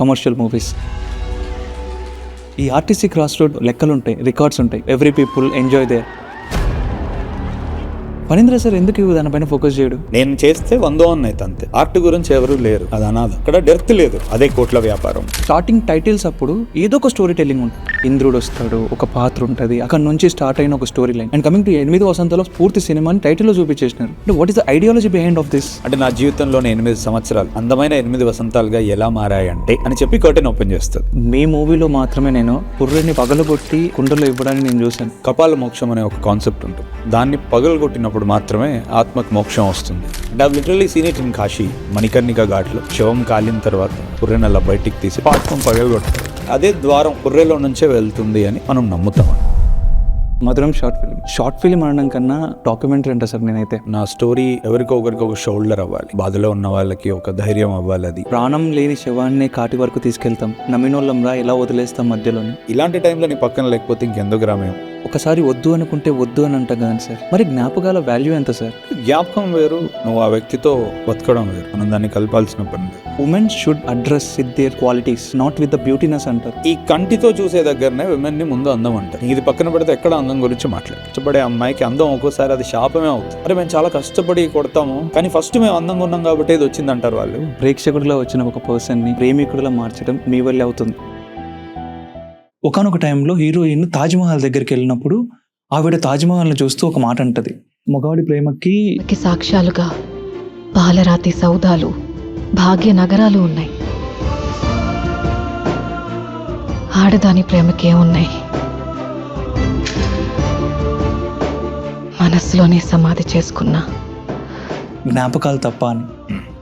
Commercial movies. ఈ RTC cross road లెక్కలు ఉంటాయి, రికార్డ్స్ ఉంటాయి. Every people enjoy there. Phanindra sir ఎందుకు దానిపైన ఫోకస్ చేయడు? నేను చేస్తే 100 అయితే అంతే. ఆర్ట్ గురించి ఎవరు లేరు, అది అనాథ. అక్కడ డెర్త్ లేదు, అదే కోట్ల వ్యాపారం. స్టార్టింగ్ టైటిల్స్ అప్పుడు ఏదో ఒక స్టోరీ టెల్లింగ్ ఉంటుంది. ఇంద్రుడు వస్తాడు, ఒక పాత్ర ఉంటుంది, అక్కడ నుంచి స్టార్ట్ అయిన ఒక story line. And coming to 8 వసంతాలో పూర్తి సినిమాని టైటిల్ లో చూపించేసినారు. What is the ideology behind of this? అంటే నా జీవితంలోని 8 సంవత్సరాలు అందమైన 8 వసంతాలుగా ఎలా మారాయంటే అని చెప్పి కర్టెన్ ఓపెన్ చేస్తుంది. మీ మూవీలో మాత్రమే నేను పుర్రెని పగలగొట్టి కుండలో ఇవ్వడానికి నేను చూశాను. కపాల మోక్షం అనే ఒక కాన్సెప్ట్ ఉంటుంది. దాన్ని పగలగొట్టినప్పుడు మాత్రమే ఆత్మకు మోక్షం వస్తుంది. And I literally scene it in Kashi. Manikarnika ఘాట్లో శవం కాలిన తర్వాత పుర్రెని అలా బయటికి తీసి ఆత్మ పగలగొట్టారు. అదే ద్వారం పుర్రెలో నుంచే వెళ్తుంది అని మనం నమ్ముతాం. మధురం షార్ట్ ఫిల్మ్ అనడం కన్నా డాక్యుమెంటరీ అంట సార్. నేనైతే నా స్టోరీ ఎవరికో ఒకరికి ఒక షోల్డర్ అవ్వాలి, బాధలో ఉన్న వాళ్ళకి ఒక ధైర్యం అవ్వాలి. అది ప్రాణం లేని శవాన్ని కాటి వరకు తీసుకెళ్తాం, నమ్మినోళ్ళంరా ఎలా వదిలేస్తాం మధ్యలోని. ఇలాంటి టైంలో నీ పక్కన లేకపోతే ఇంకెందుకు రామేం. ఒకసారి వద్దు అనుకుంటే వద్దు అని అంటాం కదా సార్. మరి జ్ఞాపకాల వాల్యూ ఎంత సార్? జ్ఞాపకం వేరు, నువ్వు ఆ వ్యక్తితో బతకడం వేరు. మనం దాన్ని కలపాల్సిన పని లేదు. Women should address with their qualities, not with the beautiness అంటారు. ఈ కంటితో చూసే దగ్గరనే విమెన్ ని ముందు అందం అంటారు. ఇది పక్కన పెడితే ఎక్కడ అందం గురించి మాట్లాడు. కష్టపడే అమ్మాయికి అందం ఒక్కోసారి అది శాపమే అవుతుంది. అరే మేము చాలా కష్టపడి కొడతాము, కానీ ఫస్ట్ మేము అందంగా ఉన్నాం కాబట్టి ఇది వచ్చింది అంటారు వాళ్ళు. ప్రేక్షకుడిలో వచ్చిన ఒక పర్సన్ ని ప్రేమికుడిలా మార్చడం మీ వల్లే అవుతుంది. ఒకనొక టైంలో హీరోయిన్ తాజ్మహల్ దగ్గరికి వెళ్ళినప్పుడు ఆవిడ తాజ్మహల్ని చూస్తూ ఒక మాట అంటది, మగవాడి ప్రేమకి సాక్ష్యాలుగా పాలరాతి సౌదాలు, భాగ్య నగరాలు ఉన్నాయి. ఆడదాని ప్రేమకే ఉన్నాయి, మనస్సులోనే సమాధి చేసుకున్నా జ్ఞాపకాలు తప్ప అని.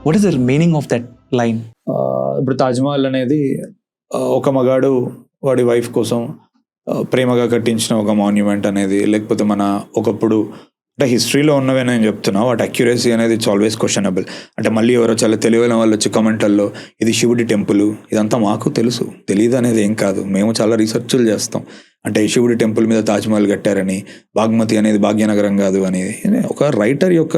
What is the meaning of that line? ఇప్పుడు తాజ్మహల్ అనేది ఒక మగాడు వాడి వైఫ్ కోసం ప్రేమగా కట్టించిన ఒక మాన్యుమెంట్ అనేది, లేకపోతే మన ఒకప్పుడు అంటే హిస్టరీలో ఉన్నవే నేను చెప్తున్నా, వాటి అక్యురసీ అనేది ఇట్స్ ఆల్వేస్ క్వశ్చనబుల్. అంటే మళ్ళీ ఎవరో చాలా తెలివైన వాళ్ళు వచ్చి కమెంట్లలో ఇది శివుడి టెంపుల్, ఇదంతా మాకు తెలుసు, తెలియదు అనేది ఏం కాదు. మేము చాలా రీసెర్చ్లు చేస్తాం. అంటే శివుడి టెంపుల్ మీద తాజ్మహల్ కట్టారని, బాగ్మతి అనేది భాగ్యనగరం కాదు అనేది ఒక రైటర్ యొక్క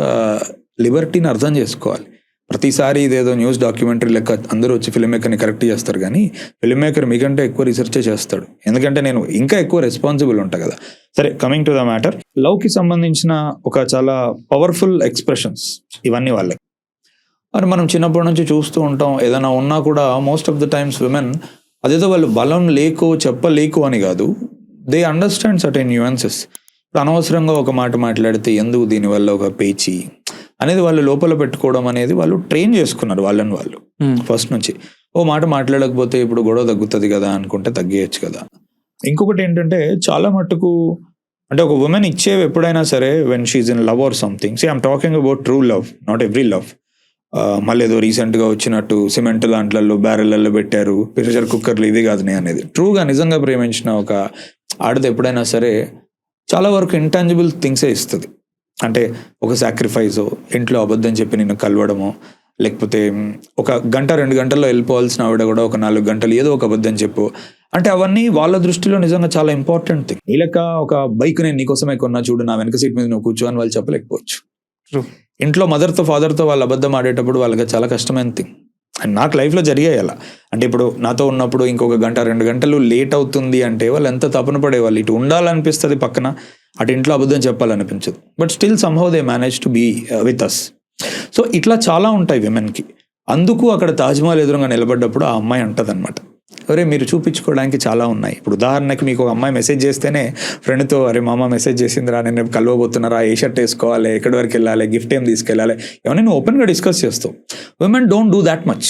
లిబర్టీని అర్థం చేసుకోవాలి. ప్రతిసారి ఇదేదో న్యూస్ డాక్యుమెంటరీ లెక్క అందరూ వచ్చి ఫిల్మ్ మేకర్ని కరెక్ట్ చేస్తారు, కానీ ఫిల్మ్ మేకర్ మీకంటే ఎక్కువ రీసెర్చే చేస్తాడు. ఎందుకంటే నేను ఇంకా ఎక్కువ రెస్పాన్సిబుల్ ఉంటా కదా. సరే, కమింగ్ టు ద మ్యాటర్, లవ్కి సంబంధించిన ఒక చాలా పవర్ఫుల్ ఎక్స్ప్రెషన్స్ ఇవన్నీ వాళ్ళకి. మరి మనం చిన్నప్పటి నుంచి చూస్తూ ఉంటాం, ఏదైనా ఉన్నా కూడా most of the times women అదేదో వాళ్ళు బలం లేకో చెప్పలేకు అని కాదు, దే అండర్స్టాండ్ సర్టెన్ న్యూయాన్సెస్. అనవసరంగా ఒక మాట మాట్లాడితే ఎందుకు దీనివల్ల ఒక పేచి అనేది వాళ్ళు లోపల పెట్టుకోవడం అనేది వాళ్ళు ట్రైన్ చేసుకున్నారు వాళ్ళని వాళ్ళు ఫస్ట్ నుంచి. ఓ మాట మాట్లాడకపోతే ఇప్పుడు గొడవ తగ్గుతుంది కదా అనుకుంటే తగ్గేయచ్చు కదా. ఇంకొకటి ఏంటంటే చాలా మట్టుకు అంటే ఒక ఉమెన్ ఇచ్చేవి ఎప్పుడైనా సరే when she's in love or something, I'm talking about true love, not every love. మళ్ళీ ఏదో రీసెంట్గా వచ్చినట్టు సిమెంట్ దాంట్లలో బ్యారెల్లో పెట్టారు, ప్రెషర్ కుక్కర్లు, ఇవి కాదు నేను అనేది. ట్రూగా నిజంగా ప్రేమించిన ఒక ఆడది ఎప్పుడైనా సరే చాలా వరకు ఇంటాంజిబుల్ థింగ్సే ఇస్తుంది. అంటే ఒక సాక్రిఫైజో, ఇంట్లో అబద్ధం చెప్పి నిన్ను కలవడమో, లేకపోతే ఒక గంట 2 గంటల్లో వెళ్ళిపోవాల్సిన ఆవిడ కూడా ఒక 4 గంటలు ఏదో ఒక అబద్ధం చెప్పు. అంటే అవన్నీ వాళ్ళ దృష్టిలో నిజంగా చాలా ఇంపార్టెంట్ థింగ్. ఈ లెక్క ఒక బైక్ నేను నీకోసమే కొన్నా చూడు, నా వెనక సీట్ మీద నువ్వు కూర్చో అని వాళ్ళు చెప్పలేకపోవచ్చు. ఇంట్లో మదర్తో ఫాదర్తో వాళ్ళు అబద్ధం ఆడేటప్పుడు వాళ్ళకి చాలా కష్టమైన థింగ్. అండ్ నాకు లైఫ్లో జరిగాయి అలా. అంటే ఇప్పుడు నాతో ఉన్నప్పుడు ఇంకొక గంట 2 గంటలు లేట్ అవుతుంది అంటే వాళ్ళు ఎంత తపన పడేవాళ్ళు. ఇటు ఉండాలనిపిస్తుంది పక్కన, అటు ఇంట్లో అబద్ధం చెప్పాలనిపించదు, but still somehow they manage to be with us. So ఇట్లా చాలా ఉంటాయి విమెన్కి. అందుకు అక్కడ తాజ్మహల్ ఎదురుగా నిలబడ్డప్పుడు ఆ అమ్మాయి అంటది అనమాట, అరే మీరు చూపించుకోవడానికి చాలా ఉన్నాయి. ఇప్పుడు ఉదాహరణకి మీకు ఒక అమ్మాయి మెసేజ్ చేస్తేనే ఫ్రెండ్తో, అరే మామ మెసేజ్ చేసిందిరా, నేను కలవబోతున్నారా, ఏ షర్ట్ వేసుకోవాలి, ఎక్కడి వరకు వెళ్ళాలి, గిఫ్ట్ ఏం తీసుకెళ్ళాలి, ఏమన్నా నువ్వు ఓపెన్గా డిస్కస్ చేస్తావు. Women don't do that much.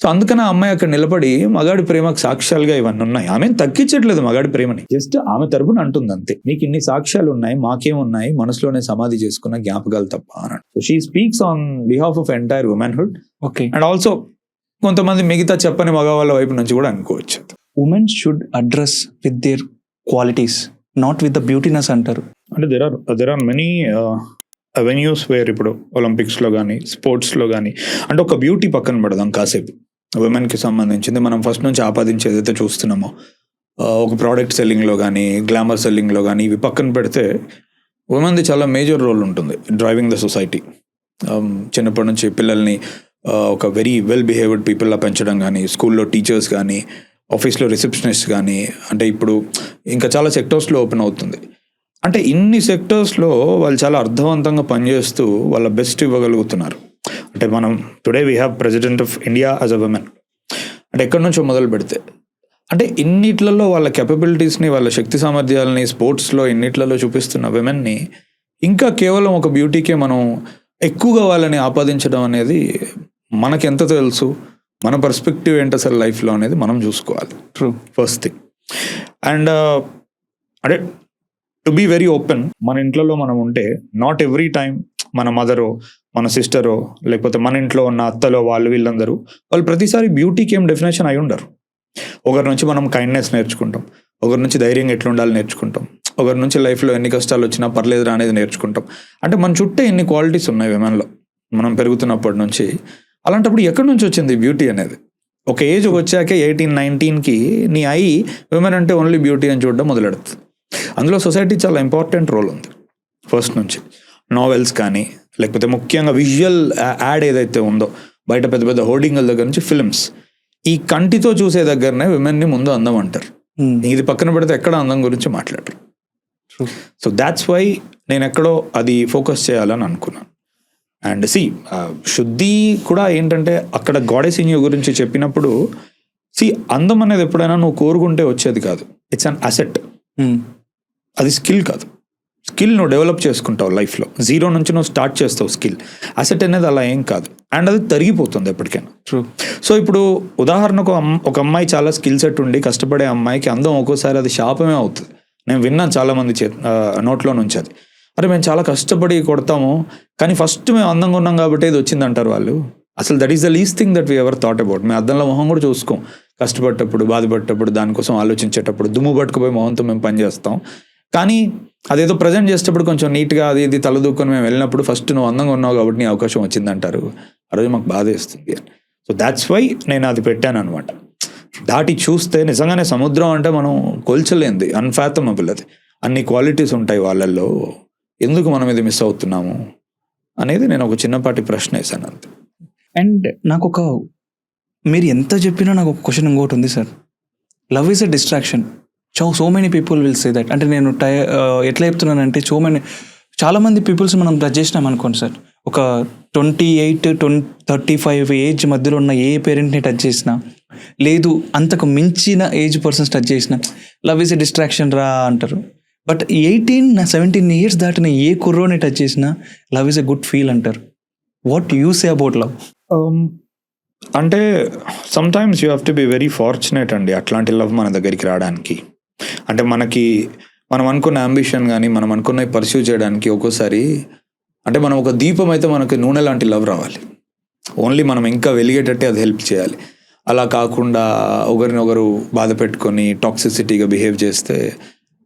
So అందుకని ఆ అమ్మాయి అక్కడ నిలబడి మగాడి ప్రేమకు సాక్ష్యాలుగా ఇవన్నీ ఉన్నాయి. ఆమె తగ్గించట్లేదు మగాడి ప్రేమని, జస్ట్ ఆమె తరపున అంటుంది అంతే. మీకు ఇన్ని సాక్ష్యాలు ఉన్నాయి, మాకేమున్నాయి, మనసులోనే సమాధి చేసుకున్న జ్ఞాపకాలు తప్ప అన్నాడు. So she speaks on behalf of entire womanhood. Okay. And also కొంతమంది మిగతా చెప్పని మగవాళ్ళ వైపు నుంచి కూడా అనుకోవచ్చు. Women should address with their qualities, not with the beautiness అంటారు. అంటే there are many avenues where, ఇప్పుడు ఒలింపిక్స్లో కానీ స్పోర్ట్స్లో కానీ, అంటే ఒక బ్యూటీ పక్కన పడదాం కాసేపు. ఉమెన్కి సంబంధించింది మనం ఫస్ట్ నుంచి ఆపాదించి ఏదైతే చూస్తున్నామో, ఒక ప్రోడక్ట్ సెల్లింగ్లో కానీ, గ్లామర్ సెల్లింగ్లో కానీ, ఇవి పక్కన పెడితే ఉమెన్ది చాలా మేజర్ రోల్ ఉంటుంది డ్రైవింగ్ ద సొసైటీ. చిన్నప్పటి నుంచి పిల్లల్ని ఒక వెరీ వెల్ బిహేవ్డ్ పీపుల్లా పెంచడం కానీ, స్కూల్లో టీచర్స్ కానీ, ఆఫీస్లో రిసెప్షనిస్ట్ కానీ, అంటే ఇప్పుడు ఇంకా చాలా సెక్టర్స్లో ఓపెన్ అవుతుంది. అంటే ఇన్ని సెక్టర్స్లో వాళ్ళు చాలా అర్థవంతంగా పనిచేస్తూ వాళ్ళ బెస్ట్ ఇవ్వగలుగుతున్నారు. అంటే మనం today we have president of India as a women. అంటే ఎక్కడి నుంచో మొదలు పెడితే అంటే ఇన్నిట్లలో వాళ్ళ కెపబిలిటీస్ని, వాళ్ళ శక్తి సామర్థ్యాలని స్పోర్ట్స్లో ఇన్నిట్లలో చూపిస్తున్న విమెన్ని ఇంకా కేవలం ఒక బ్యూటీకే మనం ఎక్కువగా వాళ్ళని ఆపాదించడం అనేది మనకెంత తెలుసు, మన పర్స్పెక్టివ్ ఏంటి అసలు లైఫ్లో అనేది మనం చూసుకోవాలి. ట్రూ. First thing. అండ్ అంటే టు బీ వెరీ ఓపెన్, మన ఇంట్లో మనం ఉంటే నాట్ ఎవ్రీ టైం మన మదరో, మన సిస్టరో, లేకపోతే మన ఇంట్లో ఉన్న అత్తలో వీళ్ళందరూ వాళ్ళు ప్రతిసారి బ్యూటీకి ఏం డెఫినేషన్ అయి ఉండరు. ఒకరి నుంచి మనం కైండ్నెస్ నేర్చుకుంటాం, ఒకరి నుంచి ధైర్యంగా ఎట్లా ఉండాలి నేర్చుకుంటాం, ఒకరి నుంచి లైఫ్లో ఎన్ని కష్టాలు వచ్చినా పర్లేదురా అనేది నేర్చుకుంటాం. అంటే మన చుట్టూ ఎన్ని క్వాలిటీస్ ఉన్నాయి విమెన్లో మనం పెరుగుతున్నప్పటి నుంచి. అలాంటప్పుడు ఎక్కడి నుంచి వచ్చింది బ్యూటీ అనేది? ఒక ఏజ్ వచ్చాకే 18-19కి నీ అయి విమెన్ అంటే ఓన్లీ బ్యూటీ అని చూడడం మొదలెడుతుంది. అందులో సొసైటీ చాలా ఇంపార్టెంట్ రోల్ ఉంది ఫస్ట్ నుంచి. నావెల్స్ కానీ, లేకపోతే ముఖ్యంగా విజువల్ యాడ్ ఏదైతే ఉందో బయట పెద్ద పెద్ద హోర్డింగ్ల దగ్గర నుంచి ఫిల్మ్స్, ఈ కంటితో చూసే దగ్గరనే విమెన్ని ముందు అందం అంటారు. ఇది పక్కన పెడితే ఎక్కడ అందం గురించి మాట్లాడరు. సో దాట్స్ వై నేను ఎక్కడో అది ఫోకస్ చేయాలని అనుకున్నాను. అండ్ శుద్ధి కూడా ఏంటంటే అక్కడ గాడెస్ ఇన్ యూ గురించి చెప్పినప్పుడు అందం అనేది ఎప్పుడైనా నువ్వు కోరుకుంటే వచ్చేది కాదు. It's an asset. అది స్కిల్ కాదు. స్కిల్ నువ్వు డెవలప్ చేసుకుంటావు లైఫ్లో. జీరో నుంచి నువ్వు స్టార్ట్ చేస్తావు స్కిల్. అసెట్ అనేది అలా ఏం కాదు, అండ్ అది తరిగిపోతుంది ఎప్పటికైనా. సో ఇప్పుడు ఉదాహరణకు ఒక అమ్మాయి చాలా స్కిల్ సెట్ ఉండి కష్టపడే అమ్మాయికి అందం ఒక్కోసారి అది శాపమే అవుతుంది. నేను విన్నాను చాలామంది నోట్లో నుంచి అది, అరే మేము చాలా కష్టపడి కొడతాము కానీ ఫస్ట్ మేము అందంగా ఉన్నాం కాబట్టి ఇది వచ్చిందంటారు వాళ్ళు. అసలు that is the least thing that we ever thought about. మేము అద్దంలో మొహం కూడా చూసుకోం. కష్టపడేటప్పుడు, బాధపడేటప్పుడు, దానికోసం ఆలోచించేటప్పుడు దుమ్ము పట్టుకుపోయి మొహంతో మేము పని చేస్తాం. కానీ అదేదో ప్రజెంట్ చేసేటప్పుడు కొంచెం నీట్గా అది ఇది తలదూకొని మేము వెళ్ళినప్పుడు ఫస్ట్ నువ్వు అందంగా ఉన్నావు కాబట్టి నీ అవకాశం వచ్చిందంటారు. ఆ రోజు మాకు బాధ వేస్తుంది. సో దాట్స్ వై నేను అది పెట్టాను అనమాట. దాటి చూస్తే నిజంగానే సముద్రం అంటే మనం కొల్చలేంది, అన్ఫాథమబుల్. అది అన్ని క్వాలిటీస్ ఉంటాయి వాళ్ళల్లో. ఎందుకు మనం ఇది మిస్ అవుతున్నాము అనేది నేను ఒక చిన్నపాటి ప్రశ్న వేసాను అంతే. అండ్ మీరు ఎంత చెప్పినా నాకు ఒక క్వశ్చన్ ఇంకోటి ఉంది sir. Love is a distraction. So many people will say that. అంటే నేను ఎట్లా చెప్తున్నానంటే చాలామంది పీపుల్స్ మనం టచ్ చేసినాం అనుకోండి సార్, ఒక 28-35 ఏజ్ మధ్యలో ఉన్న ఏ పేరెంట్ని టచ్ చేసినా, లేదు అంతకు మించిన ఏజ్ పర్సన్స్ టచ్ చేసినా లవ్ ఈజ్ ఎ డిస్ట్రాక్షన్ రా అంటారు. బట్ 18-17 ఇయర్స్ దాటిన ఏ కుర్రోని టచ్ చేసినా love is a good feel అంటారు. What you say about love? అంటే sometimes you have to be very fortunate అండి అట్లాంటి లవ్ మన దగ్గరికి రావడానికి. అంటే మనం అనుకున్న అంబిషన్ కానీ మనం అనుకున్న పర్స్యూ చేయడానికి ఒక్కోసారి అంటే మనం ఒక దీపం అయితే మనకి నూనె లాంటి లవ్ రావాలి. ఓన్లీ మనం ఇంకా వెలిగేటట్టే అది హెల్ప్ చేయాలి. అలా కాకుండా ఒకరినొకరు బాధ పెట్టుకొని టాక్సిసిటీగా బిహేవ్ చేస్తే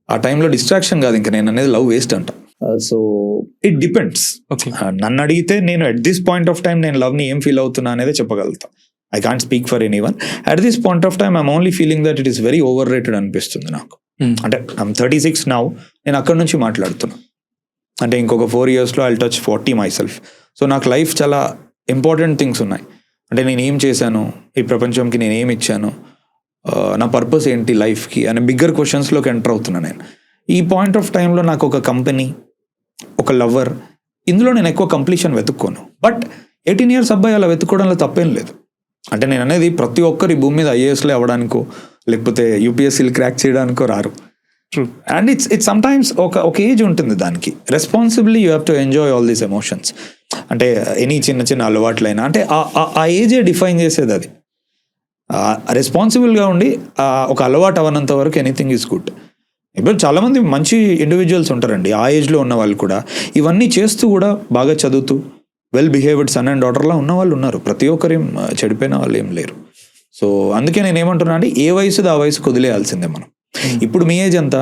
ఆ టైంలో డిస్ట్రాక్షన్ కాదు, ఇంకా నేను అనేది లవ్ వేస్ట్ అంట. So it depends. నన్ను అడిగితే నేను at this point of time నేను లవ్ని ఏం ఫీల్ అవుతున్నా అనేది చెప్పగలుగుతా. I can't speak for anyone. At this point of time I'm only feeling that it is very overrated అనిపిస్తుంది నాకు. అంటే ఐఎమ్ 36 నౌ. నేను అక్కడి నుంచి మాట్లాడుతున్నా. అంటే ఇంకొక 4 yearsలో I'll touch 40 myself. So నాకు లైఫ్ చాలా ఇంపార్టెంట్ థింగ్స్ ఉన్నాయి. అంటే నేను ఏం చేశాను ఈ ప్రపంచంకి, నేను ఏమి ఇచ్చాను, నా పర్పస్ ఏంటి లైఫ్కి అనే బిగ్గర్ క్వశ్చన్స్లోకి ఎంటర్ అవుతున్నా నేను. ఈ పాయింట్ ఆఫ్ టైంలో నాకు ఒక కంపెనీ, ఒక లవర్, ఇందులో నేను ఎక్కువ కంప్లీషన్ వెతుక్కోను. బట్ 18 years అబ్బాయి అలా వెతుక్కోవడంలో తప్పేం లేదు. అంటే నేను అనేది ప్రతి ఒక్కరు ఈ భూమి మీద ఐఏఎస్లో అవ్వడానికో లేకపోతే యూపీఎస్సీలు క్రాక్ చేయడానికో రారు. ట్రూ. అండ్ ఇట్స్ సమ్టైమ్స్ ఒక ఏజ్ ఉంటుంది దానికి. Responsibly you have to enjoy all these emotions. అంటే ఎనీ చిన్న చిన్న అలవాట్లైనా అంటే ఆ ఏజే డిఫైన్ చేసేది. అది రెస్పాన్సిబుల్గా ఉండి ఒక అలవాటు అవనంత వరకు ఎనీథింగ్ ఈజ్ గుడ్. ఇప్పుడు చాలామంది మంచి ఇండివిజువల్స్ ఉంటారండి ఆ ఏజ్లో ఉన్న వాళ్ళు కూడా, ఇవన్నీ చేస్తూ కూడా బాగా చదువుతూ వెల్ బిహేవ్డ్ సన్ అండ్ డాటర్లా ఉన్న వాళ్ళు ఉన్నారు. ప్రతి ఒక్కరేం చెడిపోయిన వాళ్ళు ఏం లేరు. సో అందుకే నేను ఏమంటున్నా అంటే ఏ వయసు ఆ వయసు వదిలేయాల్సిందే మనం. ఇప్పుడు మీ ఏజ్ ఎంత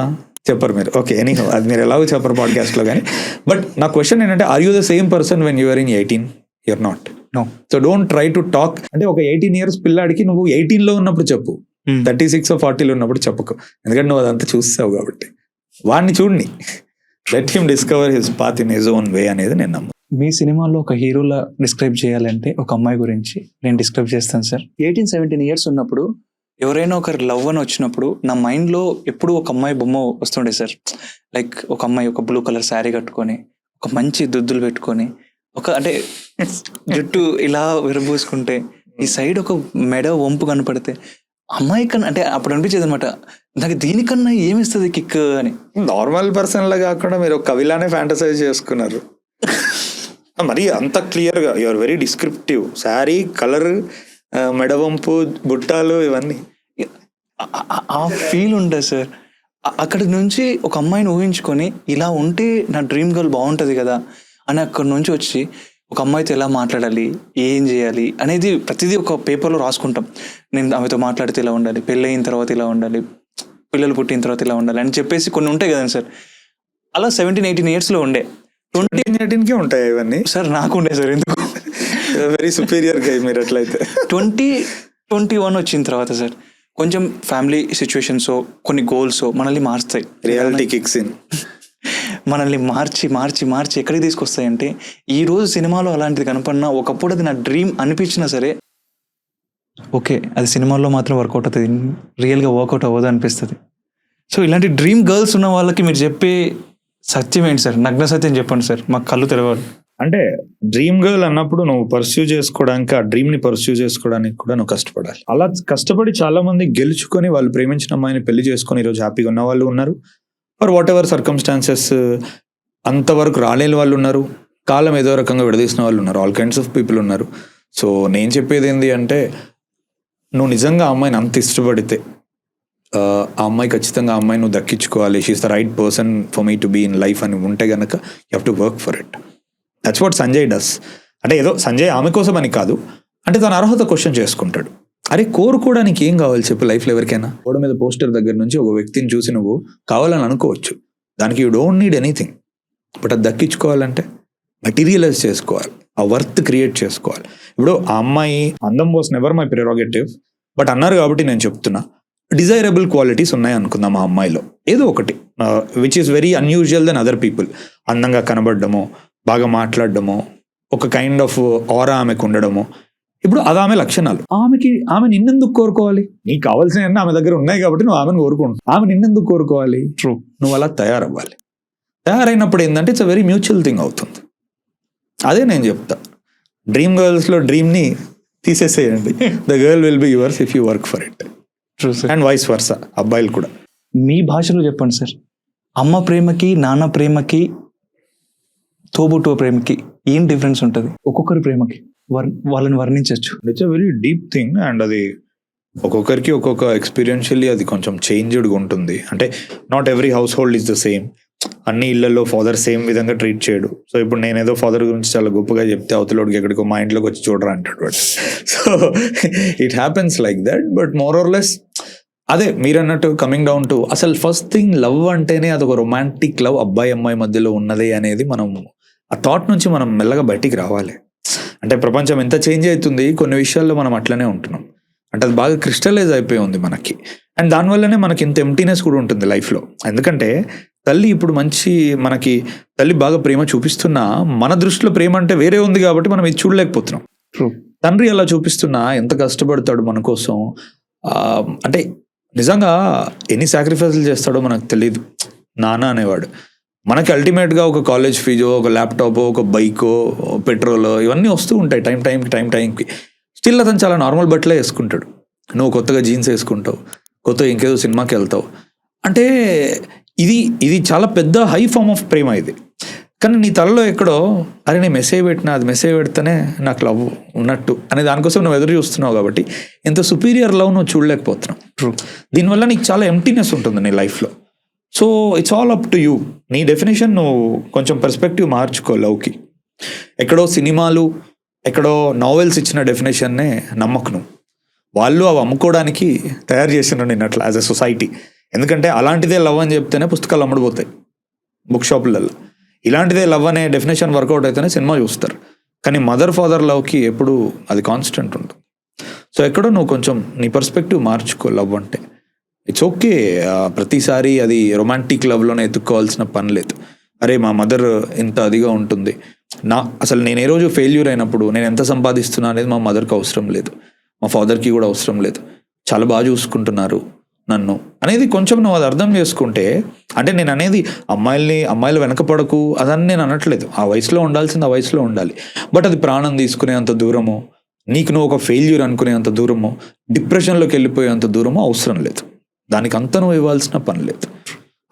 చెప్పరు మీరు, ఓకే ఎనీహౌ అది మీరు ఎలాగో చెప్పరు పాడ్కాస్ట్లో కానీ. బట్ నా క్వశ్చన్ ఏంటంటే are you the same person when you're in 18? You're not. So don't try to talk. అంటే ఒక 18 years పిల్లాడికి నువ్వు 18లో ఉన్నప్పుడు చెప్పు, 36 or 40లో ఉన్నప్పుడు చెప్పకు. ఎందుకంటే నువ్వు అదంతా చూస్తావు కాబట్టి. వాడిని చూడండి, let him discover his path in his own way అనేది నేను నమ్ము. మీ సినిమాలో ఒక హీరోలా డిస్క్రైబ్ చేయాలంటే ఒక అమ్మాయి గురించి నేను డిస్క్రైబ్ చేస్తాను సార్. 18-17 ఇయర్స్ ఉన్నప్పుడు ఎవరైనా ఒకరు లవ్ అని వచ్చినప్పుడు నా మైండ్లో ఎప్పుడు ఒక అమ్మాయి బొమ్మ వస్తుండే సార్. లైక్ ఒక అమ్మాయి ఒక బ్లూ కలర్ శారీ కట్టుకొని, ఒక మంచి దుద్దులు పెట్టుకొని, అంటే జుట్టు ఇలా విరబూసుకుంటే, ఈ సైడ్ ఒక మెడ వంపు కనపడితే అమ్మాయి కన్నా, అంటే అప్పుడు అనిపించేది అనమాట, నాకు దీనికన్నా ఏమిస్తుంది కిక్ అని. నార్మల్ పర్సన్ లా కాకుండా మీరు కవిలానే ఫ్యాంటసైజ్ చేసుకున్నారు. మరి అంత క్లియర్గా you're very descriptive. Sari colour, మెడవంపు, బుట్టాలు, ఇవన్నీ ఆ ఫీల్ ఉంటుంది సార్. అక్కడి నుంచి ఒక అమ్మాయిని ఊహించుకొని ఇలా ఉంటే నా డ్రీమ్ గర్ల్ బాగుంటుంది కదా అని అక్కడి నుంచి వచ్చి ఒక అమ్మాయితో ఎలా మాట్లాడాలి, ఏం చేయాలి అనేది ప్రతిదీ ఒక పేపర్లో రాసుకుంటాం. నేను ఆమెతో మాట్లాడితే ఇలా ఉండాలి, పెళ్ళి అయిన తర్వాత ఇలా ఉండాలి, పిల్లలు పుట్టిన తర్వాత ఇలా ఉండాలి అని చెప్పేసి కొన్ని ఉంటాయి కదండి సార్. అలా 17-18 ఇయర్స్లో ఉండే. 2018కే ఉంటాయి ఇవన్నీ సార్ నాకు ఉండే సార్. ఎందుకు వెరీ సుపీరియర్ గా మీరు అట్లయితే. 2021 వచ్చిన తర్వాత సార్ కొంచెం ఫ్యామిలీ సిచ్యువేషన్స్, కొన్ని గోల్స్ మనల్ని మార్స్తాయి. Reality kicks in. మనల్ని మార్చి మార్చి మార్చి ఎక్కడికి తీసుకొస్తాయంటే, ఈ రోజు సినిమాలో అలాంటిది కనపడినా ఒకప్పుడు అది నా డ్రీమ్ అనిపించినా సరే, ఓకే అది సినిమాల్లో మాత్రం వర్కౌట్ అవుతుంది, రియల్గా వర్కౌట్ అవ్వదు అనిపిస్తుంది. సో ఇలాంటి డ్రీమ్ గర్ల్స్ ఉన్న వాళ్ళకి మీరు చెప్పే సత్యం ఏంటి సార్? నగ్న సత్యం చెప్పండి సార్, మాకు కళ్ళు తెరవాలి. అంటే డ్రీమ్ గర్ల్ అన్నప్పుడు నువ్వు పర్స్యూ చేసుకోవడానికి, ఆ డ్రీమ్ ని పర్స్యూ చేసుకోవడానికి కూడా నువ్వు కష్టపడాలి. అలా కష్టపడి చాలా మంది గెలుచుకొని వాళ్ళు ప్రేమించిన అమ్మాయిని పెళ్లి చేసుకొని ఈరోజు హ్యాపీగా ఉన్న వాళ్ళు ఉన్నారు. ఫర్ వాట్ ఎవర్ సర్కమ్స్టాన్సెస్ అంతవరకు రాలేని వాళ్ళు ఉన్నారు. కాలం ఏదో రకంగా విడదీసిన వాళ్ళు ఉన్నారు. ఆల్ కైండ్స్ ఆఫ్ పీపుల్ ఉన్నారు. సో నేను చెప్పేది ఏంటి అంటే, నువ్వు నిజంగా ఆ అమ్మాయిని అంత ఇష్టపడితే ఆ అమ్మాయి ఖచ్చితంగా ఆ అమ్మాయి నువ్వు దక్కించుకోవాలి. She's the right person for me to be in life అని ఉంటే గనక you have to work for it. That's what Sanjay does. అంటే ఏదో సంజయ్ ఆమె కోసం అని కాదు, అంటే తన అర్హత క్వశ్చన్ చేసుకుంటాడు. అరే కోరుకోవడానికి ఏం కావాలి చెప్పు లైఫ్లో ఎవరికైనా? గోడ మీద పోస్టర్ దగ్గర నుంచి ఒక వ్యక్తిని చూసి నువ్వు కావాలని అనుకోవచ్చు, దానికి you don't need anything. But అది దక్కించుకోవాలంటే మెటీరియలైజ్ చేసుకోవాలి, ఆ వర్త్ క్రియేట్ చేసుకోవాలి. ఇప్పుడు ఆ అమ్మాయి అందం was never my prerogative, but అన్నారు కాబట్టి నేను చెప్తున్నా, డిజైరబుల్ క్వాలిటీస్ ఉన్నాయి అనుకుందాం ఆ అమ్మాయిలో ఏదో ఒకటి, which is very unusual then other people. అందంగా కనబడడమో, బాగా మాట్లాడడమో, ఒక కైండ్ ఆఫ్ ఆరా ఆమెకు ఉండడమో. ఇప్పుడు అది ఆమె లక్షణాలు. ఆమె నిన్నెందుకు కోరుకోవాలి? నీకు కావాల్సిన ఆమె దగ్గర ఉన్నాయి కాబట్టి నువ్వు ఆమెను కోరుకుంటావు. ఆమె నిన్నెందుకు కోరుకోవాలి? ట్రూ. నువ్వు అలా తయారవ్వాలి. తయారైనప్పుడు ఏంటంటే it's a very mutual thing అవుతుంది. అదే నేను చెప్తా, డ్రీమ్ గర్ల్స్లో డ్రీమ్ని తీసేసేయండి. The girl will be yours if you work for it. True sir. And vice versa, అబ్బాయిలు కూడా. మీ భాషలో చెప్పండి సార్, అమ్మ ప్రేమకి, నాన్న ప్రేమకి, తోబుట్టువ ప్రేమకి ఏం డిఫరెన్స్ ఉంటుంది? ఒక్కొక్కరి ప్రేమకి వాళ్ళని వర్ణించవచ్చు. It's a very deep thing. And అది ఒక్కొక్కరికి ఒక్కొక్క ఎక్స్పీరియన్షియల్లీ అది కొంచెం చేంజ్డ్గా ఉంటుంది. అంటే not every house hold is the same. అన్ని ఇళ్లలో ఫాదర్ సేమ్ విధంగా ట్రీట్ చేయడు. సో ఇప్పుడు నేనేదో ఫాదర్ గురించి చాలా గొప్పగా చెప్తే అవతలోడికి ఎక్కడికో మా ఇంట్లోకి వచ్చి చూడరా అంటాడు. But so it happens like that. But more or less అదే మీరు అన్నట్టు కమింగ్ డౌన్ టు అసలు ఫస్ట్ థింగ్ లవ్ అంటేనే అదొక రొమాంటిక్ లవ్, అబ్బాయి అమ్మాయి మధ్యలో ఉన్నదే అనేది మనం ఆ థాట్ నుంచి మనం మెల్లగా బయటికి రావాలి. అంటే ప్రపంచం ఎంత చేంజ్ అవుతుంది, కొన్ని విషయాల్లో మనం అట్లనే ఉంటున్నాం. అంటే అది బాగా క్రిస్టలైజ్ అయిపోయి ఉంది మనకి. అండ్ దానివల్లనే మనకి ఇంత ఎంప్టీనెస్ కూడా ఉంటుంది లైఫ్లో. ఎందుకంటే తల్లి ఇప్పుడు మనకి తల్లి బాగా ప్రేమ చూపిస్తున్నా, మన దృష్టిలో ప్రేమ అంటే వేరే ఉంది కాబట్టి మనం ఇది చూడలేకపోతున్నాం. తండ్రి అలా చూపిస్తున్నా ఎంత కష్టపడతాడు మన కోసం, అంటే నిజంగా ఎన్ని సాక్రిఫైస్లు చేస్తాడో మనకు తెలియదు. నాన్న అనేవాడు మనకి అల్టిమేట్గా ఒక కాలేజ్ ఫీజో, ఒక ల్యాప్టాపో, ఒక బైకో, పెట్రోలో ఇవన్నీ వస్తూ ఉంటాయి టైంకి. స్టిల్ అతను చాలా నార్మల్ బట్టలే వేసుకుంటాడు. నువ్వు కొత్తగా జీన్స్ వేసుకుంటావు, కొత్తగా ఇంకేదో సినిమాకి వెళ్తావు. అంటే ఇది చాలా పెద్ద హై ఫార్మ్ ఆఫ్ ప్రేమ ఇది. కానీ నీ తలలో ఎక్కడో అరే నేను మెసేజ్ పెట్టినా, అది మెసేజ్ పెడితేనే నాకు లవ్ ఉన్నట్టు అనే దానికోసం నువ్వు ఎదురు చూస్తున్నావు కాబట్టి ఎంత సుపీరియర్ లవ్ నువ్వు చూడలేకపోతున్నావు. దీనివల్ల నీకు చాలా ఎంప్టీనెస్ ఉంటుంది నీ లైఫ్లో. So it's all up to you. నీ డెఫినేషన్ నువ్వు కొంచెం పర్స్పెక్టివ్ మార్చుకో లవ్కి. ఎక్కడో సినిమాలు, ఎక్కడో నావెల్స్ ఇచ్చిన డెఫినేషన్నే నమ్మకు నువ్వు. వాళ్ళు అవి అమ్ముకోవడానికి తయారు చేసిన నేను అట్లా యాజ్ ఎ సొసైటీ. ఎందుకంటే అలాంటిదే లవ్ అని చెప్తేనే పుస్తకాలు అమ్ముడుపోతాయి బుక్ షాపులలో. ఇలాంటిదే లవ్ అనే డెఫినేషన్ వర్కౌట్ అయితేనే సినిమా చూస్తారు. కానీ మదర్ ఫాదర్ లవ్కి ఎప్పుడు అది కాన్స్టెంట్ ఉంటుంది. సో ఎక్కడో నువ్వు కొంచెం నీ పర్స్పెక్టివ్ మార్చుకో లవ్ అంటే. ఇట్స్ ఓకే, ప్రతిసారి అది రొమాంటిక్ లవ్లోనే ఎత్తుక్కోవాల్సిన పని లేదు. అరే మా మదర్ ఇంత అదిగా ఉంటుంది, అసలు నేను ఏ రోజు ఫెయిల్యూర్ అయినప్పుడు నేను ఎంత సంపాదిస్తున్నా అనేది మా మదర్కి అవసరం లేదు, మా ఫాదర్కి కూడా అవసరం లేదు, చాలా బాగా చూసుకుంటున్నారు నన్ను అనేది కొంచెం నువ్వు అది అర్థం చేసుకుంటే, అంటే నేను అనేది అమ్మాయిలు వెనకపడకు అదని నేను అనట్లేదు, ఆ వయసులో ఉండాల్సింది ఆ వయసులో ఉండాలి. బట్ అది ప్రాణం తీసుకునే అంత దూరము, నీకు నువ్వు ఒక ఫెయిల్యూర్ అనుకునే అంత దూరము, డిప్రెషన్లోకి వెళ్ళిపోయేంత దూరము అవసరం లేదు, దానికి అంత నువ్వు ఇవ్వాల్సిన పని లేదు.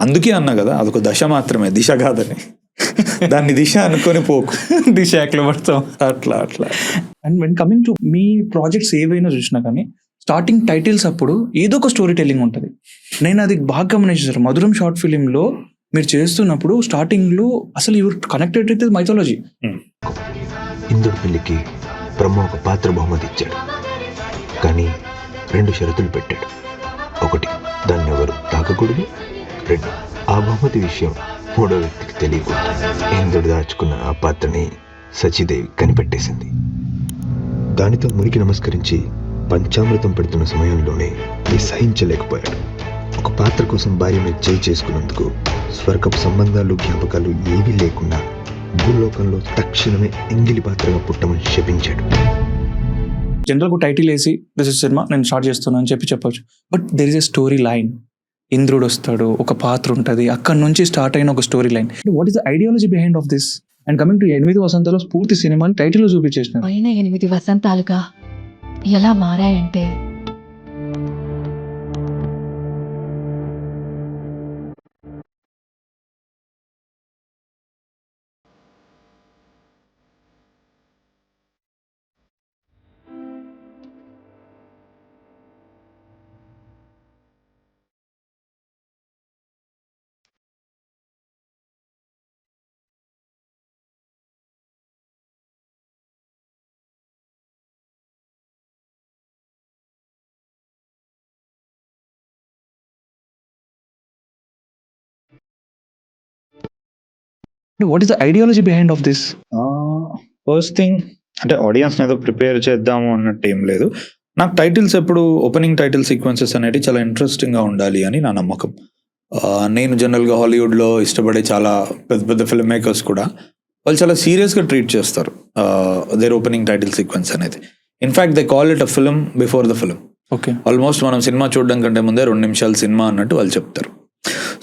అందుకే అన్నా కదా అదొక దశ మాత్రమే, దిశ కాదని. దాన్ని దిశ అనుకొని పోకు, దిశ ఎక్కడ పడతాం అట్లా. And when coming to me projects ఏవైనా చూసినా కానీ స్టార్టింగ్ టైటిల్స్ అప్పుడు ఏదో ఒక స్టోరీ టెల్లింగ్ ఉంటుంది. నేను అది బాగా గమనించాను. మధురం షార్ట్ ఫిలింలో మీరు చేస్తున్నప్పుడు స్టార్టింగ్లో అసలు యువర్ కనెక్టెడ్ విత్ మైథాలజీ. ఇంద్రుడి పెళ్లికి బ్రహ్మ ఒక పాత్ర బహుమతి ఇచ్చాడు, కానీ 2 షరతులు పెట్టాడు. 1, దాన్ని ఎవరు తాకకూడదు. 2, ఆ బహుమతి విషయం 3వ వ్యక్తికి తెలియకూడదు. ఇంద్రుడు దాచుకున్న ఆ పాత్రని సచీదేవి కనిపెట్టేసింది. దానితో మునికి నమస్కరించి పంచామృతం పెడుతున్న సమయంలోనే సహించలేకపోయాడు. ఒక పాత్ర కోసం భార్య మీద చేయి చేసుకున్నందుకు స్వర్గపు సంబంధాలు జ్ఞాపకాలు ఏవీ లేకుండా భూలోకంలో తక్షణమే ఎంగిలి పాత్రగా పుట్టమని శపించాడు. జనరల్గా టైటిల్ వేసి దిస్ ఇస్ సినిమా నేను స్టార్ట్ చేస్తున్నాను అని చెప్పొచ్చు. But there is a story line. ఇంద్రుడు వస్తాడు, ఒక పాత్ర ఉంటుంది, అక్కడ నుంచి స్టార్ట్ అయిన ఒక story line. What is the ideology behind of this? And coming to 8 వసంతాలు పూర్తి సినిమాని టైటిల్లో చూపించేసిన పైన 8 వసంతాలుగా ఎలా మారాయంటే what is the ideology behind of this? First thing అంటే ఆడియన్స్ ఏదో ప్రిపేర్ చేద్దాము అన్నట్టు ఏం లేదు. నాకు టైటిల్స్ ఎప్పుడు ఓపెనింగ్ టైటిల్ సీక్వెన్సెస్ అనేవి చాలా ఇంట్రెస్టింగ్గా ఉండాలి అని నా నమ్మకం. నేను జనరల్గా హాలీవుడ్లో ఇష్టపడే చాలా పెద్ద పెద్ద ఫిల్మ్ మేకర్స్ కూడా వాళ్ళు చాలా సీరియస్గా ట్రీట్ చేస్తారు దేర్ ఓపెనింగ్ టైటిల్ సీక్వెన్స్ అనేది. In fact they call it a film before the film. Okay, almost మనం సినిమా చూడడం కంటే ముందే 2 నిమిషాలు సినిమా అన్నట్టు వాళ్ళు చెప్తారు.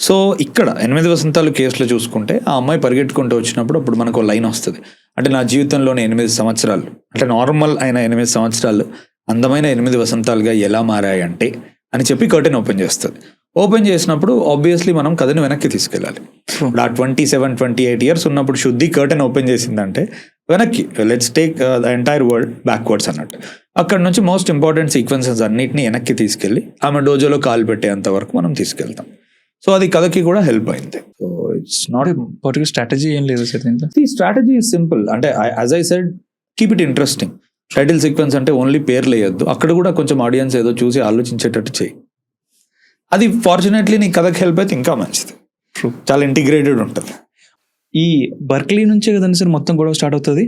సో ఇక్కడ 8 వసంతాలు కేసులో చూసుకుంటే ఆ అమ్మాయి పరిగెట్టుకుంటూ వచ్చినప్పుడు అప్పుడు మనకు లైన్ వస్తుంది, అంటే నా జీవితంలోని 8 సంవత్సరాలు, అంటే నార్మల్ అయిన 8 సంవత్సరాలు అందమైన 8 వసంతాలుగా ఎలా మారాయంటే అని చెప్పి కర్టెన్ ఓపెన్ చేస్తుంది. ఓపెన్ చేసినప్పుడు ఆబ్వియస్లీ మనం కథను వెనక్కి తీసుకెళ్ళాలి. ఇప్పుడు ఆ 27-28 ఇయర్స్ ఉన్నప్పుడు శుద్ధి కర్టెన్ ఓపెన్ చేసిందంటే వెనక్కి, let's take the entire world backwards అన్నట్టు. అక్కడ నుంచి మోస్ట్ ఇంపార్టెంట్ సీక్వెన్సెస్ అన్నిటిని వెనక్కి తీసుకెళ్ళి ఆమె డోజోలో కాలు పెట్టేంత వరకు మనం తీసుకెళ్తాం. సో అది కథకి కూడా హెల్ప్ అయింది. So it's not particular strategy ఏం లేదు సార్ దీంట్లో. ది స్ట్రాటజీ ఇస్ సింపుల్, అంటే as I said keep it interesting. Title sequence అంటే ఓన్లీ పేర్లు వేయొద్దు, అక్కడ కూడా కొంచెం ఆడియన్స్ ఏదో చూసి ఆలోచించేటట్టు చేయి. అది ఫార్చునేట్లీ నీ కథకి హెల్ప్ అయితే ఇంకా మంచిది, చాలా ఇంటిగ్రేటెడ్ ఉంటుంది. ఈ బర్క్లీ నుంచే కదండి సార్ మొత్తం గొడవ స్టార్ట్ అవుతుంది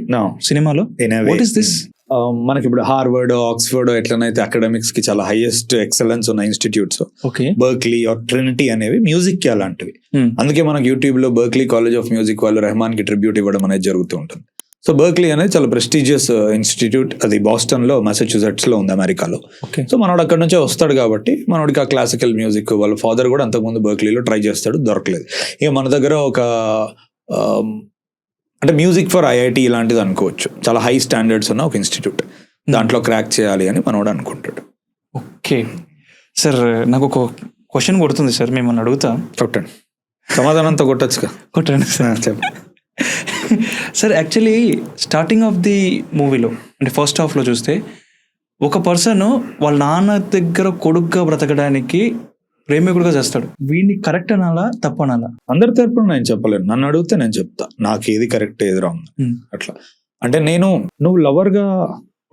సినిమాలో. What is this? మనకి ఇప్పుడు హార్వర్డ్, ఆక్స్ఫర్డ్ ఎట్లనైతే అకాడమిక్స్ కి చాలా హైయెస్ట్ ఎక్సలెన్స్ ఉన్న institutes, okay, Berklee or Trinity అనేవి మ్యూజిక్ కి అలాంటివి. అందుకే మనకి యూట్యూబ్ లో బర్క్లీ కాలేజ్ ఆఫ్ మ్యూజిక్ వాళ్ళు రెహమాన్ కి ట్రిబ్యూట్ ఇవ్వడం అనేది జరుగుతూ ఉంటుంది. సో బర్క్లీ అనేది చాలా ప్రెస్టీజియస్ ఇన్స్టిట్యూట్, అది బాస్టన్ లో మసాచ్యూసెట్స్ లో ఉంది అమెరికాలో. సో మనోడు అక్కడ నుంచే వస్తాడు కాబట్టి మనోడికి ఆ క్లాసికల్ మ్యూజిక్, వాళ్ళ ఫాదర్ కూడా అంతకుముందు బర్క్లీలో ట్రై చేస్తాడు, దొరకలేదు. ఇక మన దగ్గర ఒక అంటే మ్యూజిక్ ఫర్ ఐఐటి ఇలాంటిది అనుకోవచ్చు, చాలా హై స్టాండర్డ్స్ ఉన్న ఒక ఇన్స్టిట్యూట్, దాంట్లో క్రాక్ చేయాలి అని మనోడు అనుకుంటాడు. ఓకే సార్, నాకు ఒక క్వశ్చన్ కొడుతుంది సార్, మిమ్మల్ని అడుగుతా. కొట్టండి, సమాధానంతో కొట్టచ్చుగా. కొట్టండి సార్. చెప్పండి sir, actually starting of the మూవీలో అంటే ఫస్ట్ హాఫ్లో చూస్తే ఒక పర్సన్ వాళ్ళ నాన్న దగ్గర కొడుకుగా బ్రతకడానికి ప్రేమికుడుగా చేస్తాడు. వీడిని కరెక్ట్ అనాలా తప్పు అనాలా? అందరి తరపున నేను చెప్పలేను, నన్ను అడిగితే నేను చెప్తా నాకు ఏది కరెక్ట్ ఏది రాంగ్ అట్లా. అంటే నువ్వు లవర్గా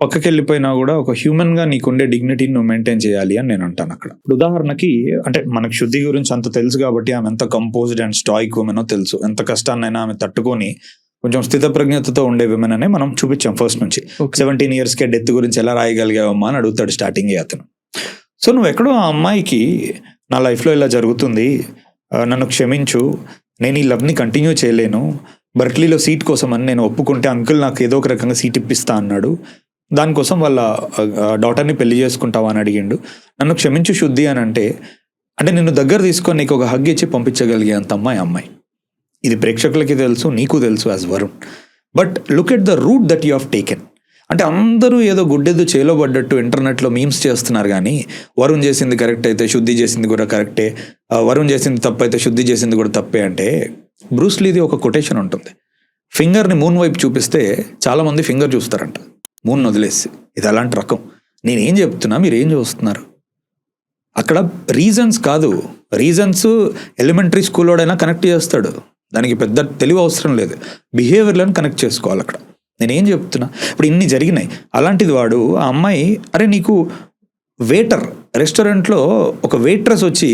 పక్కకి వెళ్ళిపోయినా కూడా ఒక హ్యూమన్ గా నీకుండే డిగ్నిటీని నువ్వు మెయింటైన్ చేయాలి అని నేను అంటాను అక్కడ. ఉదాహరణకి అంటే మనకు శుద్ధి గురించి అంత తెలుసు కాబట్టి ఆమె ఎంత కంపోజ్డ్ అండ్ స్టాయిక్ ఉమెనో తెలుసు, ఎంత కష్టాన్నైనా ఆమె తట్టుకొని కొంచెం స్థితప్రజ్ఞతతో ఉండే విమెన్ అనే మనం చూపించాం ఫస్ట్ నుంచి. 17 yearsకే డెత్ గురించి ఎలా రాయగలిగావమ్మా అని అడుగుతాడు స్టార్టింగ్ అతను. సో నువ్వు ఎక్కడో ఆ అమ్మాయికి నా లైఫ్లో ఇలా జరుగుతుంది, నన్ను క్షమించు, నేను ఈ లవ్ని కంటిన్యూ చేయలేను, బర్క్లీలో సీట్ కోసం అని నేను ఒప్పుకుంటే అంకుల్ నాకు ఏదో ఒక రకంగా సీట్ ఇప్పిస్తా అన్నాడు, దానికోసం వాళ్ళ డాటర్ని పెళ్లి చేసుకుంటావా అని అడిగిండు. నన్ను క్షమించు శుద్ధి అని అంటే నిన్ను దగ్గర తీసుకొని నీకు ఒక హగ్ ఇచ్చి పంపించగలిగే అంత అమ్మాయి. ఇది ప్రేక్షకులకి తెలుసు, నీకు తెలుసు as Varun. But look at the route that you have taken. అంటే అందరూ ఏదో గుడ్డెద్దు చేలో పడ్డట్టు ఇంటర్నెట్లో మీమ్స్ చేస్తున్నారు, కానీ వరుణ్ చేసింది కరెక్ట్ అయితే శుద్ధి చేసింది కూడా కరెక్టే, వరుణ్ చేసింది తప్పు అయితే శుద్ధి చేసింది కూడా తప్పే. అంటే బ్రూస్లీది ఒక కొటేషన్ ఉంటుంది, ఫింగర్ని మూన్ వైపు చూపిస్తే చాలామంది ఫింగర్ చూస్తారంట, మూన్ వదిలేసి. ఇది అలాంటి రకం. నేనేం చెప్తున్నా, మీరు ఏం చూస్తున్నారు? అక్కడ రీజన్స్ కాదు, రీజన్స్ ఎలిమెంటరీ స్కూల్లోడైనా కనెక్ట్ చేస్తాడు, దానికి పెద్ద తెలివి అవసరం లేదు, బిహేవియర్లను కనెక్ట్ చేసుకోవాలి అక్కడ. నేనేం చెప్తున్నా, ఇప్పుడు ఇన్ని జరిగినాయి, అలాంటిది వాడు ఆ అమ్మాయి, అరే నీకు వెయిటర్ రెస్టారెంట్లో ఒక వెయిట్రెస్ వచ్చి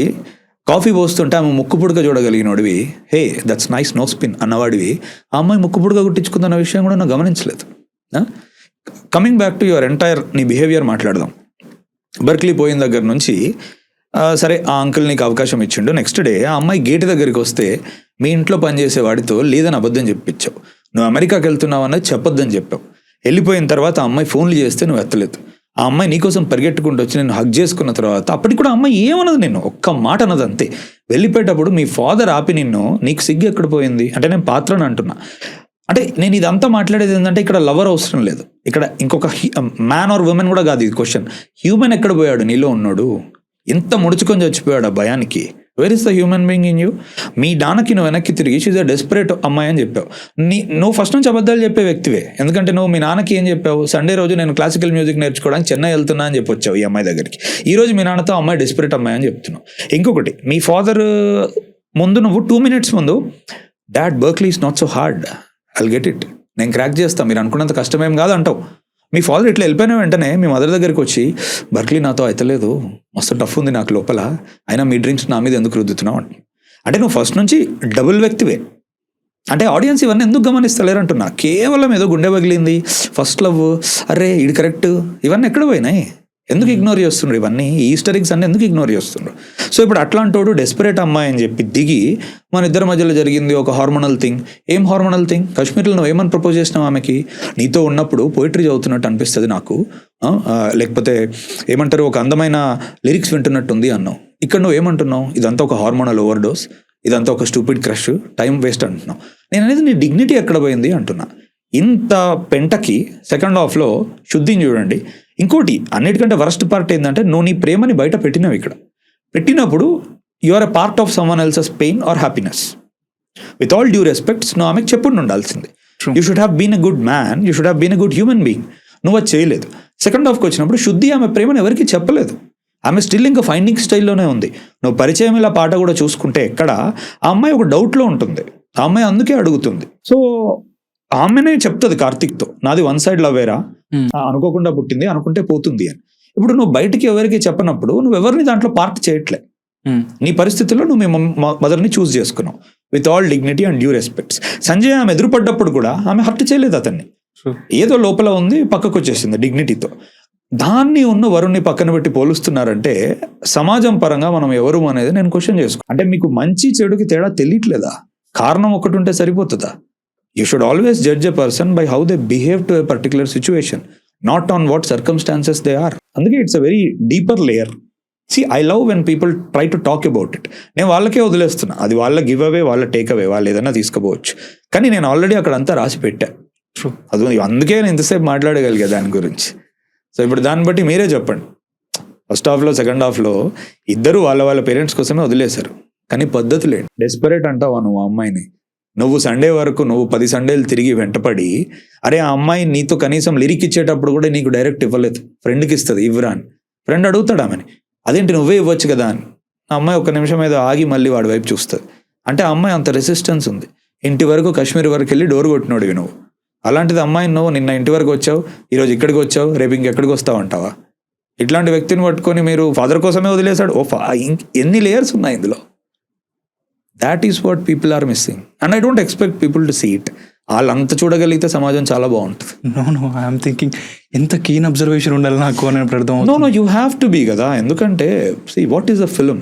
కాఫీ పోస్తుంటే ఆమె ముక్కు పుడక చూడగలిగినోడివి, hey that's nice nose pin అన్నవాడివి, ఆ అమ్మాయి ముక్కు పుడక గుట్టించుకుందన్న విషయం కూడా నాకు గమనించలేదు. Coming back to your entire నీ బిహేవియర్ మాట్లాడదాం. బర్క్లీ పోయిన దగ్గర నుంచి సరే ఆ అంకుల్ నీకు అవకాశం ఇచ్చిండు, నెక్స్ట్ డే ఆ అమ్మాయి గేట్ దగ్గరికి వస్తే మీ ఇంట్లో పనిచేసే వాడితో లేదని అబద్ధం చెప్పించావు, నువ్వు అమెరికాకి వెళ్తున్నావు అన్నది చెప్పొద్దని చెప్పావు. వెళ్ళిపోయిన తర్వాత ఆ అమ్మాయి ఫోన్లు చేస్తే నువ్వు ఎత్తలేదు. ఆ అమ్మాయి నీకోసం పరిగెట్టుకుంటూ వచ్చి నేను హగ్ చేసుకున్న తర్వాత అప్పటికి కూడా అమ్మాయి ఏమన్నది, నేను ఒక్క మాట అన్నది అంతే. వెళ్ళిపోయేటప్పుడు మీ ఫాదర్ ఆపి నిన్ను, నీకు సిగ్గు ఎక్కడ పోయింది అంటే, నేను పాత్రను అంటున్నా. అంటే నేను ఇదంతా మాట్లాడేది ఏంటంటే, ఇక్కడ లవర్ అవసరం లేదు, ఇక్కడ ఇంకొక మ్యాన్ ఆర్ ఉమెన్ కూడా కాదు ఇది క్వశ్చన్. హ్యూమన్ ఎక్కడ పోయాడు నీలో ఉన్నాడు? ఇంత ముడుచుకొని చచ్చిపోయాడు ఆ భయానికి. Where is the human being in you? మీ నాన్నకి నువ్వు వెనక్కి తిరిగి షీజ్ అ డెస్పరేట్ అమ్మాయి అని చెప్పావు. నువ్వు ఫస్ట్ నుంచి అబద్ధాలు చెప్పే వ్యక్తివే, ఎందుకంటే నువ్వు మీ నాన్నకి ఏం చెప్పావు, సండే రోజు నేను క్లాసికల్ మ్యూజిక్ నేర్చుకోవడానికి చెన్నై వెళ్తున్నా అని చెప్పి వచ్చావు ఈ అమ్మాయి దగ్గరికి. ఈ రోజు మీ నాన్నతో అమ్మాయి డెస్పరేట్ అమ్మాయి అని చెప్తున్నావు. ఇంకొకటి, మీ ఫాదర్ ముందు నువ్వు 2 minutes ముందు, dad Berkeley is not so hard, I'll get it, నేను క్రాక్ చేస్తాను, మీరు అనుకున్నంత కష్టమేం కాదు అంటావు. మీ ఫాదర్ ఇట్లా వెళ్ళిపోయిన వెంటనే మీ మదర్ దగ్గరికి వచ్చి, బర్క్లీ నాతో అయితలేదు, మస్తు టఫ్ ఉంది నాకు లోపల, అయినా మీ డ్రీమ్స్ నా మీద ఎందుకు రుద్దుతున్నావు అంటే నువ్వు ఫస్ట్ నుంచి డబుల్ వ్యక్తివే. అంటే ఆడియన్స్ ఇవన్నీ ఎందుకు గమనిస్తలేరు అంటున్నా. కేవలం ఏదో గుండె పగిలింది, ఫస్ట్ లవ్, అరే ఇది కరెక్ట్, ఇవన్నీ ఎక్కడ పోయినాయి? ఎందుకు ఇగ్నోర్ చేస్తుండ్రు ఇవన్నీ? ఈస్టర్ ఎగ్స్ అన్నీ ఎందుకు ఇగ్నోర్ చేస్తుండ్రు? సో ఇప్పుడు అట్లాంటోడు డెస్పరేట్ అమ్మాయి అని చెప్పి దిగి, మన ఇద్దరి మధ్యలో జరిగింది ఒక హార్మోనల్ థింగ్. ఏం హార్మోనల్ థింగ్? కాశ్మీర్లో నువ్వు ఏమని ప్రపోజ్ చేసినావు ఆమెకి? నీతో ఉన్నప్పుడు పోయిటరీ చదువుతున్నట్టు అనిపిస్తుంది నాకు, లేకపోతే ఏమంటారు ఒక అందమైన లిరిక్స్ వింటున్నట్టుంది అన్నావు. ఇక్కడ నువ్వు ఏమంటున్నావు? ఇదంతా ఒక హార్మోనల్ ఓవర్ డోస్, ఇదంతా ఒక స్టూపిడ్ క్రష్, టైం వేస్ట్ అంటున్నావు. నేను అనేది నీ డిగ్నిటీ ఎక్కడ పోయింది అంటున్నా. ఇంత పెంటకి సెకండ్ హాఫ్లో శుద్ధిని చూడండి. ఇంకోటి అన్నిటికంటే వరస్ట్ పార్ట్ ఏంటంటే, నువ్వు నీ ప్రేమని బయట పెట్టినావు. ఇక్కడ పెట్టినప్పుడు you are a part of someone else's pain or happiness. With all due respects నువ్వు ఆమెకు చెప్పుండి ఉండాల్సింది. You should have been a good man, you should have been a good human being. నువ్వు అది చేయలేదు. సెకండ్ హాఫ్కి వచ్చినప్పుడు శుద్ధి ఆమె ప్రేమను ఎవరికి చెప్పలేదు. ఆమె స్టిల్ ఇంకా ఫైండింగ్ స్టైల్లోనే ఉంది. నువ్వు పరిచయం ఇలా పాట కూడా చూసుకుంటే ఎక్కడ ఆ అమ్మాయి ఒక డౌట్లో ఉంటుంది. ఆ అమ్మాయి అందుకే అడుగుతుంది. సో ఆమెనే చెప్తుంది కార్తిక్తో, నాది వన్ సైడ్ లవ్వేరా, అనుకోకుండా పుట్టింది, అనుకుంటే పోతుంది అని. ఇప్పుడు నువ్వు బయటికి ఎవరికి చెప్పనప్పుడు నువ్వు ఎవరిని దాంట్లో పార్ట్ చేయట్లే. నీ పరిస్థితుల్లో నువ్వు మీ మదర్ని చూస్ చేసుకున్నావు with all dignity and due respects. Sanjay ఆమె ఎదురుపడ్డప్పుడు కూడా ఆమె హర్ట్ చేయలేదు అతన్ని, ఏదో లోపల ఉంది పక్కకు వచ్చేసింది డిగ్నిటీతో. దాన్ని ఉన్న వరుణ్ణి పక్కన పెట్టి పోలుస్తున్నారంటే సమాజం పరంగా మనం ఎవరు అనేది నేను క్వశ్చన్ చేసుకో. అంటే మీకు మంచి చెడుకి తేడా తెలియట్లేదా? కారణం ఒకటి ఉంటే సరిపోతుందా? You should always judge a person by how they behave to a particular situation, not on what circumstances they are. అందుకే it's a very deeper layer. See, I love when people try to talk about it. నేను వాళ్ళకే వదిలేస్తున్నా, అది వాళ్ళ give away, వాళ్ళ take away, వాళ్ళు ఏదైనా తీసుకోవచ్చు. కానీ నేను ఆల్రెడీ అక్కడ అంతా రాసి పెట్టా. అది అందుకే నేను ఇంతసేపు మాట్లాడగలిగా దాని గురించి. సో ఇప్పుడు దాన్ని బట్టి మీరే చెప్పండి. ఫస్ట్ హాఫ్లో సెకండ్ హాఫ్లో ఇద్దరు వాళ్ళ పేరెంట్స్ కోసమే వదిలేశారు, కానీ పద్ధతి లేదు. డెస్పరేట్ అంటావా నువ్వు అమ్మాయిని? నువ్వు సండే వరకు నువ్వు 10 సండేలు తిరిగి వెంటపడి, అరే ఆ అమ్మాయి నీతో కనీసం లిరిక్ ఇచ్చేటప్పుడు కూడా నీకు డైరెక్ట్ ఇవ్వలేదు, ఫ్రెండ్కి ఇస్తుంది, ఇవ్వరా అని. ఫ్రెండ్ అడుగుతాడు ఆమెని, అదేంటి నువ్వే ఇవ్వచ్చు కదా అని. ఆ అమ్మాయి ఒక్క నిమిషం మీద ఆగి మళ్ళీ వాడి వైపు చూస్తుంది. అంటే ఆ అమ్మాయి అంత రెసిస్టెన్స్ ఉంది. ఇంటి వరకు కాశ్మీర్ వరకు వెళ్ళి డోర్ కొట్టినోడివి నువ్వు. అలాంటిది అమ్మాయిని నువ్వు నిన్న ఇంటి వరకు వచ్చావు, ఈరోజు ఇక్కడికి వచ్చావు, రేపు ఇంకెక్కడికి వస్తావు అంటావా? ఇట్లాంటి వ్యక్తిని పట్టుకొని మీరు ఫాదర్ కోసమే వదిలేశాడు. ఎన్ని లేయర్స్ ఉన్నాయి ఇందులో. That is what people are missing. And I don't expect people to see it. వాళ్ళంత చూడగలిగితే సమాజం చాలా బాగుంటుంది. No, I am thinking ఎంత కీన్ అబ్జర్వేషన్ ఉండాలి నాకు అని అర్థం. No, you have to be కదా. ఎందుకంటే see, what is a film?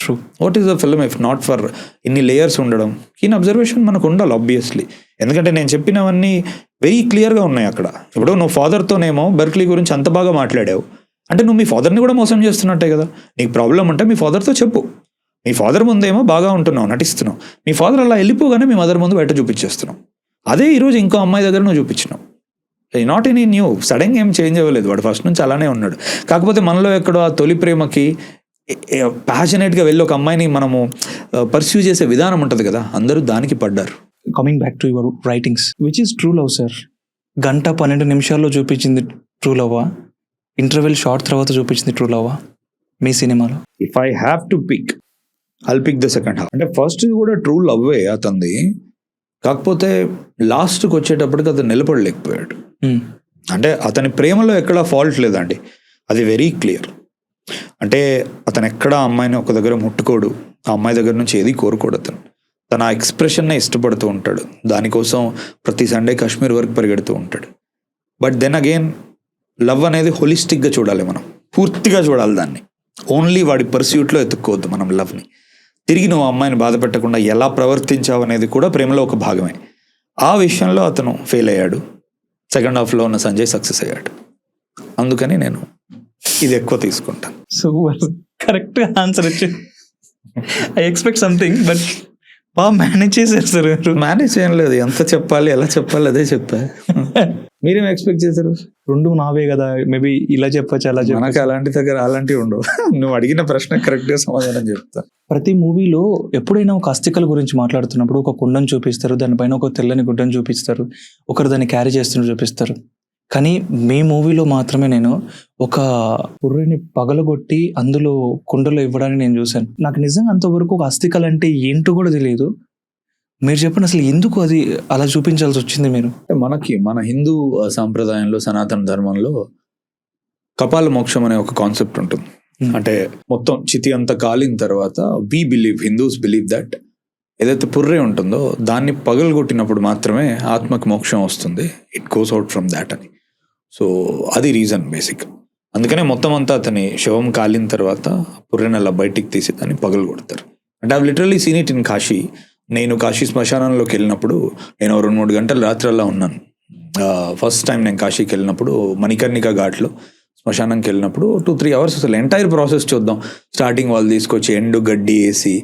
True. What is the film if not for ఇన్ని లేయర్స్ ఉండడం? కీన్ అబ్జర్వేషన్ మనకు ఉండాలి ఆబ్వియస్లీ. ఎందుకంటే నేను చెప్పినవన్నీ వెరీ క్లియర్గా ఉన్నాయి అక్కడ. ఇప్పుడు నువ్వు ఫాదర్తోనేమో బెర్క్లీ గురించి అంత బాగా మాట్లాడావు అంటే నువ్వు మీ ఫాదర్ని కూడా మోసం చేస్తున్నట్టే కదా. నీకు ప్రాబ్లం అంటే మీ ఫాదర్తో చెప్పు. మీ ఫాదర్ ముందేమో బాగా ఉంటున్నావు, నటిస్తున్నావు. మీ ఫాదర్ అలా వెళ్ళిపోగానే మీ మదర్ ముందు బయట చూపించేస్తున్నావు. అదే ఈరోజు ఇంకో అమ్మాయి దగ్గర నువ్వు చూపించినావు. నాట్ ఎనీ న్యూ, సడన్గా ఏం చేంజ్ అవ్వలేదు. వాడు ఫస్ట్ నుంచి అలానే ఉన్నాడు. కాకపోతే మనలో ఎక్కడో ఆ తొలి ప్రేమకి ప్యాషనేట్గా వెళ్ళి ఒక అమ్మాయిని మనము పర్స్యూ చేసే విధానం ఉంటుంది కదా, అందరూ దానికి పడ్డారు. Coming back to your writings, which is true love sir? 1:12 చూపించింది ట్రూ లవ్వా? ఇంటర్వెల్ షార్ట్ తర్వాత చూపించింది ట్రూ లవ్వా మీ సినిమాలో? If I have to pick, I'll pick the second half. అంటే ఫస్ట్ కూడా ట్రూ లవ్వే అతనిది, కాకపోతే లాస్ట్కి వచ్చేటప్పటికి అతను నిలబడలేకపోయాడు. అంటే అతని ప్రేమలో ఎక్కడా ఫాల్ట్ లేదండి, అది వెరీ క్లియర్. అంటే అతను ఎక్కడా అమ్మాయిని ఒక దగ్గర ముట్టుకోడు, ఆ అమ్మాయి దగ్గర నుంచి ఏది కోరుకోడు. తన ఎక్స్ప్రెషన్నే ఇష్టపడుతూ ఉంటాడు. దానికోసం ప్రతి సండే కాశ్మీర్ వరకు పరిగెడుతూ ఉంటాడు. బట్ దెన్ అగైన్ లవ్ అనేది హోలిస్టిక్గా చూడాలి, మనం పూర్తిగా చూడాలి దాన్ని. ఓన్లీ వాడి పర్స్యూట్లో ఎత్తుక్కోవద్దు మనం లవ్ని. తిరిగి నువ్వు అమ్మాయిని బాధ పెట్టకుండా ఎలా ప్రవర్తించావు అనేది కూడా ప్రేమలో ఒక భాగమే. ఆ విషయంలో అతను ఫెయిల్ అయ్యాడు. సెకండ్ హాఫ్లో ఉన్న సంజయ్ సక్సెస్ అయ్యాడు. అందుకని నేను ఇది ఎక్కువ తీసుకుంటాను. సూపర్, కరెక్ట్ ఆన్సర్ వచ్చి ఐ ఎక్స్పెక్ట్ సంథింగ్ బట్ బాగా మేనేజ్ చేశారు సార్. మేనేజ్ ఏం లేదు, ఎంత చెప్పాలి ఎలా చెప్పాలి అదే చెప్పా. మీరేం ఎక్స్పెక్ట్ చేశారు? రెండు నావే కదా, మేబీ ఇలా చెప్పచ్చు అలా మనకు చెప్పచ్చు. అలాంటి దగ్గర అలాంటివి ఉండవు. నువ్వు అడిగిన ప్రశ్న కరెక్ట్గా సమాధానం చెప్తా. ప్రతి మూవీలో ఎప్పుడైనా ఒక అస్థికల గురించి మాట్లాడుతున్నప్పుడు ఒక కుండను చూపిస్తారు, దానిపైన ఒక తెల్లని గుడ్డను చూపిస్తారు, ఒకరు దాన్ని క్యారీ చేస్తున్న చూపిస్తారు. కానీ మీ మూవీలో మాత్రమే నేను ఒక పుర్రెని పగలగొట్టి అందులో కుండలో ఇవ్వడాన్ని నేను చూశాను. నాకు నిజంగా అంతవరకు ఒక అస్థికలు అంటే ఏంటో కూడా తెలియదు. మీరు చెప్పండి అసలు ఎందుకు అది అలా చూపించాల్సి వచ్చింది మీరు? మనకి మన హిందూ సాంప్రదాయంలో, సనాతన ధర్మంలో కపాల మోక్షం అనే ఒక కాన్సెప్ట్ ఉంటుంది. అంటే మొత్తం చితి అంతా కాలిన తర్వాత హిందూస్ బిలీవ్ దట్ ఏదైతే పుర్రె ఉంటుందో దాన్ని పగలగొట్టినప్పుడు మాత్రమే ఆత్మకు మోక్షం వస్తుంది, it goes out from that అని. సో అది రీజన్ బేసిక్. అందుకనే మొత్తం అంతా అతని శవం కాలిన తర్వాత పుర్రెని అలా బయటికి తీసి దాన్ని పగలగొడతారు. అంటే I literally scene it in Kashi. నేను కాశీ శ్మశానంలోకి వెళ్ళినప్పుడు నేను 2-3 గంటలు రాత్రల్లా ఉన్నాను. ఫస్ట్ టైం నేను కాశీకి వెళ్ళినప్పుడు మణికర్ణిక ఘాట్లో శ్మశానంకి వెళ్ళినప్పుడు 2-3 అవర్స్ అసలు ఎంటైర్ ప్రాసెస్ చూద్దాం. స్టార్టింగ్ వాళ్ళు తీసుకొచ్చి ఎండు గడ్డి వేసి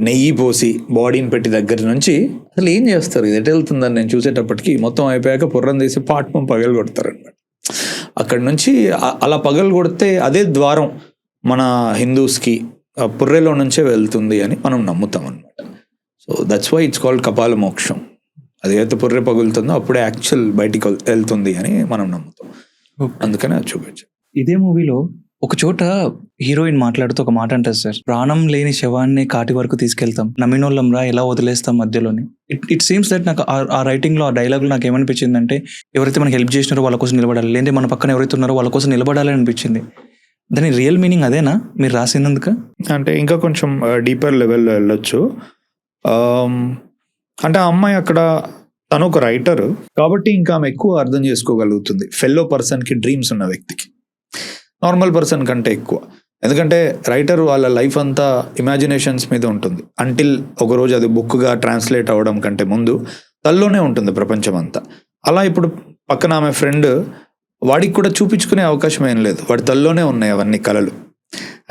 నెయ్యి పోసి బాడీని పెట్టి దగ్గర నుంచి అసలు ఏం చేస్తారు, ఇది ఎటు వెళ్తుందని నేను చూసేటప్పటికి మొత్తం అయిపోయాక పుర్రను తీసి పాట్మం పగలు కొడతారు అనమాట. అక్కడి నుంచి అలా పగలు కొడితే అదే ద్వారం మన హిందూస్కి పుర్రెలో నుంచే వెళ్తుంది అని మనం నమ్ముతాం అనమాట. So that's why it's called కపాల మోక్షం. అదైతే పుర్రె పగులుతుందో అప్పుడే యాక్చువల్ బయటికి వెళ్తుంది అని మనం నమ్ముతాం. అందుకనే అది చూపించాం. ఇదే మూవీలో ఒక చోట హీరోయిన్ మాట్లాడుతూ ఒక మాట అంటారు సార్, ప్రాణం లేని శవాన్ని కాటి వరకు తీసుకెళ్తాం, నమ్మినోళ్ళంరా ఎలా వదిలేస్తాం మధ్యలోని. ఇట్ సీమ్స్ దట్ నాకు ఆ రైటింగ్లో ఆ డైలాగ్లో నాకు ఏమనిపించిందంటే ఎవరైతే మనకి హెల్ప్ చేసినారో వాళ్ళ కోసం నిలబడాలి, లేదంటే మన పక్కన ఎవరైతే ఉన్నారో వాళ్ళ కోసం నిలబడాలి అనిపించింది. దాని రియల్ మీనింగ్ అదేనా మీరు రాసినందుకు? అంటే ఇంకా కొంచెం డీపర్ లెవెల్లో వెళ్ళొచ్చు. అంటే ఆ అమ్మాయి అక్కడ తను ఒక రైటర్ కాబట్టి ఇంకా ఆమె ఎక్కువ అర్థం చేసుకోగలుగుతుంది ఫెల్లో పర్సన్కి, డ్రీమ్స్ ఉన్న వ్యక్తికి, నార్మల్ పర్సన్ కంటే ఎక్కువ. ఎందుకంటే రైటర్ వాళ్ళ లైఫ్ అంతా ఇమాజినేషన్స్ మీద ఉంటుంది. అంటిల్ ఒకరోజు అది బుక్గా ట్రాన్స్లేట్ అవ్వడం కంటే ముందు తల్లోనే ఉంటుంది ప్రపంచం అంతా. అలా ఇప్పుడు పక్కన ఆమె ఫ్రెండ్, వాడికి కూడా చూపించుకునే అవకాశం ఏం లేదు, వాడి తల్లోనే ఉన్నాయి అవన్నీ కళలు.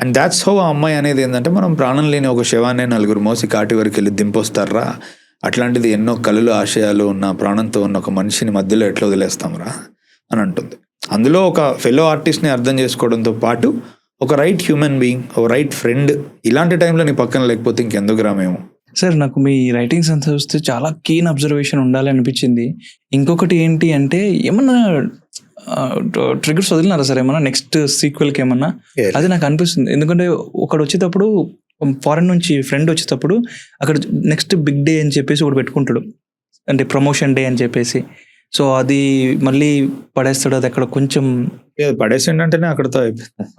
అండ్ దాట్స్ హౌ ఆ అమ్మాయి అనేది ఏంటంటే మనం ప్రాణం లేని ఒక శవాన్ని నలుగురు మోసి కాటి వరకు వెళ్ళి దింపొస్తారా, అట్లాంటిది ఎన్నో కళలు ఆశయాలు ఉన్న ప్రాణంతో ఉన్న ఒక మనిషిని మధ్యలో ఎట్లా వదిలేస్తాంరా అని అంటుంది. అందులో ఒక ఫెలో ఆర్టిస్ట్ని అర్థం చేసుకోవడంతో పాటు ఒక రైట్ హ్యూమన్ బీయింగ్, ఒక రైట్ ఫ్రెండ్ ఇలాంటి టైంలో నీ పక్కన లేకపోతే ఇంకెందుకు రామేమో. సార్ నాకు మీ రైటింగ్స్ అంతా చూస్తే చాలా కీన్ అబ్జర్వేషన్ ఉండాలి అనిపించింది. ఇంకొకటి ఏంటి అంటే ఏమన్నా ట్రిగర్స్ వదిలినారా సార్ ఏమన్నా నెక్స్ట్ సీక్వెల్కి ఏమన్నా? అది నాకు అనిపిస్తుంది. ఎందుకంటే ఒకడు వచ్చేటప్పుడు ఫారెన్ నుంచి ఫ్రెండ్ వచ్చేటప్పుడు అక్కడ నెక్స్ట్ బిగ్ డే అని చెప్పేసి ఒకటి పెట్టుకుంటాడు, అంటే ప్రమోషన్ డే అని చెప్పేసి. సో అది మళ్ళీ పడేస్తాడు, అది అక్కడ కొంచెం పడేసిండు అంటేనే అక్కడతో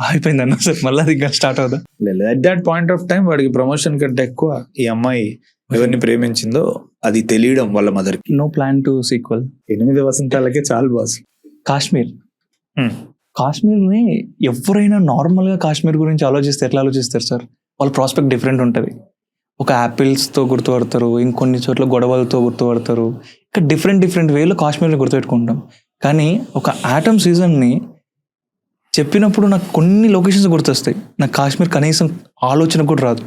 అయిపోయింది అన్న సార్, మళ్ళీ అది ఇంకా స్టార్ట్ అవుదా? లేదు, at that point of time వాడికి ప్రమోషన్ కంటే ఎక్కువ ఈ అమ్మాయి ఎవరిని ప్రేమించిందో అది తెలియడం వాళ్ళ మదర్కి. No plan to sequel. 8 వసంతాలకే చాలు బాస్. కాశ్మీర్ని ఎవరైనా నార్మల్గా కాశ్మీర్ గురించి ఆలోచిస్తే ఎట్లా ఆలోచిస్తారు సార్? వాళ్ళ ప్రాస్పెక్ట్ డిఫరెంట్ ఉంటుంది. ఒక యాపిల్స్తో గుర్తుపడతారు, ఇంకొన్ని చోట్ల గొడవలతో గుర్తుపడతారు. ఇంకా డిఫరెంట్ వేలో కాశ్మీర్ని గుర్తుపెట్టుకుంటాం. కానీ ఒక ఆటమ్ సీజన్ని చెప్పినప్పుడు నాకు కొన్ని లొకేషన్స్ గుర్తొస్తాయి, నాకు కాశ్మీర్ కనీసం ఆలోచన కూడా రాదు.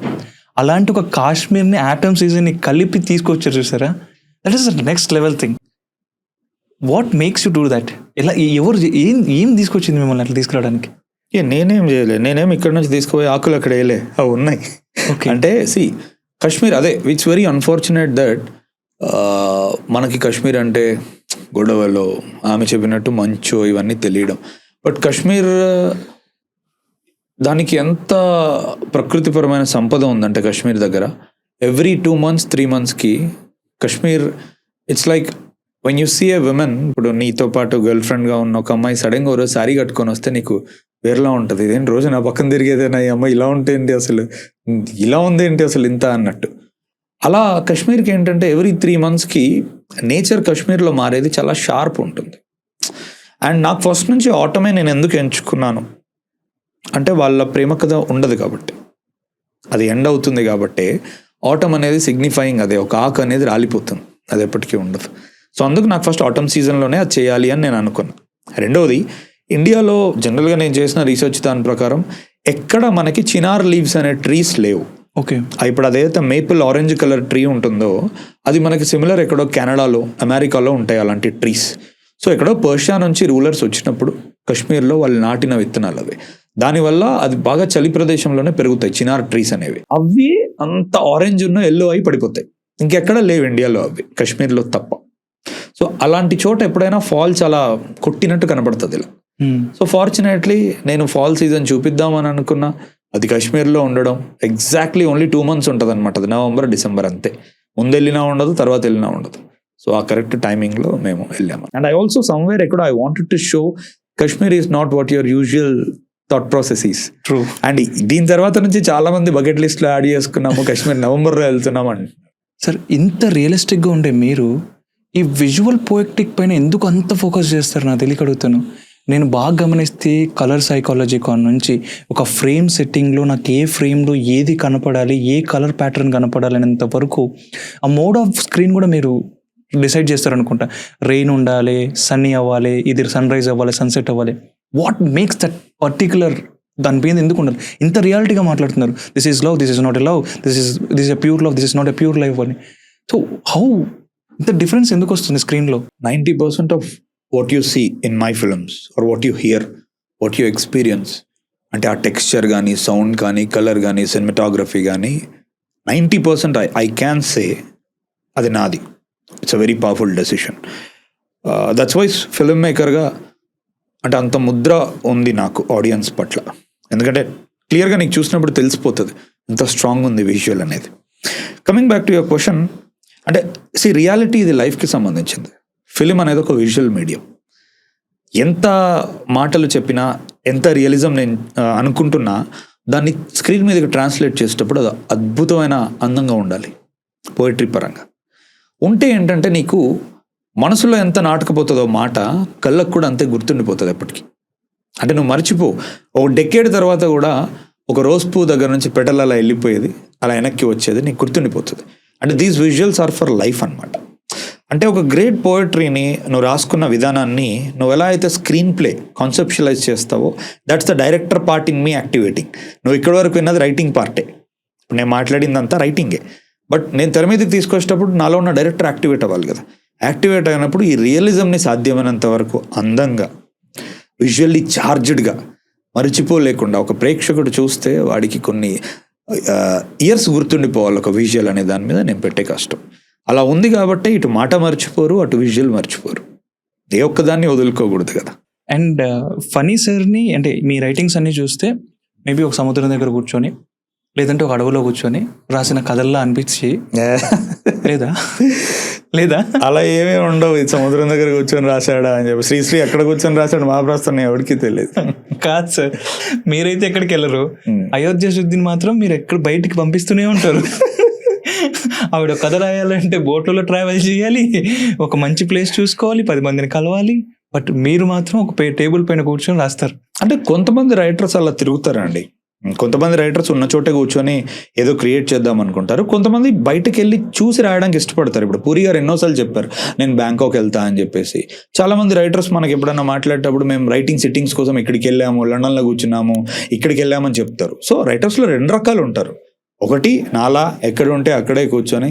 అలాంటి ఒక కాశ్మీర్ని ఆటమ్ సీజన్ని కలిపి తీసుకొచ్చారు చూసారా, that is next level thing. What makes you do that? ఎలా, ఎవరు ఏం తీసుకొచ్చింది మిమ్మల్ని అట్లా తీసుకురావడానికి? నేనేం చేయలే, నేనేం ఇక్కడ నుంచి తీసుకుపోయి ఆకులు అక్కడ వేయలే, అవి ఉన్నాయి. అంటే సి కాశ్మీర్ అదే, ఇట్స్ వెరీ అన్ఫార్చునేట్ దట్ మనకి కాశ్మీర్ అంటే గొడవలో ఆమె చెప్పినట్టు మంచో ఇవన్నీ తెలియడం. బట్ కాశ్మీర్ దానికి ఎంత ప్రకృతిపరమైన సంపద ఉందంటే కాశ్మీర్ దగ్గర ఎవ్రీ 2 months 3 monthsకి Kashmir it's like when you see a women, ఇప్పుడు నీతో పాటు గర్ల్ ఫ్రెండ్గా ఉన్న ఒక అమ్మాయి సడన్గా ఒక శారీ కట్టుకొని వస్తే నీకు వేరేలా ఉంటుంది. ఇదేంటి రోజు నా పక్కన తిరిగేదేనా ఈ అమ్మాయి, ఇలా ఉంటేంటి అసలు, ఇలా ఉందేంటి అసలు ఇంత అన్నట్టు. అలా కాశ్మీర్కి ఏంటంటే ఎవ్రీ 3 monthsకి నేచర్ కాశ్మీర్లో మారేది చాలా షార్ప్ ఉంటుంది. అండ్ నాకు ఫస్ట్ నుంచి ఆటమే నేను ఎందుకు ఎంచుకున్నాను అంటే వాళ్ళ ప్రేమ కథ ఉండదు కాబట్టి, అది ఎండ్ అవుతుంది కాబట్టి ఆటమ్ అనేది సిగ్నిఫైయింగ్, అదే ఒక ఆకు అనేది రాలిపోతుంది, అది ఎప్పటికీ ఉండదు. సో అందుకు నాకు ఫస్ట్ ఆటమ్ సీజన్లోనే అది చేయాలి అని నేను అనుకున్నాను. రెండవది, ఇండియాలో జనరల్గా నేను చేసిన రీసెర్చ్ దాని ప్రకారం ఎక్కడ మనకి చినార్ లీవ్స్ అనే ట్రీస్ లేవు. ఓకే, ఇప్పుడు అదైతే మేపుల్ ఆరెంజ్ కలర్ ట్రీ ఉంటుందో అది మనకి సిమిలర్ ఎక్కడో కెనడాలో అమెరికాలో ఉంటాయి అలాంటి ట్రీస్. సో ఎక్కడో పర్షియా నుంచి రూలర్స్ వచ్చినప్పుడు కాశ్మీర్లో వాళ్ళు నాటిన విత్తనాలు అవి, దానివల్ల అది బాగా చలి ప్రదేశంలోనే పెరుగుతాయి చినార్ ట్రీస్ అనేవి. అవి అంత ఆరెంజ్ ఉన్న ఎల్లో అయి పడిపోతాయి, ఇంకెక్కడ లేవు ఇండియాలో అవి, కాశ్మీర్లో తప్ప. సో అలాంటి చోట ఎప్పుడైనా ఫాల్ చాలా కొట్టినట్టు కనబడుతుంది ఇలా. సో ఫార్చునేట్లీ నేను ఫాల్ సీజన్ చూపిద్దామని అనుకున్నా, అది కాశ్మీర్లో ఉండడం ఎగ్జాక్ట్లీ ఓన్లీ 2 months ఉంటుంది అనమాట, అది నవంబర్ డిసెంబర్ అంతే, ముందు వెళ్ళినా ఉండదు తర్వాత వెళ్ళినా ఉండదు. సో ఆ కరెక్ట్ టైమింగ్లో మేము వెళ్ళాము. అండ్ ఐ ఆల్సో సమ్వేర్ ఎక్కడ I wanted to show Kashmir is not what your usual thought process is. True. And దీని తర్వాత నుంచి చాలా మంది బకెట్ లిస్ట్లో యాడ్ చేసుకున్నాము, కాశ్మీర్ నవంబర్లో వెళ్తున్నాం అండి. సార్, ఇంత రియలిస్టిక్గా ఉండే మీరు ఈ విజువల్ పోయెటిక్ పైన ఎందుకు అంత ఫోకస్ చేస్తారు నాకు తెలియక అడుగుతాను. నేను బాగా గమనిస్తే కలర్ సైకాలజీ కాన్ నుంచి ఒక ఫ్రేమ్ సెట్టింగ్లో నాకు ఏ ఫ్రేమ్లో ఏది కనపడాలి, ఏ కలర్ ప్యాటర్న్ కనపడాలి అనేంత వరకు ఆ మోడ్ ఆఫ్ స్క్రీన్ కూడా మీరు డిసైడ్ చేస్తారు అనుకుంటా. రెయిన్ ఉండాలి, సన్నీ అవ్వాలి, ఇది సన్ రైజ్ అవ్వాలి, సన్సెట్ అవ్వాలి. వాట్ మేక్స్ దట్ పర్టికులర్, దాని మీద ఎందుకు ఉండాలి? ఇంత రియాలిటీగా మాట్లాడుతున్నారు, this is love, this is not a love, this is a pure love, this is not a pure life అని. సో హౌ ఇంత డిఫరెన్స్ ఎందుకు వస్తుంది స్క్రీన్లో? 90% of what you see in my films are what you hear, what you experience, అంటే ఆ texture కానీ, sound కానీ, colour కానీ, సినిమాటోగ్రఫీ కానీ 90% ఐ క్యాన్ సే అది నాది. It's a very powerful decision. That's why's film మేకర్గా అంటే అంత ముద్ర ఉంది నాకు ఆడియన్స్ పట్ల, ఎందుకంటే క్లియర్గా నీకు చూసినప్పుడు తెలిసిపోతుంది ఎంత స్ట్రాంగ్ ఉంది విజువల్ అనేది. Coming back to your question, అంటే రియాలిటీ ఇది లైఫ్కి సంబంధించింది, ఫిలిం అనేది ఒక విజువల్ మీడియం. ఎంత మాటలు చెప్పినా, ఎంత రియలిజం నేను అనుకుంటున్నా, దాన్ని స్క్రీన్ మీదకి ట్రాన్స్లేట్ చేసేటప్పుడు అది అద్భుతమైన అందంగా ఉండాలి. పోయిటరీ పరంగా ఉంటే ఏంటంటే నీకు మనసులో ఎంత నాటకపోతుందో మాట కళ్ళకు కూడా అంతే గుర్తుండిపోతుంది ఎప్పటికీ. అంటే నువ్వు మర్చిపో, ఒక డెకేడ్ తర్వాత కూడా ఒక రోజ్ పువ్వు దగ్గర నుంచి పెటల్ అలా వెళ్ళిపోయేది, అలా వెనక్కి వచ్చేది నీకు గుర్తుండిపోతుంది. అంటే these visuals are for life అనమాట. అంటే ఒక గ్రేట్ పోయట్రీని నువ్వు రాసుకున్న విధానాన్ని నువ్వు ఎలా అయితే స్క్రీన్ ప్లే కాన్సెప్షువలైజ్ చేస్తావో, that's the director part in me activating. నువ్వు ఇక్కడి వరకు విన్నది రైటింగ్ పార్టే, ఇప్పుడు నేను మాట్లాడిందంతా రైటింగే. బట్ నేను తెర మీదకి తీసుకొచ్చేటప్పుడు నాలో ఉన్న డైరెక్టర్ యాక్టివేట్ అవ్వాలి కదా. యాక్టివేట్ అయినప్పుడు ఈ రియలిజంని సాధ్యమైనంత వరకు అందంగా, విజువల్లీ చార్జ్డ్గా, మరిచిపోలేకుండా ఒక ప్రేక్షకుడు చూస్తే వాడికి కొన్ని ఇయర్స్ గుర్తుండిపోవాలి ఒక విజువల్ అనే దాని మీద నేను పెట్టే కష్టం అలా ఉంది. కాబట్టి ఇటు మాట మర్చిపోరు, అటు విజువల్ మర్చిపోరు, ఏ ఒక్కదాన్ని వదులుకోకూడదు కదా. అండ్ ఫనీ సార్ని అంటే మీ రైటింగ్స్ అన్నీ చూస్తే మేబీ ఒక సముద్రం దగ్గర కూర్చొని, లేదంటే ఒక అడవిలో కూర్చొని రాసిన కథల్లా అనిపించి లేదా లేదా అలా ఏమీ ఉండవు. ఇది సముద్రం దగ్గర కూర్చొని రాశాడా అని చెప్పి, శ్రీశ్రీ ఎక్కడ కూర్చొని రాశాడు మహాప్రస్థానం ఎవరికి తెలియదు. కాదు సార్, మీరైతే ఎక్కడికి వెళ్ళరు, అయోధ్య శుద్ధిని మాత్రం మీరు ఎక్కడ బయటికి పంపిస్తూనే ఉంటారు. ఆవిడ కథ రాయాలంటే బోట్లలో ట్రావెల్ చేయాలి, ఒక మంచి ప్లేస్ చూసుకోవాలి, 10 మందిని కలవాలి. బట్ మీరు మాత్రం ఒక టేబుల్ పైన కూర్చొని రాస్తారు. అంటే కొంతమంది రైటర్స్ అలా తిరుగుతారండి. కొంతమంది రైటర్స్ ఉన్న చోటే కూర్చొని ఏదో క్రియేట్ చేద్దాం అనుకుంటారు, కొంతమంది బయటకు వెళ్ళి చూసి రాయడానికి ఇష్టపడతారు. ఇప్పుడు పూరి గారు ఎన్నోసార్లు చెప్పారు నేను బ్యాంకాక్ వెళ్తా అని చెప్పేసి. చాలా మంది రైటర్స్ మనకి ఎప్పుడైనా మాట్లాడేటప్పుడు మేము రైటింగ్ సిట్టింగ్స్ కోసం ఇక్కడికి వెళ్ళాము, లండన్లో కూర్చున్నాము, ఇక్కడికి వెళ్ళామని చెప్తారు. సో రైటర్స్లో 2 రకాలు ఉంటారు. ఒకటి నాలా ఎక్కడ ఉంటే అక్కడే కూర్చొని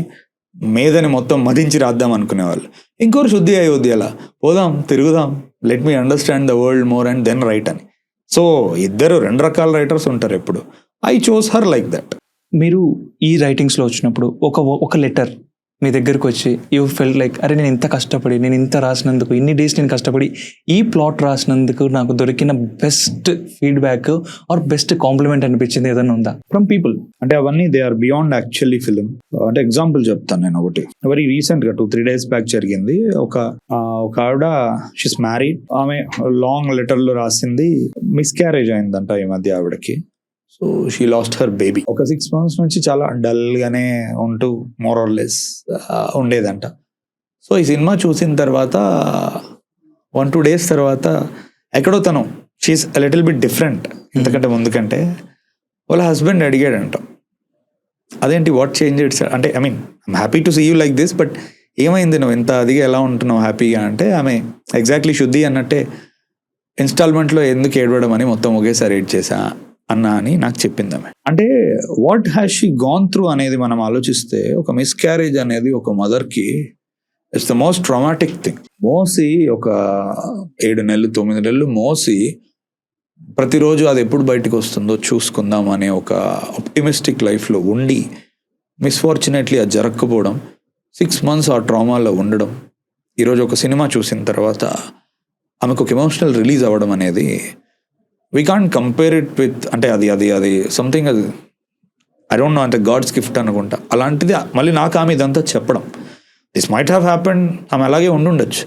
మేదని మొత్తం మదించి రాద్దాం అనుకునేవాళ్ళు. ఇంకోరు శుద్ధి అయోధ్యలా పోదాం, తిరుగుదాం, let me understand the world more and then write అని. సో ఇద్దరు 2 రకాల రైటర్స్ ఉంటారు ఎప్పుడు. I chose her like that. మీరు ఈ రైటింగ్స్లో వచ్చినప్పుడు ఒక లెటర్ మీ దగ్గరకు వచ్చి యూ ఫెల్ట్ లైక్ అరే నేను ఇంత కష్టపడి నేను ఇంత రాసినందుకు ఇన్ని డేస్ నేను కష్టపడి ఈ ప్లాట్ రాసినందుకు నాకు దొరికిన best feedback or best compliment అనిపించింది ఏదైనా ఉందా ఫ్రమ్ పీపుల్? అంటే అవన్నీ they are beyond actually film. అంటే ఎగ్జాంపుల్ చెప్తాను నేను ఒకటి. వెరీ రీసెంట్ గా 2-3 days బ్యాక్ జరిగింది. ఒక ఆవిడ, షీస్ మ్యారీడ్, ఆమె లాంగ్ లెటర్ లో రాసింది మిస్క్యారేజ్ అయిందంట ఈ మధ్య ఆవిడకి. So she lost her baby. ఒక 6 months నుంచి చాలా డల్ గానే ఉంటూ మోర్ ఆర్ లెస్ ఉండేదంట. సో ఈ సినిమా చూసిన తర్వాత 1-2 days తర్వాత ఎక్కడో తను షీస్ లిటిల్ బిట్ డిఫరెంట్ ఇంతకంటే ముందుకంటే. వాళ్ళ హస్బెండ్ అడిగాడంట అదేంటి వాట్ చేంజ్ ఇట్స్ అంటే I mean I'm happy to see you like this, but ఏమైంది నువ్వు ఇంత అదిగా ఎలా ఉంటున్నావు హ్యాపీగా అంటే, ఆమె ఎగ్జాక్ట్లీ శుద్ధి అన్నట్టే ఇన్స్టాల్మెంట్లో ఎందుకు ఏడవడం అని మొత్తం ఒకేసారి ఏడ్ చేశా అన్నా అని నాకు చెప్పింది ఆమె. అంటే what has she gone through అనేది మనం ఆలోచిస్తే, ఒక మిస్క్యారేజ్ అనేది ఒక మదర్కి it's the most traumatic thing. మోసి ఒక 7 నెలలు 9 నెలలు మోసి ప్రతిరోజు అది ఎప్పుడు బయటకు వస్తుందో చూసుకుందాం అనే ఒక ఆప్టిమిస్టిక్ లైఫ్లో ఉండి మిస్ఫార్చునేట్లీ అది జరగకపోవడం, 6 months ఆ ట్రామాలో ఉండడం, ఈరోజు ఒక సినిమా చూసిన తర్వాత ఆమెకు ఒక ఎమోషనల్ రిలీజ్ అవ్వడం అనేది we can't compare it with, అంటే అది సంథింగ్, అది ఐ డోంట్ నో, అంటే గాడ్స్ గిఫ్ట్ అనుకుంటా. అలాంటిది మళ్ళీ నాకు ఆమె ఇదంతా చెప్పడం, దిస్ మైట్ హ్యావ్ హ్యాపెండ్, ఆమె అలాగే ఉండుండొచ్చు.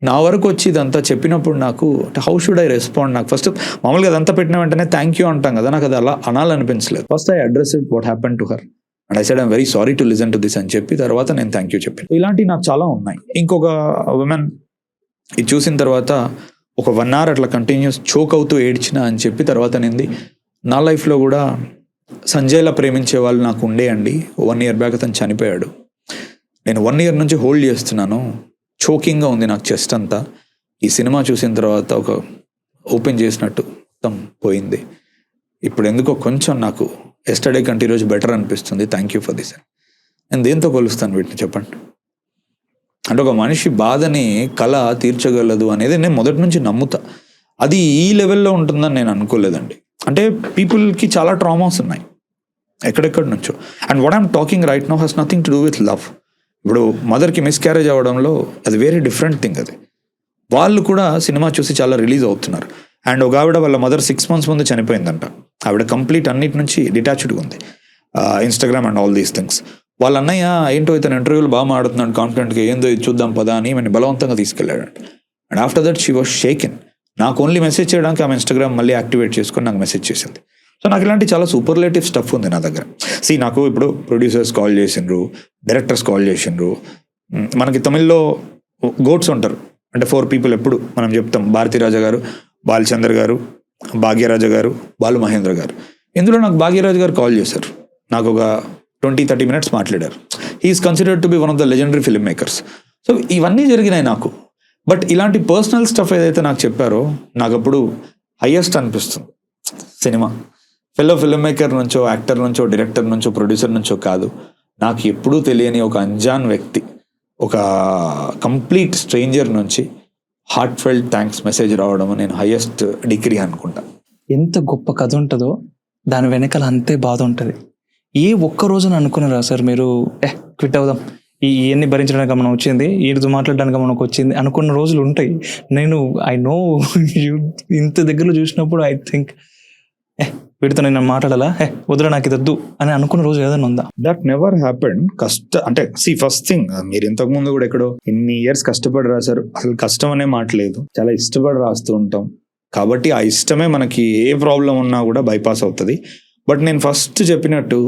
నా వరకు వచ్చి ఇదంతా చెప్పినప్పుడు నాకు హౌ షుడ్ ఐ రెస్పాండ్, నాకు ఫస్ట్ మామూలుగా అదంతా పెట్టిన వెంటనే థ్యాంక్ యూ అంటాం కదా, నాకు అది అలా అనాలనిపించలేదు. First I address it what happen to her and I said I'm very sorry to listen to this అని చెప్పి తర్వాత నేను థ్యాంక్ యూ చెప్పాను. ఇలాంటివి నాకు చాలా ఉన్నాయి. ఇంకొక ఉమెన్ ఇది చూసిన తర్వాత ఒక 1 hour అట్లా కంటిన్యూస్ చోక్ అవుతూ ఏడ్చిన అని చెప్పి తర్వాత నింది నా లైఫ్లో కూడా సంజయ్లా ప్రేమించే వాళ్ళు నాకు ఉండేయండి. 1 year బ్యాక్ అతను చనిపోయాడు. నేను 1 year నుంచి హోల్డ్ చేస్తున్నాను, చోకింగ్గా ఉంది నాకు చెస్ట్ అంతా. ఈ సినిమా చూసిన తర్వాత ఒక ఓపెన్ చేసినట్టు మొత్తం పోయింది. ఇప్పుడు ఎందుకో కొంచెం నాకు ఎస్టర్డే కంటే ఈరోజు బెటర్ అనిపిస్తుంది. Thank you for this. నేను దేంతో కొలుస్తాను వీటిని చెప్పండి? అంటే ఒక మనిషి బాధని కళ తీర్చగలదు అనేది నేను మొదటి నుంచి నమ్ముతా. అది ఈ లెవెల్లో ఉంటుందని నేను అనుకోలేదండి. అంటే పీపుల్కి చాలా ట్రామాస్ ఉన్నాయి ఎక్కడెక్కడి నుంచో. And what I'm talking right now has nothing to do with love. ఇప్పుడు మదర్కి మిస్క్యారేజ్ అవ్వడంలో అది వెరీ డిఫరెంట్ థింగ్. అది వాళ్ళు కూడా సినిమా చూసి చాలా రిలీజ్ అవుతున్నారు. అండ్ ఒక ఆవిడ వాళ్ళ మదర్ 6 months ముందు చనిపోయిందంట. ఆవిడ కంప్లీట్ అన్నిటి నుంచి డిటాచ్డ్గా ఉంది, Instagram and all these things. వాళ్ళ అన్నయ్య ఏంటో ఇతను ఇంటర్వ్యూలు బాగా మాడుతున్నాడు కాన్ఫిడెంట్గా, ఏందో ఇది చూద్దాం పదా అని మన బలవంతంగా తీసుకెళ్ళాడంట. And after that she was shaken. నాకు ఓన్లీ మెసేజ్ చేయడానికి ఆమె ఇన్స్టాగ్రామ్ మళ్ళీ యాక్టివేట్ చేసుకొని నాకు మెసేజ్ చేసింది. సో నాకు ఇలాంటి చాలా సూపర్లేటివ్ స్టఫ్ ఉంది నా దగ్గర. నాకు ఇప్పుడు ప్రొడ్యూసర్స్ కాల్ చేసిండ్రు, డైరెక్టర్స్ కాల్ చేసిండ్రు. మనకి తమిళ్లో గోట్స్ ఉంటారు, అంటే 4 people ఎప్పుడు మనం చెప్తాం, భారతీరాజా గారు, బాలచంద్ర గారు, భాగ్యరాజ గారు, బాలు మహేంద్ర గారు. ఇందులో నాకు భాగ్యరాజు గారు కాల్ చేశారు, నాకు ఒక 20-30 minutes మాట్లాడారు. He's considered to be one of the legendary film makers. So ఇవన్నీ జరిగినాయి నాకు. బట్ ఇలాంటి పర్సనల్ స్టఫ్ ఏదైతే నాకు చెప్పారో నాకు అప్పుడు హైయెస్ట్ అనిపిస్తుంది. సినిమా ఫిల్మ్ మేకర్ నుంచో, యాక్టర్ నుంచో, డైరెక్టర్ నుంచో, ప్రొడ్యూసర్ నుంచో కాదు, నాకు ఎప్పుడూ తెలియని ఒక అంజాన్ వ్యక్తి, ఒక కంప్లీట్ స్ట్రేంజర్ నుంచి హార్ట్ ఫెల్ట్ థ్యాంక్స్ మెసేజ్ రావడం నేను హైయెస్ట్ డిగ్రీ అనుకుంటా. ఎంత గొప్ప కథ ఉంటుందో దాని వెనకాల అంతే బాధ ఉంటుంది. ఏ ఒక్క రోజున అనుకున్నారా సార్ మీరు క్విట్ అవుదాం, ఇవన్నీ భరించడానికి మనం వచ్చింది, వీటితో మాట్లాడడానికి మనకు వచ్చింది అనుకున్న రోజులు ఉంటాయి. నేను ఐ నో ఇంత దగ్గరలో చూసినప్పుడు ఐ థింక్ వీటితో నేను మాట్లాడాలా, వదిలే నాకు ఇది వద్దు అని అనుకున్న రోజు ఏదైనా ఉందా? That never happened. అంటే ఫస్ట్ థింగ్, మీరు ఇంతకు ముందు కూడా ఎక్కడో ఇన్ని ఇయర్స్ కష్టపడి రాశారు, అసలు కష్టం అనే మాట్లేదు, చాలా ఇష్టపడి రాస్తూ ఉంటాం కాబట్టి ఆ ఇష్టమే మనకి ఏ ప్రాబ్లం ఉన్నా కూడా బైపాస్ అవుతుంది. బట్ నేను ఫస్ట్ చెప్పినట్టు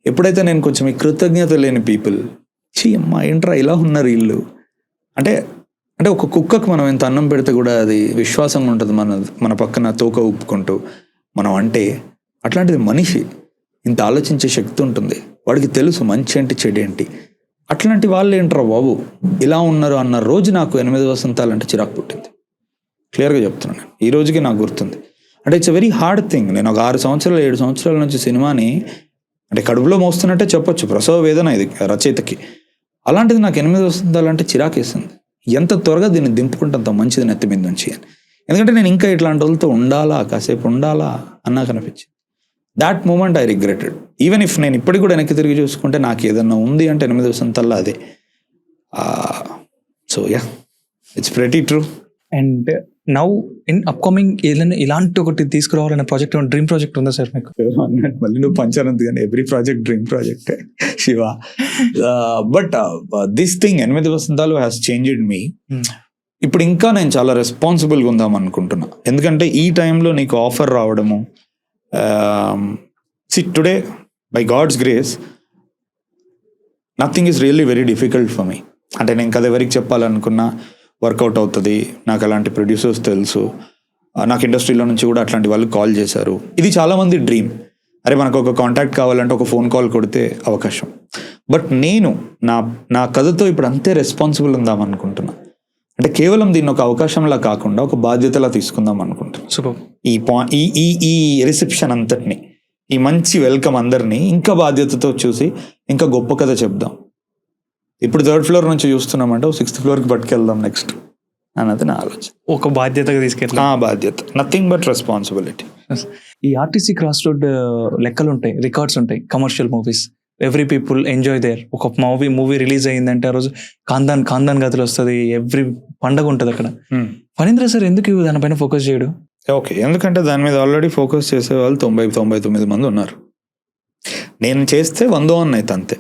ఎప్పుడైతే నేను కొంచెం ఈ కృతజ్ఞత లేని పీపుల్, అమ్మా ఏంట్రా ఇలా ఉన్నారు వీళ్ళు, అంటే ఒక కుక్కకు మనం ఎంత అన్నం పెడితే కూడా అది విశ్వాసంగా ఉంటుంది మన పక్కన తోక ఉప్పుకుంటూ మనం, అంటే అట్లాంటిది మనిషి ఇంత ఆలోచించే శక్తి ఉంటుంది, వాడికి తెలుసు మంచి ఏంటి చెడు ఏంటి. అట్లాంటి వాళ్ళు ఏంట్రా బాబు ఇలా ఉన్నారు అన్న రోజు నాకు 8 వసంతాలు అంటే చిరాకు పుట్టింది. క్లియర్గా చెప్తున్నాను, ఈ రోజుకి నాకు గుర్తుంది. అంటే it's a very hard thing. నేను ఒక 6 సంవత్సరాలు 7 సంవత్సరాల నుంచి సినిమాని అంటే కడుపులో మోస్తున్నట్టే చెప్పొచ్చు, ప్రసవ వేదన ఇది రచయితకి. అలాంటిది నాకు 8 వసంతాలు అంటే చిరాకేసింది. ఎంత త్వరగా దీన్ని దింపుకుంటే అంత మంచిది నెత్తి మీద నుంచి అని. ఎందుకంటే నేను ఇంకా ఇట్లాంటి వాళ్ళతో ఉండాలా, కాసేపు ఉండాలా అన్నా కనిపించింది. That moment I regretted. Even if నేను ఇప్పటికి కూడా వెనక్కి తిరిగి చూసుకుంటే నాకు ఏదన్నా ఉంది అంటే 8 వసంతాల్లో అదే. So yeah, it's pretty true. And now in upcoming ఏదైనా ఇలాంటి ఒకటి తీసుకురావాలనే ప్రాజెక్ట్, డ్రీమ్ ప్రాజెక్ట్ ఉందా సార్ మీకు? అన్నట్టు మళ్ళీ నువ్వు పంచానంత కానీ every project dream project Shiva. But this thing 8 Vasanthalu has changed మీ. ఇప్పుడు ఇంకా నేను చాలా రెస్పాన్సిబుల్గా ఉందాం అనుకుంటున్నా. ఎందుకంటే ఈ టైంలో నీకు ఆఫర్ రావడము, today by God's grace nothing is really very difficult for me. అంటే నేను కథ ఎవరికి చెప్పాలనుకున్నా వర్కౌట్ అవుతుంది. నాకు అలాంటి ప్రొడ్యూసర్స్ తెలుసు, నాకు ఇండస్ట్రీలో నుంచి కూడా అట్లాంటి వాళ్ళు కాల్ చేశారు. ఇది చాలామంది డ్రీమ్. అరే మనకు ఒక కాంటాక్ట్ కావాలంటే ఒక ఫోన్ కాల్ కొడితే అవకాశం. బట్ నేను నా కథతో ఇప్పుడు అంతే రెస్పాన్సిబుల్ ఉందాం అనుకుంటున్నా. అంటే కేవలం దీన్ని ఒక అవకాశంలా కాకుండా ఒక బాధ్యతలా తీసుకుందాం అనుకుంటున్నా. సూపర్. ఈ రిసెప్షన్ అంతటిని, ఈ మంచి వెల్కమ్ అందరినీ ఇంకా బాధ్యతతో చూసి ఇంకా గొప్ప కథ చెప్దాం. ఇప్పుడు 3rd ఫ్లోర్ నుంచి చూస్తున్నామంటే 6th ఫ్లోర్కి పట్టుకెళ్దాం నెక్స్ట్ అన్నది నా ఆలోచన. ఒక బాధ్యతగా తీసుకెళ్ళి బాధ్యత, నథింగ్ బట్ రెస్పాన్సిబిలిటీ. ఈ ఆర్టీసీ క్రాస్ రోడ్ లెక్కలు ఉంటాయి, రికార్డ్స్ ఉంటాయి, commercial movies, every people enjoy there. ఒక మూవీ రిలీజ్ అయ్యిందంటే ఆ రోజు ఖాందాన్ గదులు వస్తుంది, ఎవ్రీ పండగ ఉంటుంది అక్కడ. ఫణీంద్ర సార్ ఎందుకు దానిపైన ఫోకస్ చేయడు? ఓకే, ఎందుకంటే దాని మీద ఆల్రెడీ ఫోకస్ చేసే వాళ్ళు 90-99 మంది ఉన్నారు. నేను చేస్తే 101 అయితే అంతే.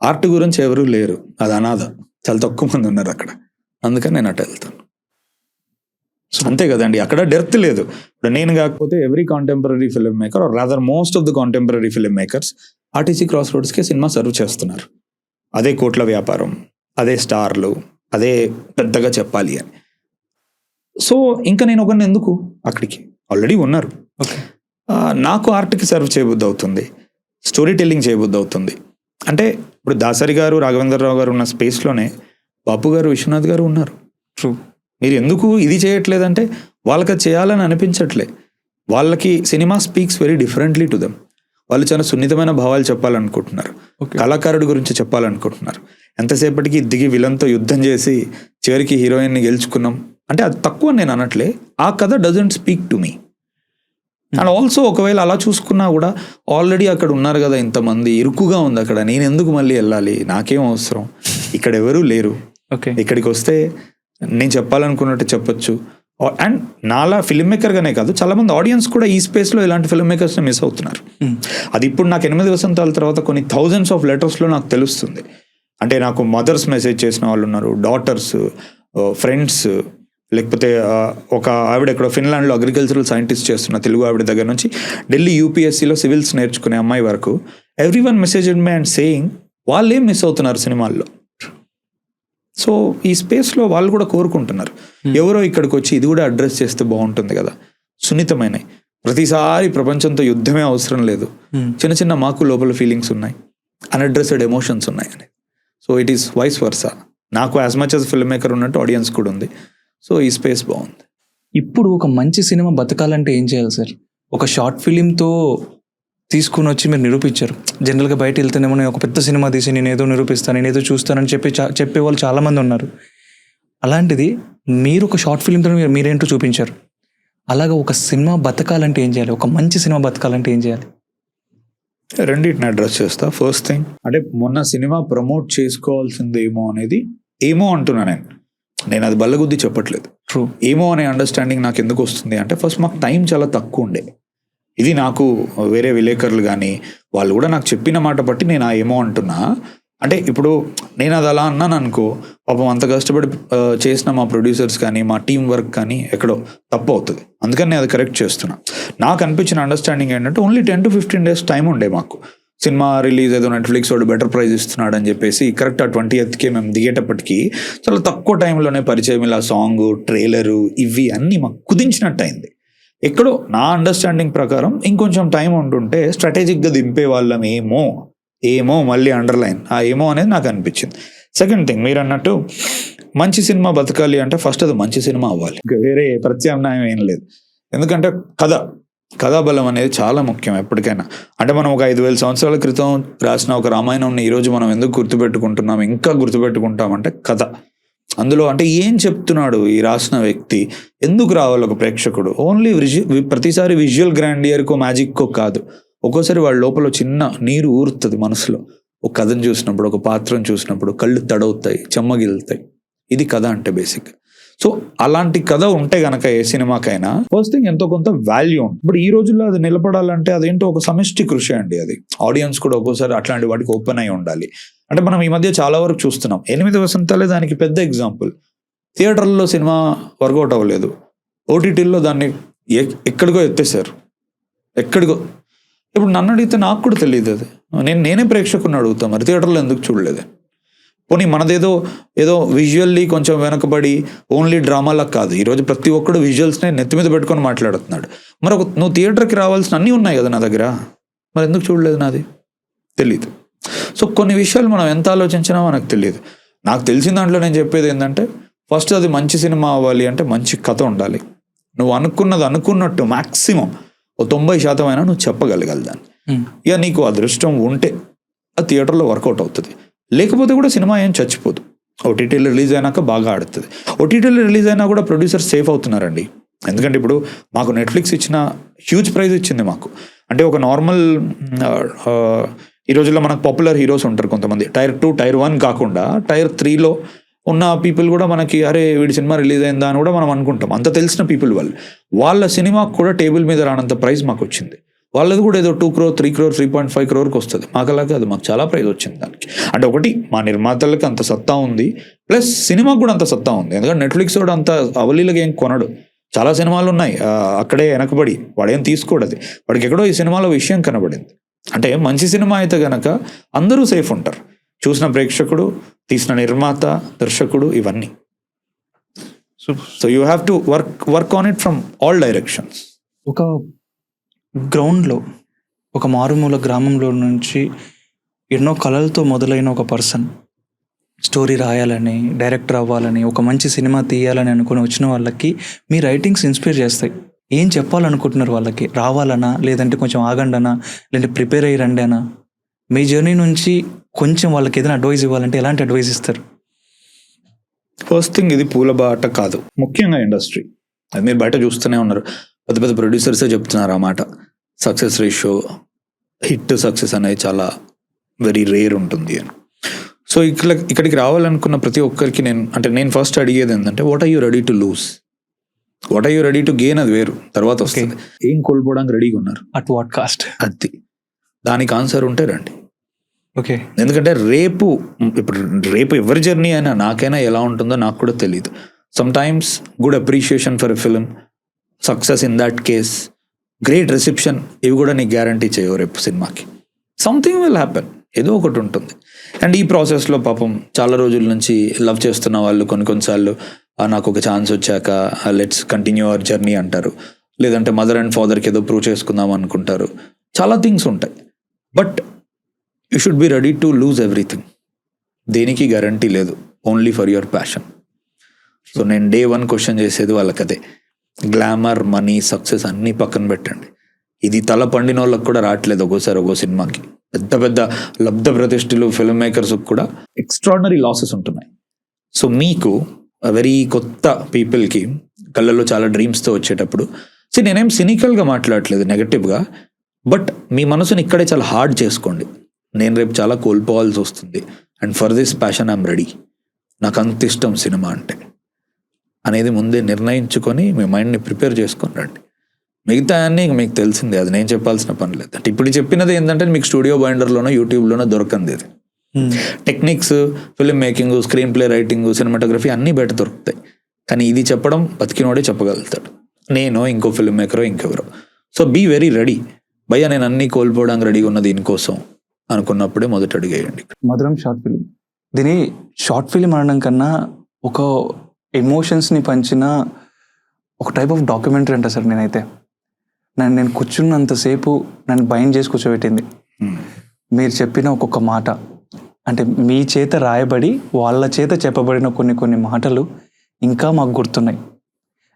ఆర్ట్ గురించి ఎవరూ లేరు, అది అనాథ, చాలా తక్కువ మంది ఉన్నారు అక్కడ. అందుకని నేను అటు వెళ్తాను, అంతే కదండి. అక్కడ డెర్త్ లేదు. ఇప్పుడు నేను కాకపోతే every contemporary film maker or rather most of the contemporary film makers RTC cross రోడ్స్కి సినిమా సర్వ్ చేస్తున్నారు. అదే కోట్ల వ్యాపారం, అదే స్టార్లు, అదే పెద్దగా చెప్పాలి అని. సో ఇంకా నేను ఒకరిని ఎందుకు, అక్కడికి ఆల్రెడీ ఉన్నారు. నాకు ఆర్ట్కి సర్వ్ చేయబుద్ధి అవుతుంది, స్టోరీ టెల్లింగ్ చేయబుద్ధి అవుతుంది. అంటే ఇప్పుడు దాసరి గారు, రాఘవేంద్రరావు గారు ఉన్న స్పేస్లోనే బాపు గారు, విశ్వనాథ్ గారు ఉన్నారు. ట్రూ. మీరు ఎందుకు ఇది చేయట్లేదంటే వాళ్ళకి అది చేయాలని అనిపించట్లే. వాళ్ళకి cinema speaks very differently to them. వాళ్ళు చాలా సున్నితమైన భావాలు చెప్పాలనుకుంటున్నారు, కళాకారుడి గురించి చెప్పాలనుకుంటున్నారు. ఎంతసేపటికి దిగి విలన్తో యుద్ధం చేసి చివరికి హీరోయిన్ని గెలుచుకున్నాం అంటే అది తక్కువ నేను అనట్లే. ఆ కథ doesn't speak to me. And also ఒకవేళ అలా చూసుకున్నా కూడా ఆల్రెడీ అక్కడ ఉన్నారు కదా ఇంతమంది, ఇరుకుగా ఉంది అక్కడ, నేను ఎందుకు మళ్ళీ వెళ్ళాలి, నాకేం అవసరం, ఇక్కడ ఎవరూ లేరు. ఇక్కడికి వస్తే నేను చెప్పాలనుకున్నట్టు చెప్పొచ్చు. అండ్ నాలా ఫిల్మ్ మేకర్గానే కాదు, చాలా మంది ఆడియన్స్ కూడా ఈ స్పేస్లో ఇలాంటి ఫిల్మ్ మేకర్స్ని మిస్ అవుతున్నారు. అది ఇప్పుడు నాకు 8 వసంతాల తర్వాత కొన్ని థౌజండ్స్ ఆఫ్ లెటర్స్లో నాకు తెలుస్తుంది. అంటే నాకు మదర్స్ మెసేజ్ చేసిన వాళ్ళు ఉన్నారు, డాటర్స్, ఫ్రెండ్స్, లేకపోతే ఒక ఆవిడ ఇక్కడ ఫిన్లాండ్లో అగ్రికల్చరల్ సైంటిస్ట్ చేస్తున్న తెలుగు ఆవిడ దగ్గర నుంచి ఢిల్లీ యూపీఎస్సీలో సివిల్స్ నేర్చుకునే అమ్మాయి వరకు every one messaged me and saying వాళ్ళు ఏం మిస్ అవుతున్నారు సినిమాల్లో. సో ఈ స్పేస్లో వాళ్ళు కూడా కోరుకుంటున్నారు ఎవరో ఇక్కడికి వచ్చి ఇది కూడా అడ్రస్ చేస్తే బాగుంటుంది కదా. సున్నితమైన ప్రతిసారి ప్రపంచంతో యుద్ధమే అవసరం లేదు, చిన్న చిన్న మాకు లోపల ఫీలింగ్స్ ఉన్నాయి, అన్అడ్రెస్డ్ ఎమోషన్స్ ఉన్నాయి అని. So it is vice versa. నాకు as much as film maker ఉన్నట్టు ఆడియన్స్ కూడా ఉంది. సో ఈ స్పేస్ బాగుంది. ఇప్పుడు ఒక మంచి సినిమా బతకాలంటే ఏం చేయాలి సార్? ఒక షార్ట్ ఫిలింతో తీసుకుని వచ్చి మీరు నిరూపించారు. జనరల్గా బయట వెళ్తేనేమో నేను ఒక పెద్ద సినిమా తీసి నేను ఏదో నిరూపిస్తాను, నేను ఏదో చూస్తానని చెప్పేవాళ్ళు చాలామంది ఉన్నారు. అలాంటిది మీరు ఒక షార్ట్ ఫిలింతో మీరేంటో చూపించారు. అలాగా ఒక సినిమా బతకాలంటే ఏం చేయాలి? ఒక మంచి సినిమా బతకాలంటే ఏం చేయాలి? రెండింటిని అడ్రస్ చేస్తా. ఫస్ట్ థింగ్ అంటే మొన్న సినిమా ప్రమోట్ చేసుకోవాల్సింది ఏమో అనేది ఏమో అంటున్నా నేను అది బల్లగుద్ది చెప్పట్లేదు. ట్రూ. ఏమో అనే అండర్స్టాండింగ్ నాకు ఎందుకు వస్తుంది అంటే ఫస్ట్ మాకు టైం చాలా తక్కువ ఉండే. ఇది నాకు వేరే విలేకరులు కానీ వాళ్ళు కూడా నాకు చెప్పిన మాట బట్టి నేను ఏమో అంటున్నా. అంటే ఇప్పుడు నేను అది అలా అన్నాను అనుకో, పాపం అంత కష్టపడి చేసిన మా ప్రొడ్యూసర్స్ కానీ మా టీం వర్క్ కానీ ఎక్కడో తప్పు అవుతుంది. అందుకని నేను అది కరెక్ట్ చేస్తున్నా. నాకు అనిపించిన అండర్స్టాండింగ్ ఏంటంటే ఓన్లీ 10 to 15 days టైం ఉండే మాకు. సినిమా రిలీజ్ ఏదో నెట్ఫ్లిక్స్ వాడు బెటర్ ప్రైజ్ ఇస్తున్నాడు అని చెప్పేసి కరెక్ట్ ఆ 20th మేము దిగేటప్పటికి చాలా తక్కువ టైంలోనే పరిచయం, ఇలా సాంగ్, ట్రైలరు, ఇవి అన్నీ మాకు కుదించినట్టు అయింది. ఎక్కడో నా అండర్స్టాండింగ్ ప్రకారం ఇంకొంచెం టైం ఉంటుంటే స్ట్రాటజిక్గా దింపే వాళ్ళం ఏమో మళ్ళీ అండర్లైన్ ఆ ఏమో అనేది నాకు అనిపించింది. సెకండ్ థింగ్, మీరు అన్నట్టు మంచి సినిమా బతకాలి అంటే ఫస్ట్ అది మంచి సినిమా అవ్వాలి, వేరే ప్రత్యామ్నాయం ఏం లేదు. ఎందుకంటే కథాబలం అనేది చాలా ముఖ్యం ఎప్పటికైనా. అంటే మనం ఒక 5,000 సంవత్సరాల క్రితం రాసిన ఒక రామాయణం ఈరోజు మనం ఎందుకు గుర్తుపెట్టుకుంటున్నాం, ఇంకా గుర్తుపెట్టుకుంటామంటే కథ. అందులో అంటే ఏం చెప్తున్నాడు ఈ రాసిన వ్యక్తి, ఎందుకు రావాలి ఒక ప్రేక్షకుడు, ఓన్లీ ప్రతిసారి విజువల్ గ్రాండియర్కో మ్యాజిక్కో కాదు. ఒక్కోసారి వాళ్ళ లోపల చిన్న నీరు ఊరుతుంది మనసులో, ఒక కథను చూసినప్పుడు, ఒక పాత్రను చూసినప్పుడు కళ్ళు తడవుతాయి, చెమ్మగిలుతాయి. ఇది కథ అంటే బేసిక్. సో అలాంటి కథ ఉంటే గనక ఏ సినిమాకైనా ఫస్ట్ థింగ్ ఎంతో కొంత వాల్యూ ఉంటుంది. ఇప్పుడు ఈ రోజుల్లో అది నిలబడాలంటే అదేంటో ఒక సమిష్టి కృషి అండి. అది ఆడియన్స్ కూడా ఒక్కోసారి అట్లాంటి వాటికి ఓపెన్ అయి ఉండాలి. అంటే మనం ఈ మధ్య చాలా వరకు చూస్తున్నాం. 8 వసంతాలే దానికి పెద్ద ఎగ్జాంపుల్. థియేటర్లో సినిమా వర్కౌట్ అవ్వలేదు, ఓటీటీల్లో దాన్ని ఎక్కడికో ఎత్తేసారు, ఎక్కడికో. ఇప్పుడు నన్ను అడిగితే నాకు కూడా తెలియదు అది. నేనే ప్రేక్షకుని అడుగుతాను, మరి థియేటర్లో ఎందుకు చూడలేదు? పోనీ మనదేదో విజువల్లీ కొంచెం వెనకబడి ఓన్లీ డ్రామాలకు కాదు, ఈరోజు ప్రతి ఒక్కడు విజువల్స్ని నెత్తి మీద పెట్టుకొని మాట్లాడుతున్నాడు. మరి నువ్వు థియేటర్కి రావాల్సిన అన్నీ ఉన్నాయి కదా నా దగ్గర, మరి ఎందుకు చూడలేదు? నాది తెలియదు. సో కొన్ని విషయాలు మనం ఎంత ఆలోచించినా మనకు తెలియదు. నాకు తెలిసిన దాంట్లో నేను చెప్పేది ఏంటంటే, ఫస్ట్ అది మంచి సినిమా అవ్వాలి అంటే మంచి కథ ఉండాలి. నువ్వు అనుకున్నట్టు మ్యాక్సిమం 90% అయినా నువ్వు చెప్పగలగాలి దాన్ని. ఇక నీకు అదృష్టం ఉంటే ఆ థియేటర్లో వర్కౌట్ అవుతుంది, లేకపోతే కూడా సినిమా ఏం చచ్చిపోదు. ఓటీటీలో రిలీజ్ అయినాక బాగా ఆడుతుంది. ఓటీటీలో రిలీజ్ అయినా కూడా ప్రొడ్యూసర్స్ సేఫ్ అవుతున్నారండి. ఎందుకంటే ఇప్పుడు మాకు నెట్ఫ్లిక్స్ ఇచ్చిన హ్యూజ్ ప్రైజ్ ఇచ్చింది మాకు. అంటే ఒక నార్మల్ ఈ రోజుల్లో మనకు పాపులర్ హీరోస్ ఉంటారు కొంతమంది, Tier 2 Tier 1 కాకుండా Tier 3లో ఉన్న పీపుల్ కూడా మనకి అరే వీడి సినిమా రిలీజ్ అయిందా అని కూడా మనం అనుకుంటాం. అంత తెలిసిన పీపుల్ వాళ్ళ సినిమాకు కూడా టేబుల్ మీద రానంత ప్రైజ్ మాకు వచ్చింది. వాళ్ళది కూడా ఏదో 2 crore 3 crore 3.5 crore వస్తుంది. మాకు అలా కాదు, మాకు చాలా ప్రైజ్ వచ్చింది దానికి. అంటే ఒకటి మా నిర్మాతలకి అంత సత్తా ఉంది, ప్లస్ సినిమాకు కూడా అంత సత్తా ఉంది. ఎందుకంటే నెట్ఫ్లిక్స్ కూడా అంత అవలీలగా ఏం కొనడు. చాలా సినిమాలు ఉన్నాయి అక్కడే వెనకబడి, వాడేం తీసుకోడది, వాడికి ఎక్కడో ఈ సినిమాలో విషయం కనబడింది. అంటే మంచి సినిమా అయితే గనక అందరూ సేఫ్ ఉంటారు, చూసిన ప్రేక్షకుడు, తీసిన నిర్మాత, దర్శకుడు, ఇవన్నీ. So you have to work on it from all directions. ఒక గ్రౌండ్లో, ఒక మారుమూల గ్రామంలో నుంచి ఎన్నో కళలతో మొదలైన ఒక పర్సన్ స్టోరీ రాయాలని, డైరెక్టర్ అవ్వాలని, ఒక మంచి సినిమా తీయాలని అనుకుని వచ్చిన వాళ్ళకి మీ రైటింగ్స్ ఇన్స్పైర్ చేస్తాయి. ఏం చెప్పాలనుకుంటున్నారు వాళ్ళకి? రావాలనా, లేదంటే కొంచెం ఆగండనా, లేదంటే ప్రిపేర్ అయ్యి రండి అనా? మీ జర్నీ నుంచి కొంచెం వాళ్ళకి ఏదైనా అడ్వైస్ ఇవ్వాలంటే ఎలాంటి అడ్వైస్ ఇస్తారు? ఫస్ట్ థింగ్, ఇది పూల బాట కాదు, ముఖ్యంగా ఇండస్ట్రీ. అది మీరు బయట చూస్తూనే ఉన్నారు, పెద్ద పెద్ద ప్రొడ్యూసర్సే చెప్తున్నారు ఆ మాట. సక్సెస్ రేషియో, హిట్ సక్సెస్ అనేది చాలా వెరీ రేర్ ఉంటుంది అని. సో ఇక్కడికి రావాలనుకున్న ప్రతి ఒక్కరికి నేను ఫస్ట్ అడిగేది ఏంటంటే, what are you ready to lose, what are you ready to gain? అది వేరు, తర్వాత వస్తుంది. ఏం కోల్పోవడానికి రెడీగా ఉన్నారు, అట్ వాట్ కాస్ట్? అది దానికి ఆన్సర్ ఉంటే రండి. ఓకే. ఎందుకంటే రేపు ఎవరి జర్నీ అయినా, నాకైనా ఎలా ఉంటుందో నాకు కూడా తెలియదు. Some times good appreciation for a film, success in that case, great reception, ఇవి కూడా నీకు గ్యారంటీ చేయవు రేపు సినిమాకి. సంథింగ్ విల్ హ్యాపెన్, ఏదో ఒకటి ఉంటుంది. అండ్ ఈ ప్రాసెస్లో పాపం చాలా రోజుల నుంచి లవ్ చేస్తున్న వాళ్ళు కొన్నిసార్లు నాకు ఒక ఛాన్స్ వచ్చాక లెట్స్ కంటిన్యూ అవర్ జర్నీ అంటారు, లేదంటే మదర్ అండ్ ఫాదర్కి ఏదో ప్రూవ్ చేసుకుందాం అనుకుంటారు. చాలా థింగ్స్ ఉంటాయి, but you should be ready to loose everything. దేనికి గ్యారంటీ లేదు, only for your passion. So నేను Day 1 క్వశ్చన్ చేసేది వాళ్ళకి అదే. గ్లామర్, మనీ, సక్సెస్ అన్నీ పక్కన పెట్టండి. ఇది తల పండిన వాళ్ళకి కూడా రావట్లేదు ఒక్కోసారి ఒక్కో సినిమాకి. పెద్ద పెద్ద లబ్ధ ప్రతిష్ఠలు ఫిల్మ్ మేకర్స్కి కూడా ఎక్స్ట్రాడినరీ లాసెస్ ఉంటున్నాయి. సో మీకు వెరీ కొత్త పీపుల్కి కళ్ళల్లో చాలా డ్రీమ్స్తో వచ్చేటప్పుడు, నేనేం సినికల్గా మాట్లాడట్లేదు నెగటివ్గా, బట్ మీ మనసుని ఇక్కడే చాలా హార్డ్ చేసుకోండి. నేను రేపు చాలా కోల్పోవాల్సి వస్తుంది, and for this passion I'm ready, నాకు అంత ఇష్టం సినిమా అంటే అనేది ముందే నిర్ణయించుకొని మీ మైండ్ని ప్రిపేర్ చేసుకొని రండి. మిగతా అన్నీ మీకు తెలిసిందే, అది నేను చెప్పాల్సిన పని లేదు. అంటే ఇప్పుడు చెప్పినది ఏంటంటే మీకు స్టూడియో బైండర్లోనో యూట్యూబ్లోనో దొరకంది. ఇది techniques, film making, screen play writing, cinematography అన్నీ బయట దొరుకుతాయి. కానీ ఇది చెప్పడం బతికినోడే చెప్పగలుగుతాడు, నేను, ఇంకో ఫిల్మ్ మేకరో, ఇంకెవరో. So be very ready. భయ్యా నేను అన్నీ కోల్పోవడానికి రెడీగా ఉన్న దీనికోసం అనుకున్నప్పుడే మొదట అడిగేయండి. మధురం షార్ట్ ఫిలిం, దీని షార్ట్ ఫిలిం అనడం కన్నా ఒక ఎమోషన్స్ని పంచిన ఒక టైప్ ఆఫ్ డాక్యుమెంటరీ అంట సార్. నేనైతే నేను కూర్చున్నంతసేపు నన్ను భయం చేసి కూర్చోబెట్టింది. మీరు చెప్పిన ఒక్కొక్క మాట, అంటే మీ చేత రాయబడి వాళ్ళ చేత చెప్పబడిన కొన్ని మాటలు ఇంకా మాకు గుర్తున్నాయి.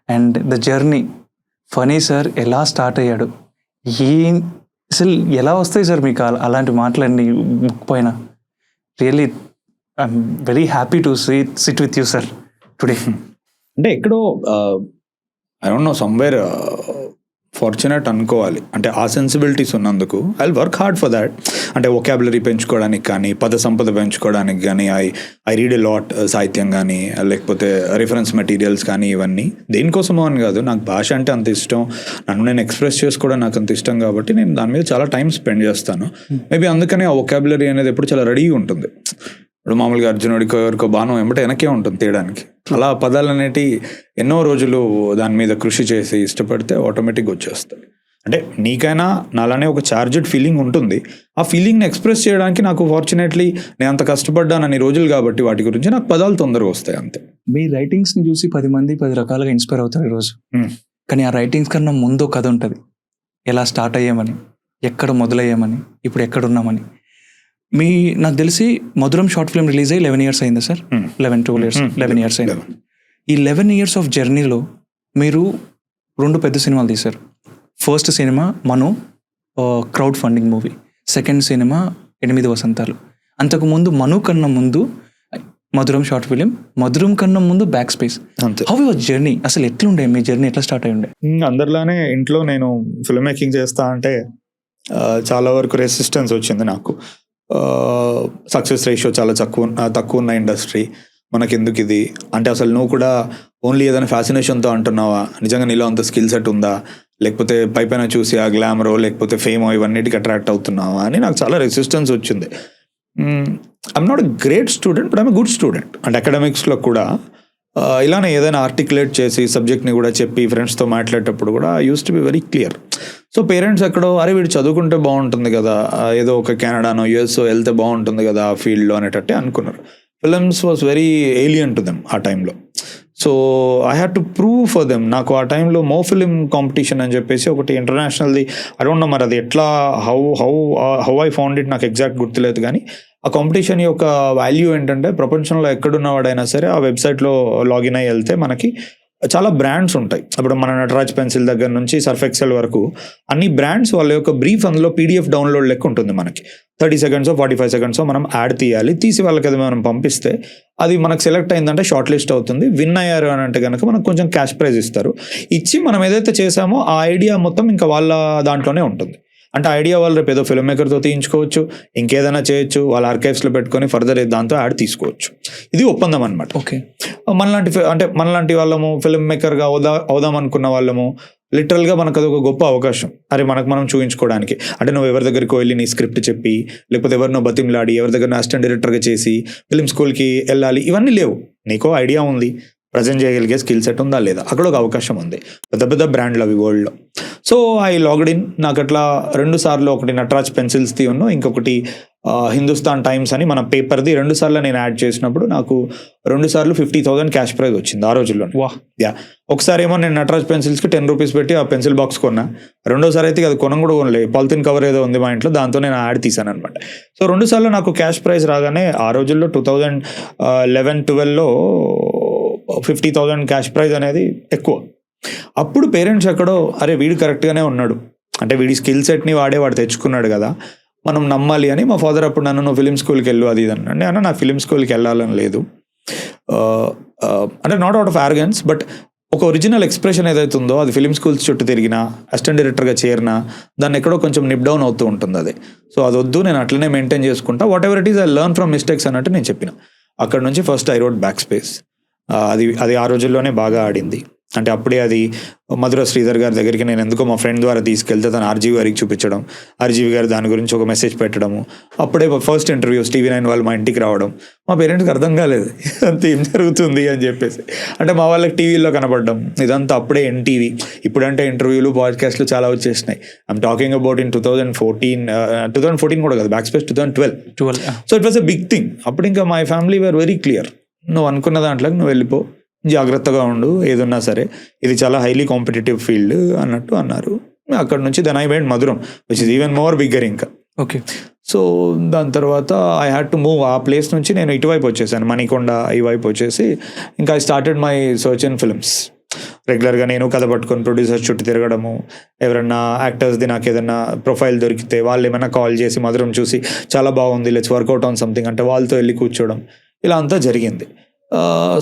And the journey, Phani sir ఎలా స్టార్ట్ అయ్యాడు, అసలు ఎలా వస్తాయి సార్ మీకు అలాంటి మాటలన్నీ బుక్ పైన? Really I'm very happy to SIT with you sir today. అంటే ఎక్కడో I don't no somewhere fortunate అనుకోవాలి. అంటే ఆ సెన్సిబిలిటీస్ ఉన్నందుకు I will work hard for that. అంటే వొకాబులరీ పెంచుకోవడానికి కానీ, పద సంపద పెంచుకోవడానికి కానీ, ఐ రీడ్ ఎ లాట్ సాహిత్యం కానీ, లేకపోతే రిఫరెన్స్ మెటీరియల్స్ కానీ, ఇవన్నీ దేనికోసమో అని కాదు, నాకు భాష అంటే అంత ఇష్టం, నన్ను నేను ఎక్స్ప్రెస్ చేసుకోవడం నాకు అంత ఇష్టం కాబట్టి నేను దాని మీద చాలా టైం స్పెండ్ చేస్తాను. మేబీ అందుకనే ఆ వొకాబులరీ అనేది ఎప్పుడు చాలా రెడీగా ఉంటుంది. ఇప్పుడు మామూలుగా అర్జునుడికో ఎవరికో బాణం వెంబట వెనకే ఉంటుంది తీయడానికి. అలా పదాలు అనేటి ఎన్నో రోజులు దాని మీద కృషి చేసి ఇష్టపడితే ఆటోమేటిక్గా వచ్చేస్తాయి. అంటే నీకైనా నాలానే ఒక చార్జ్డ్ ఫీలింగ్ ఉంటుంది. ఆ ఫీలింగ్ని ఎక్స్ప్రెస్ చేయడానికి నాకు ఫార్చునేట్లీ నేను అంత కష్టపడ్డాను అన్ని రోజులు కాబట్టి వాటి గురించి నాకు పదాలు తొందరగా వస్తాయి అంతే. మీ రైటింగ్స్ని చూసి 10 మంది 10 రకాలుగా ఇన్స్పైర్ అవుతారు ఈరోజు. కానీ ఆ రైటింగ్స్ కన్నా ముందు కథ ఉంటుంది, ఎలా స్టార్ట్ అయ్యామని, ఎక్కడ మొదలయ్యామని, ఇప్పుడు ఎక్కడున్నామని. నాకు తెలిసి మధురం షార్ట్ ఫిల్మ్ రిలీజ్ అయ్యి 11 years అయిందా సార్? 11 years అయింది. ఈ 11 years ఆఫ్ జర్నీలో మీరు 2 పెద్ద సినిమాలు తీశారు. ఫస్ట్ సినిమా Manu, crowd funding movie. Second సినిమా 8 వసంతాలు. అంతకుముందు మను కన్నా ముందు మధురం షార్ట్ ఫిలిం, మధురం కన్నా ముందు back space. How your journey? అసలు ఎట్లుండే మీ జర్నీ, ఎట్లా స్టార్ట్ అయ్యి ఉండే? అందరిలానే ఇంట్లో నేను ఫిల్మ్ మేకింగ్ చేస్తా అంటే చాలా వరకు రెసిస్టెన్స్ వచ్చింది నాకు. సక్సెస్ రేషియో చాలా తక్కువ ఉన్న ఇండస్ట్రీ, మనకెందుకు ఇది, అంటే అసలు నువ్వు కూడా ఓన్లీ ఏదైనా ఫ్యాసినేషన్తో అంటున్నావా, నిజంగా నీలో అంత స్కిల్ సెట్ ఉందా, లేకపోతే పైపైన చూసి ఆ గ్లామరో లేకపోతే ఫేమో ఇవన్నిటికి అట్రాక్ట్ అవుతున్నావా అని నాకు చాలా రెసిస్టెన్స్ వచ్చింది. I'm not a great student but I'm a good student. And అకాడమిక్స్లో కూడా ఇలానే ఏదైనా ఆర్టికులేట్ చేసి సబ్జెక్ట్ని కూడా చెప్పి ఫ్రెండ్స్తో మాట్లాడేటప్పుడు కూడా use to be very clear. So parents ఎక్కడో అరే వీడు చదువుకుంటే బాగుంటుంది కదా, ఏదో ఒక కెనడానో యుఎస్ఓ వెళ్తే బాగుంటుంది కదా ఆ ఫీల్డ్లో అనేటట్టే అనుకున్నారు. Films was very alien to them ఆ టైంలో. So I had to prove for them. నాకు ఆ టైంలో మో ఫిలిం కాంపిటీషన్ అని చెప్పేసి ఒకటి ఇంటర్నేషనల్ది, ఐ డోంట్ నో మరి అది ఎట్లా హౌ ఐ ఫౌండ్ ఇట్ నాకు ఎగ్జాక్ట్ గుర్తులేదు. కానీ ఆ కాంపిటీషన్ యొక్క వాల్యూ ఏంటంటే ప్రపంచంలో ఎక్కడున్నవాడైనా సరే ఆ వెబ్సైట్లో లాగిన్ అయ్యి వెళ్తే మనకి చాలా బ్రాండ్స్ ఉంటాయి. అప్పుడు మన నటరాజ్ పెన్సిల్ దగ్గర నుంచి సర్ఫ్ ఎక్సెల్ వరకు అన్ని బ్రాండ్స్ వాళ్ళ యొక్క బ్రీఫ్ అందులో PDF డౌన్లోడ్ లెక్క ఉంటుంది. మనకి 30 seconds 45 seconds మనం యాడ్ తీయాలి. తీసి వాళ్ళకి అది మనం పంపిస్తే అది మనకు సెలెక్ట్ అయిందంటే షార్ట్ లిస్ట్ అవుతుంది. విన్ అయ్యారు అని అంటే కనుక మనకు కొంచెం క్యాష్ ప్రైజ్ ఇస్తారు. ఇచ్చి మనం ఏదైతే చేసామో ఆ ఐడియా మొత్తం ఇంకా వాళ్ళ దాంట్లోనే ఉంటుంది. అంటే ఐడియా వాళ్ళు రేపు ఏదో ఫిల్మ్ మేకర్తో తీయించుకోవచ్చు, ఇంకేదైనా చేయొచ్చు, వాళ్ళ ఆర్కైవ్స్లో పెట్టుకొని ఫర్దర్ దాంతో యాడ్ తీసుకోవచ్చు. ఇది ఒప్పందం అనమాట. ఓకే, మనలాంటి వాళ్ళము ఫిల్మ్ మేకర్గా అవుదాం అనుకున్న వాళ్ళము లిటరల్గా మనకు అది ఒక గొప్ప అవకాశం. అరే మనం చూపించుకోవడానికి. అంటే నువ్వు ఎవరి దగ్గరికి వెళ్ళి నీ స్క్రిప్ట్ చెప్పి, లేకపోతే ఎవరినో బతిమలాడి, ఎవరి దగ్గర అసిస్టెంట్ డైరెక్టర్గా చేసి ఫిల్మ్ స్కూల్కి వెళ్ళాలి, ఇవన్నీ లేవు. నీకో ఐడియా ఉంది, ప్రజెంట్ చేయగలిగే స్కిల్ సెట్ ఉందా లేదా, అక్కడ ఒక అవకాశం ఉంది. పెద్ద పెద్ద బ్రాండ్లు అవి వరల్డ్లో. So I logged in. నాకు అట్లా 2 సార్లు, ఒకటి నటరాజ్ పెన్సిల్స్ది ఉన్ను, ఇంకొకటి హిందుస్థాన్ టైమ్స్ అని మన పేపర్ది 2 సార్లు నేను యాడ్ చేసినప్పుడు నాకు 2 సార్లు 50,000 క్యాష్ ప్రైజ్ వచ్చింది ఆ రోజుల్లో. యా, ఒకసారి ఏమో నేను నటరాజ్ పెన్సిల్స్కి 10 రూపీస్ పెట్టి ఆ పెన్సిల్ బాక్స్ కొన్నా. రెండోసారి అయితే అది కొనం కూడా కొనలేదు, పాలిథిన్ కవర్ ఏదో ఉంది మా ఇంట్లో, దాంతో నేను యాడ్ తీసాను అనమాట. సో 2 సార్లు నాకు క్యాష్ ప్రైజ్ రాగానే ఆ రోజుల్లో 2011-12లో 50,000 క్యాష్ ప్రైజ్ అనేది ఎక్కువ. అప్పుడు పేరెంట్స్ ఎక్కడో అరే వీడు కరెక్ట్గానే ఉన్నాడు, అంటే వీడి స్కిల్ సెట్ని వాడు తెచ్చుకున్నాడు కదా, మనం నమ్మాలి అని. మా ఫాదర్ అప్పుడు నన్ను ఫిలిం స్కూల్కి వెళ్ళు అది ఇది అన్నాడు. అన్న నాకు ఫిలిం స్కూల్కి వెళ్ళాలని లేదు, అంటే not out of organs, but ఒక ఒరిజినల్ ఎక్స్ప్రెషన్ ఏదైతుందో అది ఫిలిం స్కూల్స్ చుట్టూ తిరిగినా, అసిస్టెంట్ డైరెక్టర్గా చేరినా దాన్ని ఎక్కడో కొంచెం నిప్ డౌన్ అవుతూ ఉంటుంది అది. సో అది వద్దు, నేను అట్లనే మెయింటైన్ చేసుకుంటా, what ever it is I learn from mistakes అన్నట్టు నేను చెప్పిన. అక్కడ నుంచి first I wrote back space. అది ఆ రోజుల్లోనే బాగా ఆడింది. అంటే అప్పుడే అది మధుర శ్రీధర్ గారి దగ్గరికి నేను ఎందుకో మా ఫ్రెండ్ ద్వారా తీసుకెళ్తే తను ఆర్జీవి గారికి చూపించడం, ఆర్జీవి గారు దాని గురించి ఒక మెసేజ్ పెట్టడము, అప్పుడే ఫస్ట్ ఇంటర్వ్యూస్ TV9 వాళ్ళు మా ఇంటికి రావడం. మా పేరెంట్స్కి అర్థం కాలేదు అంత ఏం జరుగుతుంది అని చెప్పేసి. అంటే మా వాళ్ళకి టీవీలో కనపడడం ఇదంతా అప్పుడే NTV. ఇప్పుడంటే ఇంటర్వ్యూలు పాడ్కాస్ట్లు చాలా వచ్చేసినాయి. ఐఎమ్ టాకింగ్ అబౌట్ ఇన్ 2014 కూడా కాదు, back space 2012. So it was a big thing. అప్పుడు ఇంకా my family were very clear, నువ్వు అనుకున్న దాంట్లోకి నువ్వు వెళ్ళిపో, జాగ్రత్తగా ఉండు, ఏదున్నా సరే ఇది చాలా హైలీ కాంపిటేటివ్ ఫీల్డ్ అన్నట్టు అన్నారు. అక్కడ నుంచి దెన్ ఐ వెంట్ మధురం which is even more bigger ఇంకా. ఓకే. సో దాని తర్వాత ఐ హ్యాడ్ టు మూవ్. ఆ ప్లేస్ నుంచి నేను ఇటువైపు వచ్చేసాను, మణికొండ ఈ వైపు వచ్చేసి ఇంకా I started my search in films. రెగ్యులర్గా నేను కథ పట్టుకొని ప్రొడ్యూసర్స్ చుట్టూ తిరగడము, ఎవరన్నా యాక్టర్స్ది నాకు ఏదన్నా ప్రొఫైల్ దొరికితే వాళ్ళు ఏమైనా కాల్ చేసి మధురం చూసి చాలా బాగుంది లెట్స్ వర్కౌట్ ఆన్ సంథింగ్ అంటే వాళ్ళతో వెళ్ళి కూర్చోవడం, ఇలా అంతా జరిగింది.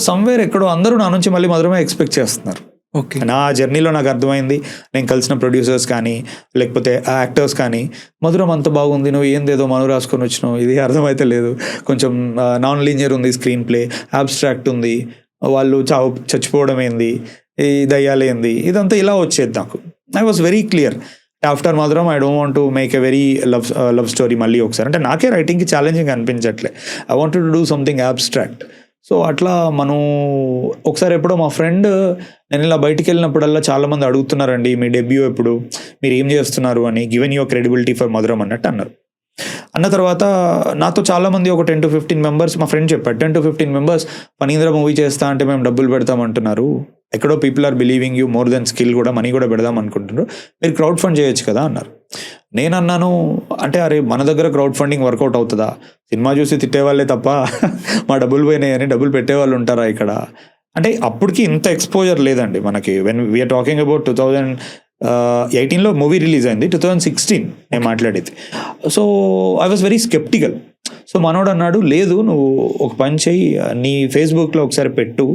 సమ్వేర్ ఎక్కడో అందరూ నా నుంచి మళ్ళీ మధురమే ఎక్స్పెక్ట్ చేస్తున్నారు. ఓకే. నా జర్నీలో నాకు అర్థమైంది, నేను కలిసిన ప్రొడ్యూసర్స్ కానీ లేకపోతే యాక్టర్స్ కానీ మధురం అంత బాగుంది, నువ్వు ఏందేదో మను రాసుకొని వచ్చినావు, ఇది అర్థమైతే లేదు, కొంచెం నాన్ లీనియర్ ఉంది స్క్రీన్ ప్లే, అబ్స్ట్రాక్ట్ ఉంది, వాళ్ళు చచ్చిపోవడం ఏంది, ఈ దయ్యాలేంది, ఇదంతా ఇలా వచ్చేది నాకు. I was very clear after Madhuram I don't want to make a very love story మళ్ళీ ఒకసారి. అంటే నాకే రైటింగ్కి ఛాలెంజింగ్ అనిపించట్లే, I wanted to do something abstract. So అట్లా మనం ఒకసారి ఎప్పుడో మా ఫ్రెండ్, నేను ఇలా బయటికి వెళ్ళినప్పుడల్లా చాలామంది అడుగుతున్నారండి మీ డెబ్యూ ఎప్పుడు, మీరు ఏం చేస్తున్నారు అని, గివెన్ యువర్ క్రెడిబిలిటీ ఫర్ మధురం అన్నట్టు అన్నారు. అన్న తర్వాత నాతో చాలామంది ఒక 10 to 15 మెంబర్స్, మా ఫ్రెండ్ చెప్పాడు 10 to 15 మెంబర్స్ ఫణీంద్ర మూవీ చేస్తా అంటే మేము డబ్బులు పెడతామంటున్నారు, ఎక్కడో people are believing you more than skill, కూడా మనీ కూడా పెడదాం అనుకుంటున్నారు, మీరు క్రౌడ్ ఫండ్ చేయొచ్చు కదా అన్నారు. నేను అన్నాను అంటే అరే మన దగ్గర క్రౌడ్ ఫండింగ్ వర్కౌట్ అవుతుందా, సినిమా చూసి తిట్టేవాళ్ళే తప్ప మా డబ్బులు పోయినాయని డబ్బులు పెట్టేవాళ్ళు ఉంటారా ఇక్కడ అంటే. అప్పటికి ఇంత ఎక్స్పోజర్ లేదండి మనకి. వెన్ వీఆర్ టాకింగ్ అబౌట్ 2018లో మూవీ రిలీజ్ అయింది, 2016 నేను మాట్లాడేది. So I was very sceptical. సో మనోడు అన్నాడు లేదు నువ్వు ఒక పని చెయ్యి, నీ ఫేస్బుక్లో ఒకసారి పెట్టు,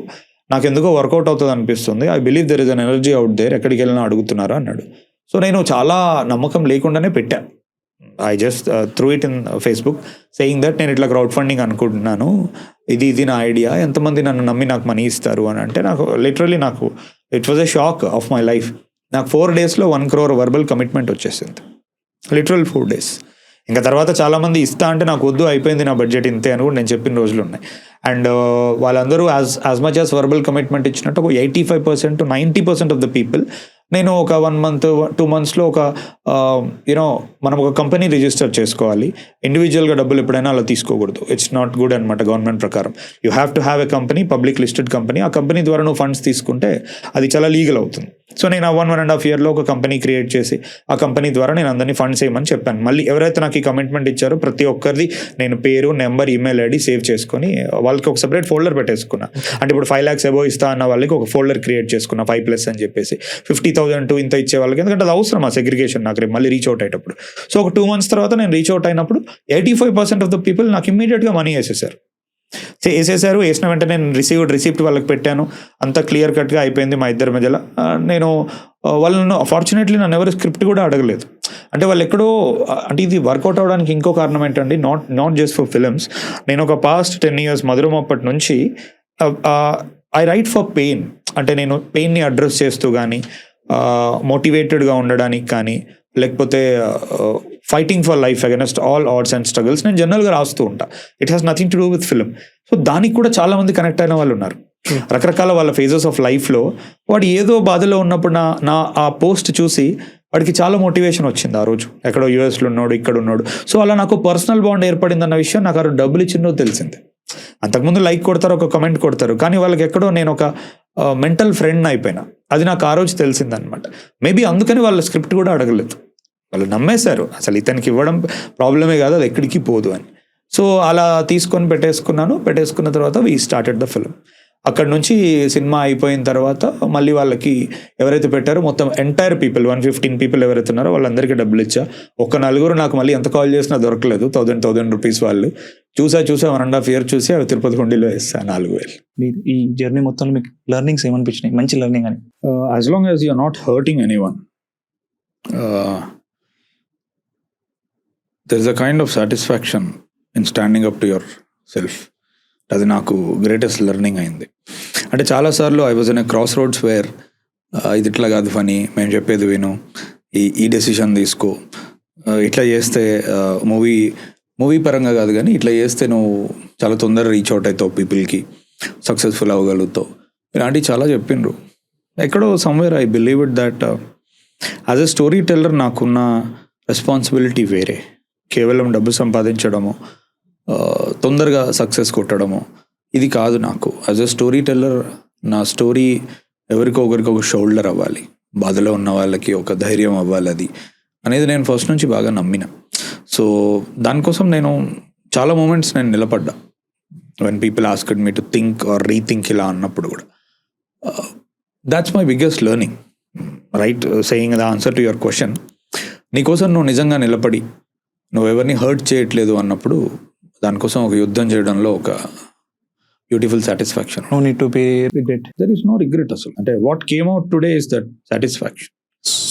నాకు ఎందుకో వర్కౌట్ అవుతుంది అనిపిస్తుంది, I believe there is an energy out there, ఎక్కడికి వెళ్ళినా అడుగుతున్నారు అన్నాడు. సో నేను చాలా నమ్మకం లేకుండానే పెట్టాను, I just through it in Facebook saying that నేను ఇట్లా క్రౌడ్ ఫండింగ్ అనుకుంటున్నాను, ఇది నా ఐడియా, ఎంతమంది నన్ను నమ్మి నాకు మనీ ఇస్తారు అని అంటే నాకు లిటరలీ నాకు it was a shock of my life. నాకు 4 daysలో 1 crore వర్బల్ కమిట్మెంట్ వచ్చేసింది, లిటరల్ 4 days. ఇంకా తర్వాత చాలామంది ఇస్తా అంటే నాకు వద్దు అయిపోయింది నా బడ్జెట్ ఇంతే అని కూడా నేను చెప్పిన రోజులు ఉన్నాయి. అండ్ వాళ్ళందరూ as much as verbal commitment ఇచ్చినట్టు ఒక 85% to 90% ఆఫ్ ద పీపుల్ నేను ఒక 1 month 2 monthsలో ఒక యూనో మనం ఒక కంపెనీ రిజిస్టర్ చేసుకోవాలి, ఇండివిజువల్గా డబ్బులు ఎప్పుడైనా అలా తీసుకోకూడదు, ఇట్స్ నాట్ గుడ్ అనమాట గవర్నమెంట్ ప్రకారం. You have to have a company, public listed company, ఆ కంపెనీ ద్వారా నువ్వు ఫండ్స్ తీసుకుంటే అది చాలా లీగల్ అవుతుంది. సో నేను ఆ 1.5 yearలో ఒక కంపెనీ క్రియేట్ చేసి ఆ కంపెనీ ద్వారా నేను అందరినీ ఫండ్స్ వేయమని చెప్పాను. మళ్ళీ ఎవరైతే నాకు ఈ కమిట్మెంట్ ఇచ్చారో ప్రతి ఒక్కరిది నేను పేరు, నెంబర్, ఈమెయిల్ ఐడి సేవ్ చేసుకొని వాళ్ళకి ఒక సెపరేట్ ఫోల్డర్ పెట్టేసుకున్నా. అంటే ఇప్పుడు 5 lakhs అబోవ్ ఇస్తా అన్న వాళ్ళకి ఒక ఫోల్డర్ క్రియేట్ చేసుకున్నా 5+ అని చెప్పేసి, 50,000 to ఇంత ఇచ్చే వాళ్ళకి, ఎందుకంటే అది అవసరం ఆ సెగ్రిగేషన్ నాకు రేపు మళ్ళీ రీచ్ అవుట్ అయ్యేటప్పుడు. సో ఒక 2 months తర్వాత నేను రీచ్ అవుట్ అయినప్పుడు 85% ఆఫ్ ద పీపుల్ నాకు ఇమ్మీడియట్గా మనీ వేసేసారు. వేసిన వెంటనే నేను రిసిప్ట్ వాళ్ళకి పెట్టాను, అంతా క్లియర్ కట్గా అయిపోయింది మా ఇద్దరి మధ్యలో. నేను వాళ్ళను ఫార్చునేట్లీ నన్ను ఎవరు స్క్రిప్ట్ కూడా అడగలేదు. అంటే వాళ్ళు ఎక్కడో అంటే ఇది వర్కౌట్ అవ్వడానికి ఇంకో కారణం ఏంటండి, నాట్ జస్ట్ ఫర్ ఫిలిమ్స్. నేను ఒక పాస్ట్ 10 years మధురం అప్పటి నుంచి ఐ రైట్ ఫర్ పెయిన్. అంటే నేను పెయిన్ని అడ్రస్ చేస్తూ కానీ, మోటివేటెడ్గా ఉండడానికి కానీ, లేకపోతే fighting for life against all odds and struggles నేను జనరల్గా రాస్తూ ఉంటా. It has nothing to do with film. So దానికి కూడా చాలామంది కనెక్ట్ అయిన వాళ్ళు ఉన్నారు. రకరకాల వాళ్ళ ఫేజెస్ ఆఫ్ లైఫ్లో వాడు ఏదో బాధలో ఉన్నప్పుడు నా ఆ పోస్ట్ చూసి వాడికి చాలా మోటివేషన్ వచ్చింది ఆ రోజు. ఎక్కడో యూఎస్లో ఉన్నాడు, ఇక్కడ ఉన్నాడు. సో అలా నాకు పర్సనల్ బాండ్ ఏర్పడిందన్న విషయం నాకు ఆ డబ్బులు ఇచ్చిందో తెలిసింది. అంతకుముందు లైక్ కొడతారు, ఒక కమెంట్ కొడతారు, కానీ వాళ్ళకి ఎక్కడో నేను ఒక మెంటల్ ఫ్రెండ్ అయిపోయినా, అది నాకు ఆ రోజు తెలిసిందనమాట. మేబీ అందుకని వాళ్ళ స్క్రిప్ట్ కూడా అడగలేదు, వాళ్ళు నమ్మేశారు అసలు ఇతనికి ఇవ్వడం ప్రాబ్లమే కాదు, అది ఎక్కడికి పోదు అని. సో అలా తీసుకొని పెట్టేసుకున్న తర్వాత వీ స్టార్టెడ్ ద ఫిల్మ్. అక్కడ నుంచి సినిమా అయిపోయిన తర్వాత మళ్ళీ వాళ్ళకి ఎవరైతే పెట్టారో మొత్తం ఎంటైర్ పీపుల్ 115 people ఎవరైతే ఉన్నారో వాళ్ళందరికీ డబ్బులు ఇచ్చా. ఒక 4 నాకు మళ్ళీ ఎంత కాల్ చేసినా దొరకలేదు. 1000 rupees వాళ్ళు చూసా 1.5 year చూసి అవి తిరుపతి హుండీలో వేస్తా 4,000. మీరు ఈ జర్నీ మొత్తంలో మీకు లెర్నింగ్స్ ఏమనిపించినాయి, మంచి లెర్నింగ్ అని? As long as you are not hurting anyone, there is a kind of satisfaction in standing up to yourself. అది నాకు గ్రేటెస్ట్ లెర్నింగ్ అయింది. అంటే చాలాసార్లు I was in a crossroads where ఇది ఇట్లా కాదు ఫనీ, మేము చెప్పేది విను, ఈ డెసిషన్ తీసుకో, ఇట్లా చేస్తే మూవీ పరంగా కాదు కానీ ఇట్లా చేస్తే నువ్వు చాలా తొందరగా రీచ్ అవుట్ అవుతావు, పీపుల్కి సక్సెస్ఫుల్ అవ్వగలుగుతావు, ఇలాంటివి చాలా చెప్పిండ్రు. ఎక్కడో somewhere I believe it that as a story teller నాకున్న రెస్పాన్సిబిలిటీ వేరే. కేవలం డబ్బు సంపాదించడము, తొందరగా సక్సెస్ కొట్టడము ఇది కాదు. నాకు యాజ్ ఎ స్టోరీ టెల్లర్ నా స్టోరీ ఎవరికో ఒకరికి ఒక షోల్డర్ అవ్వాలి. బాధలో ఉన్న వాళ్ళకి ఒక ధైర్యం అవ్వాలి అది అనేది నేను ఫస్ట్ నుంచి బాగా నమ్మిన. సో దానికోసం నేను చాలా మూమెంట్స్ నేను నిలబడ్డా. When people asked me to think or rethink ఇలా అన్నప్పుడు కూడా that's my biggest learning, right? Saying the answer to your question, నీకోసం నువ్వు నిజంగా నిలబడి నువ్వు ఎవరిని హర్ట్ చేయట్లేదు అన్నప్పుడు దానికోసం ఒక యుద్ధం చేయడంలో ఒక beautiful satisfaction. No need to be regret. There is no regret అసలు. అంటే what came out today is that satisfaction.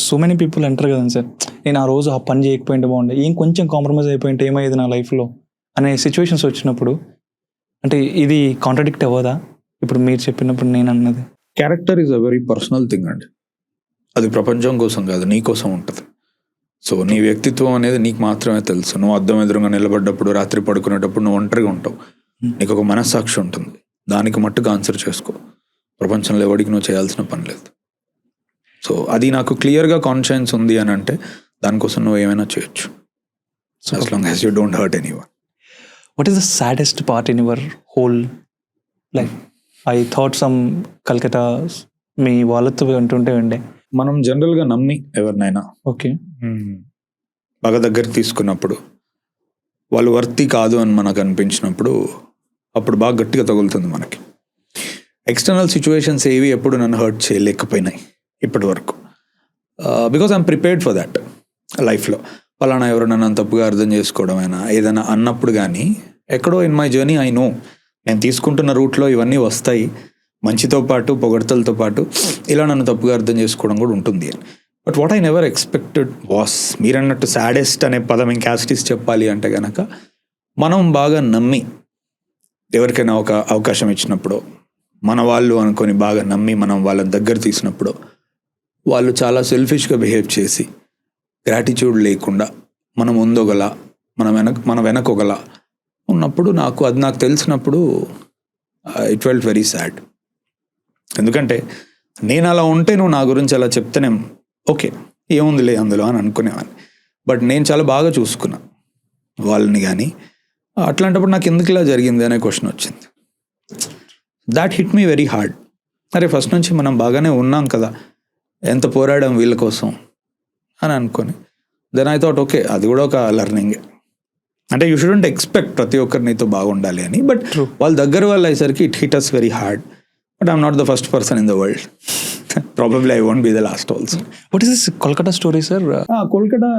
So many people అంటారు కదండి సార్, నేను ఆ రోజు ఆ పని చేయకపోయింటే బాగుండే, ఏం కొంచెం కాంప్రమైజ్ అయిపోయింటే ఏమయ్యేది నా లైఫ్లో అనే సిచ్యువేషన్స్ వచ్చినప్పుడు, అంటే ఇది కాంట్రడిక్ట్ అవ్వదా ఇప్పుడు మీరు చెప్పినప్పుడు నేను అన్నది? Character is a very personal thing అండి. అది ప్రపంచం కోసం కాదు, నీ కోసం ఉంటుంది. సో నీ వ్యక్తిత్వం అనేది నీకు మాత్రమే తెలుసు. నువ్వు అద్దం ఎదురుగా నిలబడ్డప్పుడు, రాత్రి పడుకునేటప్పుడు నువ్వు ఒంటరిగా ఉంటావు. నీకు ఒక మనస్సాక్షి ఉంటుంది, దానికి మట్టుకు ఆన్సర్ చేసుకో. ప్రపంచంలో ఎవరికి నువ్వు చేయాల్సిన పని లేదు. సో అది నాకు క్లియర్గా కాన్షియన్స్ ఉంది అని అంటే దానికోసం నువ్వు ఏమైనా చేయొచ్చు, as long as you don't hurt anyone. What is the saddest part in your whole life? I thought some Calcutta మీ వాళ్ళతో అంటుంటే ఉండే. మనం జనరల్గా నమ్మి ఎవరినైనా ఓకే బాగా దగ్గరికి తీసుకున్నప్పుడు వాళ్ళు వర్తి కాదు అని మనకు అనిపించినప్పుడు అప్పుడు బాగా గట్టిగా తగులుతుంది మనకి. ఎక్స్టర్నల్ సిచ్యువేషన్స్ ఏవి ఎప్పుడు నన్ను హర్ట్ చేయలేకపోయినాయి ఇప్పటి వరకు, because I'm prepared for that. లైఫ్లో పలానా ఎవరు నన్ను తప్పుగా అర్థం చేసుకోవడం అయినా ఏదైనా అన్నప్పుడు కానీ ఎక్కడో in my journey I know నేను తీసుకుంటున్న రూట్లో ఇవన్నీ వస్తాయి, మంచితో పాటు పొగడ్తలతో పాటు ఇలా నన్ను తప్పుగా అర్థం చేసుకోవడం కూడా ఉంటుంది అని. But what I never expected was, మీరన్నట్టు సాడెస్ట్ అనే పదం ఇంకాస్టిస్ చెప్పాలి అంటే కనుక మనం బాగా నమ్మి ఎవరికైనా ఒక అవకాశం ఇచ్చినప్పుడు, మన వాళ్ళు అనుకొని బాగా నమ్మి మనం వాళ్ళని దగ్గర తీసినప్పుడు వాళ్ళు చాలా సెల్ఫిష్గా బిహేవ్ చేసి గ్రాటిట్యూడ్ లేకుండా మన ముందొకలా మన వెనకొకలా ఉన్నప్పుడు నాకు తెలిసినప్పుడు ఇట్ ఫెల్ట్ వెరీ సాడ్. ఎందుకంటే నేను అలా ఉంటే నువ్వు నా గురించి అలా చెప్తేనే ఓకే ఏముందిలే అందులో అని అనుకునేవాడిని. బట్ నేను చాలా బాగా చూసుకున్నా వాళ్ళని, కానీ అట్లాంటప్పుడు నాకు ఎందుకు ఇలా జరిగింది అనే క్వశ్చన్ వచ్చింది. That hit me very hard. అరే ఫస్ట్ నుంచి మనం బాగానే ఉన్నాం కదా, ఎంత పోరాడాం వీళ్ళ కోసం అని అనుకొని దెన్ ఐ థాట్ ఓకే అది కూడా ఒక లెర్నింగే. అంటే యూ షుడెంట్ ఎక్స్పెక్ట్ ప్రతి ఒక్కరు నీతో బాగుండాలి అని, బట్ వాళ్ళ దగ్గర వాళ్ళు అయ్యేసరికి it hit us very hard. But I'm not the first person in the world, probably I won't be the last also. What is this Kolkata story sir? Kolkata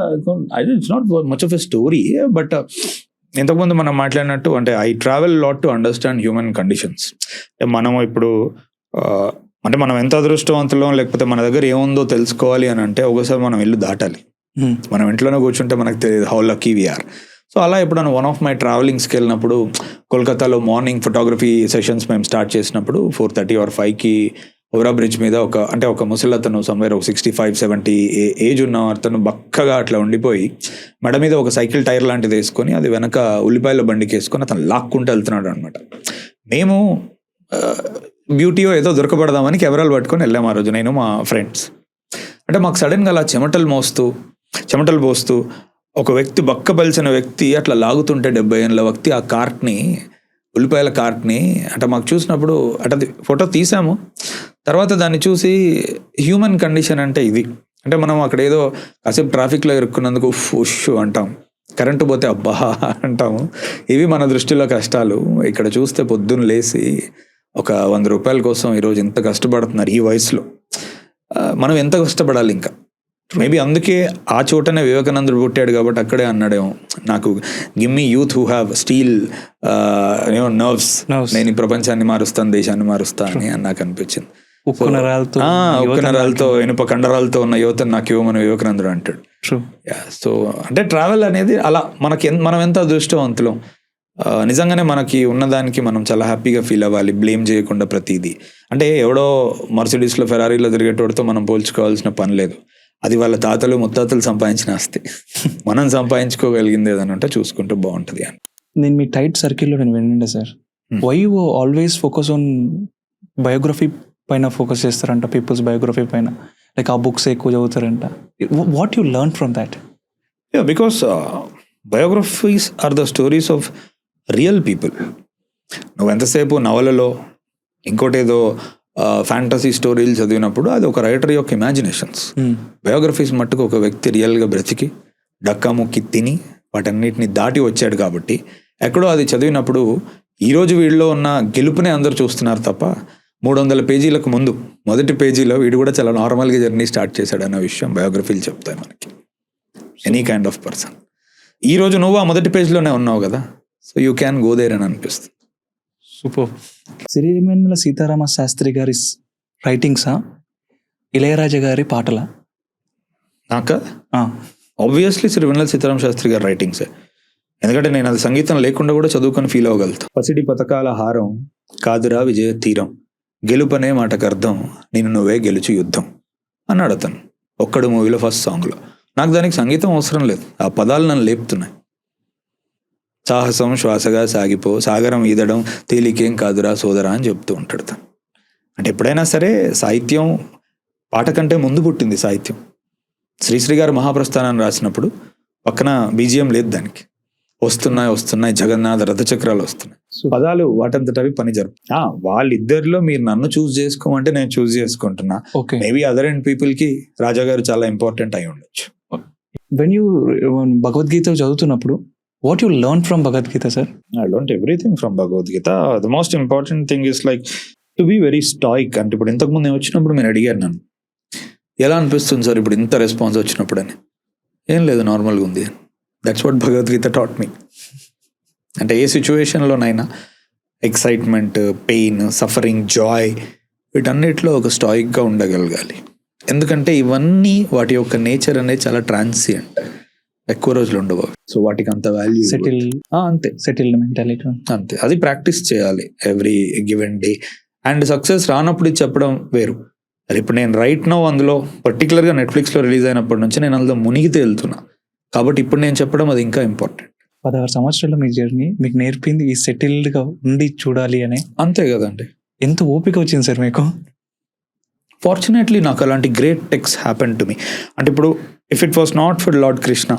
it's not much of a story, but ఇంతకుముందు మనం మాట్లాడినట్టు అంటే I travel lot to understand human conditions. మనం ఇప్పుడు అంటే మనం ఎంత అదృష్టవంతులో లేకపోతే మన దగ్గర ఏముందో తెలుసుకోవాలి అని అంటే ఒకసారి మనం ఇల్లు దాటాలి. మనం ఇంట్లోనే కూర్చుంటే మనకు తెలియదు హౌ లక్కీ వీఆర్. సో అలా ఎప్పుడైనా వన్ ఆఫ్ మై ట్రావెలింగ్స్కి వెళ్ళినప్పుడు కోల్కతాలో మార్నింగ్ ఫోటోగ్రఫీ సెషన్స్ మేము స్టార్ట్ చేసినప్పుడు 4:30 or 5కి ఓవరా బ్రిడ్జ్ మీద ఒక ముసలతను సమ్వేర్ ఒక 65-70 ఏజ్ ఉన్న అతను బక్కగా అట్లా ఉండిపోయి మెడ మీద ఒక సైకిల్ టైర్ లాంటిది వేసుకొని అది వెనక ఉల్లిపాయల బండికి వేసుకొని అతను లాక్కుంటూ వెళ్తున్నాడు అనమాట. మేము బ్యూటీయో ఏదో దొరకబడదామని కెమెరాలు పట్టుకొని వెళ్ళాము ఆ రోజు, నేను మా ఫ్రెండ్స్. అంటే మాకు సడన్గా అలా చెమటలు పోస్తూ ఒక వ్యక్తి బక్క పలిచిన వ్యక్తి అట్లా లాగుతుంటే 70 ఏళ్ళ వ్యక్తి ఆ కార్ట్ని, ఉల్లిపాయల కార్ట్ని అంటే మాకు చూసినప్పుడు అంటే ఫోటో తీసాము. తర్వాత దాన్ని చూసి హ్యూమన్ కండిషన్ అంటే ఇది. అంటే మనం అక్కడ ఏదో కాసేపు ట్రాఫిక్లో ఇరుక్కున్నందుకు ఉష్ అంటాం, కరెంటు పోతే అబ్బా అంటాము. ఇవి మన దృష్టిలో కష్టాలు. ఇక్కడ చూస్తే పొద్దున్న లేసి ఒక 100 రూపాయల కోసం ఈరోజు ఎంత కష్టపడుతున్నారు ఈ వయసులో. మనం ఎంత కష్టపడాలి ఇంకా. మేబీ అందుకే ఆ చోటనే వివేకానందుడు పుట్టాడు కాబట్టి అక్కడే అన్నాడేమో, నాకు gimme youth who have steel nerves, నేను ఈ ప్రపంచాన్ని మారుస్తాను, దేశాన్ని మారుస్తాను అని నాకు అనిపించింది. ఉక్కు నరాలతో ఇనుప కండరాలతో ఉన్న యువతను నాకు ఇవ్వమని వివేకానందుడు అంటాడు. సో అంటే ట్రావెల్ అనేది అలా మనం ఎంత అదృష్టవంతులం. నిజంగానే మనకి ఉన్నదానికి మనం చాలా హ్యాపీగా ఫీల్ అవ్వాలి, బ్లేమ్ చేయకుండా ప్రతిదీ. అంటే ఎవడో మర్సిడీస్లో ఫెరారీలో తిరిగేటోడితో మనం పోల్చుకోవాల్సిన పని లేదు. అది వాళ్ళ తాతలు ముత్తాతలు సంపాదించిన ఆస్తి. మనం సంపాదించుకోగలిగింది ఏదైనా ఉంటే చూసుకుంటే బాగుంటుంది అని. నేను మీ టైట్ సర్కిల్లో నేను వినండి sir, why you always focus on biography పైన ఫోకస్ చేస్తారంట, పీపుల్స్ బయోగ్రఫీ పైన, లైక్ ఆ బుక్స్ ఎక్కువ చదువుతారంట. What you learn from that? Because biographies are the stories of real people. నువ్వు ఎంతసేపు నవలలో ఇంకోటి ఏదో ఫ్యాంటసీ స్టోరీలు చదివినప్పుడు అది ఒక రైటర్ యొక్క ఇమాజినేషన్స్. బయోగ్రఫీస్ మట్టుకు ఒక వ్యక్తి రియల్గా బ్రతికి డక్కాముక్కి తిని వాటన్నిటిని దాటి వచ్చాడు కాబట్టి ఎక్కడో అది చదివినప్పుడు ఈరోజు వీడిలో ఉన్న గెలుపునే అందరూ చూస్తున్నారు తప్ప 300 పేజీలకు ముందు మొదటి పేజీలో వీడు కూడా చాలా నార్మల్గా జర్నీ స్టార్ట్ చేశాడు అన్న విషయం బయోగ్రఫీలు చెప్తాయి మనకి. Any kind of person. ఈరోజు నువ్వు ఆ మొదటి పేజీలోనే ఉన్నావు కదా, so you can go there అని అనిపిస్తుంది. సూపర్. సిరివెన్నెల సీతారామ శాస్త్రి గారి రైటింగ్సా, ఇళయరాజా గారి పాటలా? నాకు ఆబ్వియస్లీ సిరివెన్నెల సీతారామ శాస్త్రి గారి రైటింగ్సే. ఎందుకంటే నేను అది సంగీతం లేకుండా కూడా చదువుకొని ఫీల్ అవ్వగలుగుతా. పసిడి పథకాల హారం కాదురా విజయ తీరం, గెలుపనే మాటకు అర్థం నేను నువ్వే గెలుచు యుద్ధం అన్నాడు అతను ఒక్కడు మూవీలో ఫస్ట్ సాంగ్లో. నాకు దానికి సంగీతం అవసరం లేదు, ఆ పదాలు నన్ను లేపుతున్నాయి. సాహసం శ్వాసగా సాగిపో, సాగరం ఈదడం తేలికేం కాదురా సోదరా అని చెప్తూ ఉంటాడు తను. అంటే ఎప్పుడైనా సరే సాహిత్యం పాట కంటే ముందు పుట్టింది సాహిత్యం. శ్రీశ్రీ గారు మహాప్రస్థానాన్ని రాసినప్పుడు పక్కన బీజిఎం లేదు, దానికి వస్తున్నాయి జగన్నాథ రథచక్రాలు వస్తున్నాయి, పదాలు వాటంతటవి పని జరుపు. వాళ్ళిద్దరిలో మీరు నన్ను చూస్ చేసుకోమంటే నేను చూస్ చేసుకుంటున్నా. మేబీ అదర్ అండ్ పీపుల్ కి రాజా గారు చాలా ఇంపార్టెంట్ అయి ఉండొచ్చు. వెన్ యూ భగవద్గీత చదువుతున్నప్పుడు what you learn from Bhagavad Gita, sir? I learned everything from Bhagavad Gita. The most important thing is like to be very stoic. అంటే ఇప్పుడు ఇంతకుముందు నేను వచ్చినప్పుడు మీరు అడిగారు నన్ను ఎలా అనిపిస్తుంది సార్ ఇప్పుడు ఇంత రెస్పాన్స్ వచ్చినప్పుడు అని. ఏం లేదు, నార్మల్గా ఉంది. That's what Bhagavad Gita taught me. అంటే ఏ సిచ్యువేషన్లోనైనా ఎక్సైట్మెంట్, పెయిన్, సఫరింగ్, జాయ్ వీటన్నిటిలో ఒక స్టాయిక్గా ఉండగలగాలి. ఎందుకంటే ఇవన్నీ వాటి యొక్క నేచర్ అనేది చాలా ట్రాన్సియంట్, ఎక్కువ రోజులు ఉండవు. సో వాటికి అంత వాల్యూ అంతే, సెటిల్డ్ మెంటాలిటీ అంతే. అది ప్రాక్టీస్ చేయాలి every given day. And success రానప్పుడు ఇది చెప్పడం వేరు. అది ఇప్పుడు నేను రైట్ నో అందులో పర్టికులర్గా నెట్ఫ్లిక్స్లో రిలీజ్ అయినప్పటి నుంచి నేను అందులో మునిగితే వెళ్తున్నా కాబట్టి ఇప్పుడు నేను చెప్పడం అది ఇంకా ఇంపార్టెంట్. 16 సంవత్సరాల మీ జర్నీ మీకు నేర్పింది ఈ సెటిల్డ్గా ఉండి చూడాలి అని. అంతే కదండి. ఎంత ఓపిక వచ్చింది సార్ మీకు? ఫార్చునేట్లీ నాకు అలాంటి గ్రేట్ టెక్స్ హ్యాపెన్ టు మీ. అంటే ఇప్పుడు if it was not for lord Krishna,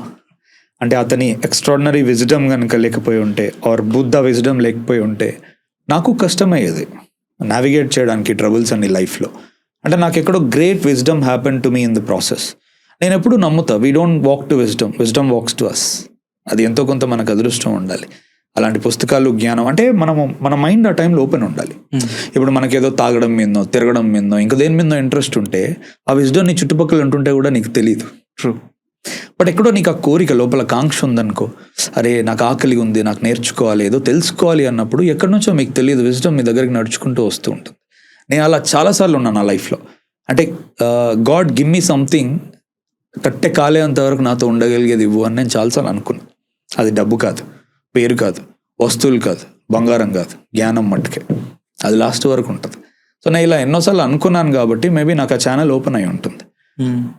అంటే అతని ఎక్స్ట్రాడినరీ విజ్డమ్ కనుక లేకపోయి ఉంటే ఆర్ బుద్ధ విజ్డమ్ లేకపోయి ఉంటే నాకు కష్టమయ్యేది నావిగేట్ చేయడానికి ట్రబుల్స్ అన్ని లైఫ్లో. అంటే నాకు ఎక్కడో great wisdom happen to me in the process. నేను ఎప్పుడు నమ్ముతా we don't walk to wisdom, wisdom walks to us. అది ఎంతో కొంత మనకు అదృష్టం ఉండాలి. అలాంటి పుస్తకాలు, జ్ఞానం అంటే మన మైండ్ ఆ టైంలో ఓపెన్ ఉండాలి. ఇప్పుడు మనకేదో తాగడం మీదో, తిరగడం మీదో, ఇంకా దేని మీదో ఇంట్రెస్ట్ ఉంటే ఆ విజ్డమ్ నీ చుట్టుపక్కల ఉంటుంటే కూడా నీకు తెలియదు. ట్రూ. బట్ ఎక్కడో నీకు ఆ కోరిక లోపల కాంక్ష ఉందనుకో, అరే నాకు ఆకలి ఉంది, నాకు నేర్చుకోవాలి, ఏదో తెలుసుకోవాలి అన్నప్పుడు ఎక్కడి నుంచో మీకు తెలియదు విజ్డమ్ మీ దగ్గరికి నడుచుకుంటూ వస్తూ ఉంటుంది. నేను అలా చాలాసార్లు ఉన్నాను నా లైఫ్లో. అంటే గాడ్ గివ్ మీ సంథింగ్, కట్టె కాలే అంతవరకు నాతో ఉండగలిగేది ఇవ్వు అని నేను చాలాసార్లు అనుకున్నాను. అది డబ్బు కాదు, పేరు కాదు, వస్తువులు కాదు, బంగారం కాదు, జ్ఞానం మట్టుకే. అది లాస్ట్ వరకు ఉంటుంది. సో నేను ఇలా ఎన్నోసార్లు అనుకున్నాను కాబట్టి మేబీ నాకు ఆ ఛానల్ ఓపెన్ అయి ఉంటుంది.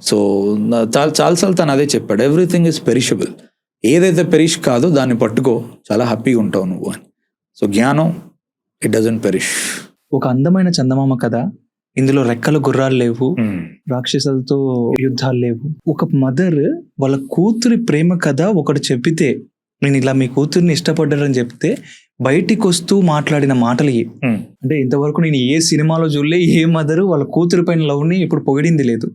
సో చాలాసార్లు తను అదే చెప్పాడు, ఎవ్రీథింగ్ ఈజ్ పెరిషబుల్. ఏదైతే పెరిష్ కాదో దాన్ని పట్టుకో, చాలా హ్యాపీగా ఉంటావు నువ్వు అని. సో జ్ఞానం ఇట్ డజంట్ పెరిష్. ఒక అందమైన చందమామ కథ, ఇందులో రెక్కల గుర్రాలు లేవు, రాక్షసులతో యుద్ధాలు లేవు. ఒక మదర్ వాళ్ళ కూతురి ప్రేమ కథ ఒకటి చెప్పితే, నేను ఇలా మీ కూతుర్ని ఇష్టపడ్డారని చెప్తే బయటికి వస్తూ మాట్లాడిన మాటలు ఇవి. అంటే ఇంతవరకు నేను ఏ సినిమాలో చూడలే, ఏ మదరు వాళ్ళ కూతురి పైన లవ్ని ఇప్పుడు పొగిడింది లేదు.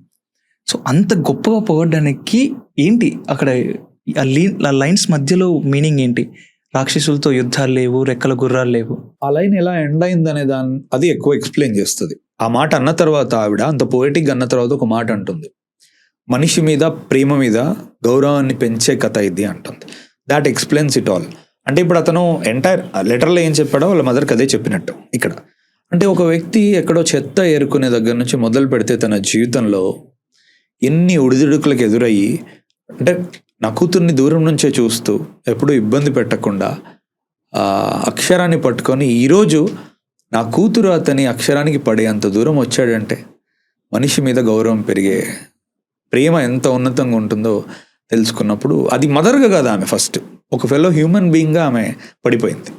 సో అంత గొప్పగా పొగడడానికి ఏంటి అక్కడ ఆ లైన్స్ మధ్యలో మీనింగ్ ఏంటి? రాక్షసులతో యుద్ధాలు లేవు, రెక్కల గుర్రాలు లేవు. ఆ లైన్ ఎలా ఎండ్ అయిందనే అది ఎక్కువ ఎక్స్ప్లెయిన్ చేస్తుంది. ఆ మాట అన్న తర్వాత ఆవిడ అంత పోయిటిక్ అన్న తర్వాత ఒక మాట అంటుంది, మనిషి మీద, ప్రేమ మీద గౌరవాన్ని పెంచే కథ ఇది అంటుంది. That explains it all. అంటే ఇప్పుడు అతను ఎంటైర్ లెటర్లో ఏం చెప్పాడో వాళ్ళ మదర్కి అదే చెప్పినట్టు ఇక్కడ. అంటే ఒక వ్యక్తి ఎక్కడో చెత్త ఏరుకునే దగ్గర నుంచి మొదలు పెడితే తన జీవితంలో ఎన్ని ఉడిదుడుకులకు ఎదురయ్యి, అంటే నా కూతుర్ని దూరం నుంచే చూస్తూ ఎప్పుడూ ఇబ్బంది పెట్టకుండా అక్షరాన్ని పట్టుకొని ఈరోజు నా కూతురు అతని అక్షరానికి పడే అంత దూరం వచ్చాడంటే మనిషి మీద గౌరవం పెరిగే, ప్రేమ ఎంత ఉన్నతంగా ఉంటుందో తెలుసుకున్నప్పుడు, అది మదర్గా కాదు ఆమె ఫస్ట్ ఒక ఫెలో హ్యూమన్ బీయింగ్గా ఆమె పడిపోయింది.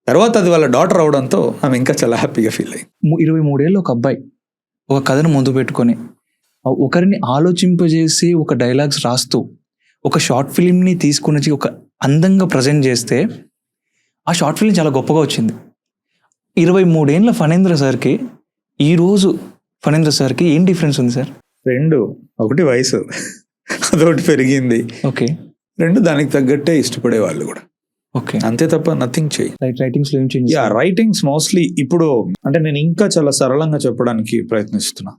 తర్వాత అది వాళ్ళ డాటర్ అవడంతో ఆమె ఇంకా చాలా హ్యాపీగా ఫీల్ అయ్యింది. 23 ఏళ్ళు ఒక అబ్బాయి ఒక కథను ముందు పెట్టుకొని ఒకరిని ఆలోచింపజేసి ఒక డైలాగ్స్ రాస్తూ ఒక షార్ట్ ఫిలింని తీసుకుని ఒక అందంగా ప్రజెంట్ చేస్తే ఆ షార్ట్ ఫిలిం చాలా గొప్పగా వచ్చింది. 23 ఏళ్ళ ఫణేంద్ర సార్కి ఈ రోజు ఫణీంద్ర సార్కి ఏం డిఫరెన్స్ ఉంది సార్? రెండు, ఒకటి వయసు అదొకటి పెరిగింది, ఓకే రెండు దానికి తగ్గట్టే ఇష్టపడే వాళ్ళు కూడా, ఓకే. అంతే తప్ప నథింగ్ చేయి. రైటింగ్స్ లో ఏం చేంజ్? యా, రైటింగ్స్ మోస్ట్లీ ఇప్పుడు అంటే నేను ఇంకా చాలా సరళంగా చెప్పడానికి ప్రయత్నిస్తున్నా.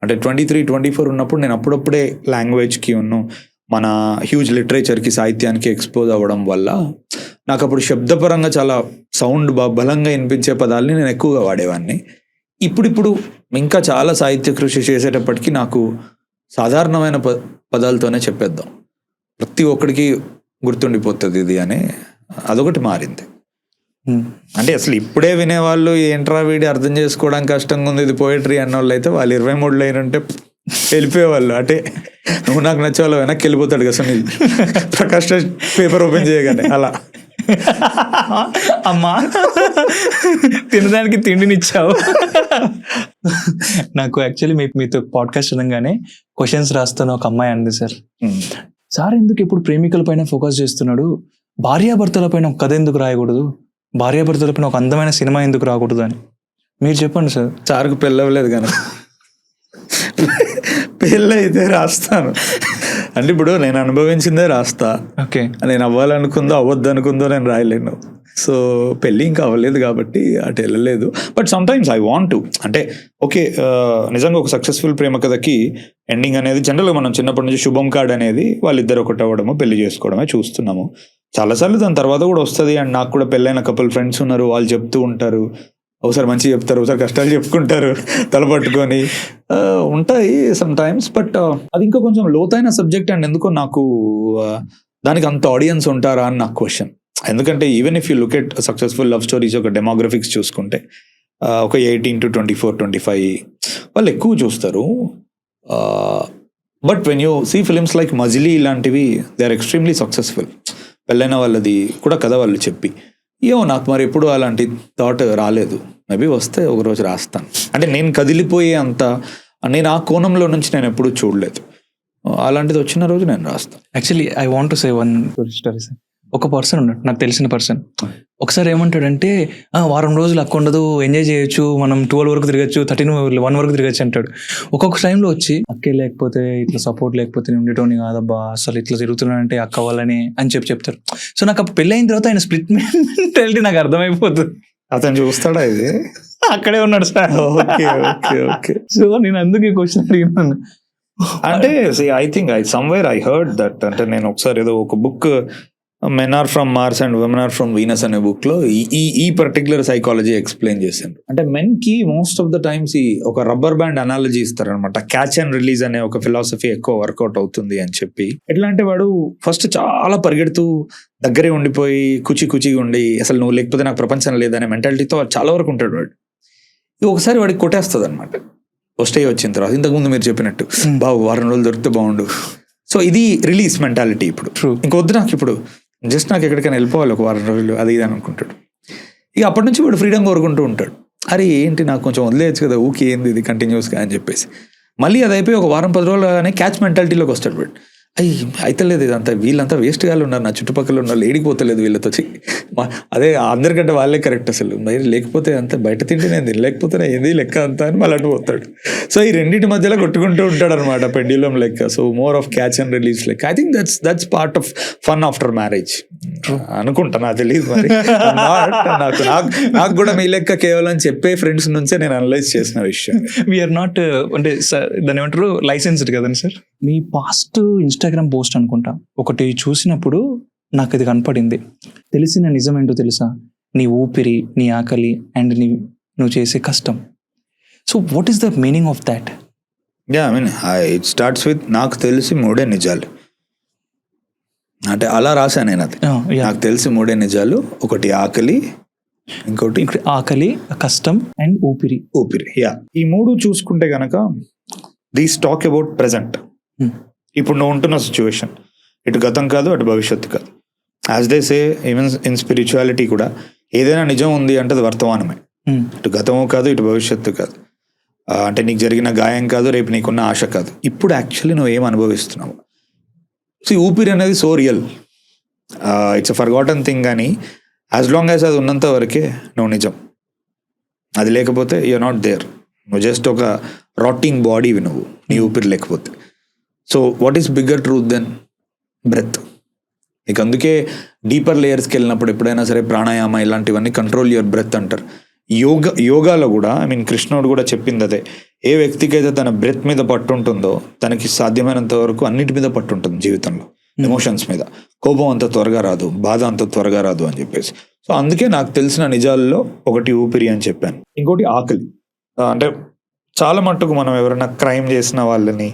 అంటే 23-24 ఉన్నప్పుడు నేను అప్పుడప్పుడే లాంగ్వేజ్కి మన హ్యూజ్ లిటరేచర్కి, సాహిత్యానికి ఎక్స్పోజ్ అవ్వడం వల్ల నాకు అప్పుడు శబ్దపరంగా చాలా సౌండ్ బలంగా వినిపించే పదాలని నేను ఎక్కువగా వాడేవాడిని. ఇప్పుడు ఇంకా చాలా సాహిత్య కృషి చేసేటప్పటికి నాకు సాధారణమైన పదాలతోనే చెప్పేద్దాం, ప్రతి ఒక్కడికి గుర్తుండిపోతుంది ఇది అని అదొకటి మారింది. అంటే అసలు ఇప్పుడే వినేవాళ్ళు ఏంట్రా వీడి అర్థం చేసుకోవడానికి కష్టంగా ఉంది ఇది పోయిటరీ అన్న వాళ్ళు అయితే వాళ్ళు 23 అయినంటే వెళ్ళిపోయేవాళ్ళు. అంటే నువ్వు నాకు నచ్చే వాళ్ళు వెనక్కి వెళ్ళిపోతాడు కదా సునీల్, ప్రకాష్ రాజ్ పేపర్ ఓపెన్ చేయగానే అలా. అమ్మా తినడానికి తిండినిచ్చావు. నాకు యాక్చువల్లీ మీతో పాడ్కాస్ట్ అనగానే క్వశ్చన్స్ రాస్తాను ఒక అమ్మాయి అంది సార్, సార్ ఎందుకు ఎప్పుడు ప్రేమికుల పైన ఫోకస్ చేస్తున్నాడు, భార్యాభర్తల పైన ఒక కథ ఎందుకు రాయకూడదు, భార్యాభర్తల పైన ఒక అందమైన సినిమా ఎందుకు రాకూడదు అని మీరు చెప్పండి సార్. సార్కు పెళ్ళవలేదు కానీ పెళ్ళైతే రాస్తాను. అంటే ఇప్పుడు నేను అనుభవించిందే రాస్తా, ఓకే. నేను అవ్వాలనుకుందో అవ్వద్దు అనుకుందో నేను రాయలేను. సో పెళ్ళి ఇంకా అవ్వలేదు కాబట్టి అటు వెళ్ళలేదు. But sometimes I want to, అంటే ఓకే నిజంగా ఒక సక్సెస్ఫుల్ ప్రేమ కథకి ఎండింగ్ అనేది జనరల్గా మనం చిన్నప్పటి నుంచి శుభం కార్డ్ అనేది వాళ్ళిద్దరు ఒకటి అవ్వడము పెళ్లి చేసుకోవడమే చూస్తున్నాము. చాలాసార్లు దాని తర్వాత కూడా వస్తుంది. అండ్ నాకు కూడా పెళ్ళైన కపుల్ ఫ్రెండ్స్ ఉన్నారు, వాళ్ళు చెప్తూ ఉంటారు, ఒకసారి మంచిగా చెప్తారు, ఒకసారి కష్టాలు చెప్పుకుంటారు తలపట్టుకొని ఉంటాయి సమ్ టైమ్స్. బట్ అది ఇంకా కొంచెం లోతైన సబ్జెక్ట్ అండ్ ఎందుకో నాకు దానికి అంత ఆడియన్స్ ఉంటారా అని నాకు క్వశ్చన్. ఎందుకంటే even if you look at successful love stories ఒక డెమోగ్రఫిక్స్ చూసుకుంటే ఒక 18 to 24, 25 వాళ్ళు ఎక్కువ చూస్తారు. But when you see films like Majili ఇలాంటివి దే ఆర్ ఎక్స్ట్రీమ్లీ సక్సెస్ఫుల్. పెళ్ళైన వాళ్ళది కూడా కథ వాళ్ళు చెప్పి ఏమో నాకు మరి ఎప్పుడు అలాంటి థాట్ రాలేదు. మేబీ వస్తే ఒకరోజు రాస్తాను. అంటే నేను కదిలిపోయే అంత నేను ఆ కోణంలో నుంచి నేను ఎప్పుడు చూడలేదు. అలాంటిది వచ్చిన రోజు నేను రాస్తాను. Actually I want to say one story sir. ఒక పర్సన్ ఉన్నాడు, నాకు తెలిసిన పర్సన్. ఒకసారి ఏమంటాడంటే వారం రోజులు అక్క ఉండదు, ఎంజాయ్ చేయొచ్చు, మనం 12 వరకు తిరగచ్చు, 1 వరకు తిరగచ్చు అంటాడు. ఒక్కొక్క టైంలో వచ్చి అక్కే లేకపోతే ఇట్లా సపోర్ట్ లేకపోతే నేను ఉండేటోని కాదబ్బా, అసలు ఇట్లా తిరుగుతున్నానంటే అక్క వాళ్ళని అని చెప్తారు. సో నాకు అప్పుడు పెళ్ళి అయిన తర్వాత ఆయన స్ప్లిట్ మెంటాలిటీ నాకు అర్థమైపోతుంది. అతను చూస్తాడా ఇది? అక్కడే ఉన్నాడు sir. Okay okay okay. So నేను అందుకే క్వశ్చన్ అడిగినాను. అంటే I think somewhere I heard that. అంటే నేను ఒకసారి ఏదో ఒక book men are from Mars and women are from Venus అనే బుక్ లో ఈ పర్టికులర్ సైకాలజీ ఎక్స్ప్లెయిన్ చేశాను. అంటే మెన్ కి మోస్ట్ ఆఫ్ ద టైమ్స్ ఈ ఒక రబ్బర్ బ్యాండ్ అనాలజీ ఇస్తారనమాట. క్యాచ్ అండ్ రిలీజ్ అనే ఒక ఫిలాసఫీ ఎక్కువ వర్కౌట్ అవుతుంది అని చెప్పి. ఎట్లా అంటే వాడు ఫస్ట్ చాలా పరిగెడుతూ దగ్గరే ఉండిపోయి కుచిగా ఉండి అసలు నువ్వు లేకపోతే నాకు ప్రపంచం లేదనే మెంటాలిటీతో చాలా వరకు ఉంటాడు వాడు. ఒకసారి వాడికి కొట్టేస్తుంది అనమాట స్టేజ్ వచ్చిన తర్వాత. ఇంతకుముందు మీరు చెప్పినట్టు బాగు వారం రోజులు దొరికితే బాగుండు. సో ఇది రిలీజ్ మెంటాలిటీ. ఇప్పుడు ఇంకొద్దు నాకు, ఇప్పుడు జస్ట్ నాకు ఎక్కడికైనా వెళ్ళిపోవాలి ఒక వారం రోజులు అది ఇది అని అనుకుంటాడు. ఇక అప్పటి నుంచి వాడు ఫ్రీడమ్ కోరుకుంటూ ఉంటాడు. అరే ఏంటి నాకు కొంచెం వదిలేయచ్చు కదా, ఊకే ఏంది ఇది కంటిన్యూస్గా అని చెప్పేసి. మళ్ళీ అది అయిపోయి ఒక వారం 10 రోజులుగానే క్యాచ్ మెంటాలిటీలోకి వస్తాడు వాడు. అయితే లేదు ఇదంతా వీళ్ళంతా వేస్ట్ గాళ్ళు ఉన్నారు, నా చుట్టుపక్కల ఉన్న వాళ్ళు ఏడిపోతలేదు వీళ్ళతో. అదే అందరికంటే వాళ్ళే కరెక్ట్ అసలు, మరి లేకపోతే అంత బయట తింటే నేను తినలేకపోతే ఏంది లెక్క అంతా అని మళ్ళీ అటు పోతాడు. సో ఈ రెండింటి మధ్యలో కొట్టుకుంటూ ఉంటాడు అనమాట పెండ్యులం లెక్క. So more of catch and release లెక్క. I think that's part of fun after marriage అనుకుంటా, నాకు తెలియదు మరి. నాకు కూడా మీ లెక్క కేవలం చెప్పే ఫ్రెండ్స్ నుంచే నేను అనలైజ్ చేసిన విషయం. వీఆర్ నాట్ అంటే దాన్ని ఏమంటారు లైసెన్స్డ్ కదండి సార్. మీ పాస్ట్ ఇన్స్టాగ్రామ్ పోస్ట్ అనుకుంటా ఒకటి చూసినప్పుడు నాకు ఇది కనపడింది. తెలిసిన నిజం ఏంటో తెలుసా, నీ ఊపిరి, నీ ఆకలి అండ్ నువ్వు చేసే కష్టం. So what is the meaning of that? I mean it starts with నాకు తెలిసి 3 నిజాలు. అంటే అలా రాశాను నేను అది. నాకు తెలిసి 3 నిజాలు. ఒకటి ఆకలి, ఇంకోటి ఆకలి, కష్టం అండ్ ఊపిరి. యా, ఈ 3 చూసుకుంటే గనక దీస్ టాక్ అబౌట్ ప్రెజెంట్. ఇప్పుడు నువ్వు ఉంటున్న సిచ్యువేషన్ ఇటు గతం కాదు అటు భవిష్యత్తు కాదు. As they say even in spirituality కూడా ఏదైనా నిజం ఉంది అంటే అది వర్తమానమే. ఇటు గతము కాదు ఇటు భవిష్యత్తు కాదు. అంటే నీకు జరిగిన గాయం కాదు, రేపు నీకున్న ఆశ కాదు, ఇప్పుడు యాక్చువల్లీ నువ్వు ఏం అనుభవిస్తున్నావు. సో ఊపిరి అనేది so real, it's a forgotten thing. కానీ యాజ్ లాంగ్ యాజ్ అది ఉన్నంత వరకే నువ్వు నిజం. అది లేకపోతే యూఆర్ నాట్ దేర్. నువ్వు జస్ట్ ఒక రాటింగ్ బాడీవి నువ్వు, నీ ఊపిరి లేకపోతే. So what is bigger truth than breath? నీకు అందుకే డీపర్ లేయర్స్కి వెళ్ళినప్పుడు ఎప్పుడైనా సరే ప్రాణాయామ ఇలాంటివన్నీ కంట్రోల్ యువర్ బ్రెత్ అంటారు. యోగాలో కూడా కృష్ణుడు కూడా చెప్పింది అదే. ఏ వ్యక్తికైతే తన బ్రెత్ మీద పట్టు ఉంటుందో తనకి సాధ్యమైనంత వరకు అన్నిటి మీద పట్టు ఉంటుంది జీవితంలో, ఎమోషన్స్ మీద. కోపం అంత త్వరగా రాదు, బాధ అంత త్వరగా రాదు అని చెప్పేసి. సో అందుకే నాకు తెలిసిన నిజాల్లో ఒకటి ఊపిరి అని చెప్పాను. ఇంకోటి ఆకలి. అంటే చాలా మట్టుకు మనం ఎవరైనా క్రైమ్ చేసిన వాళ్ళని,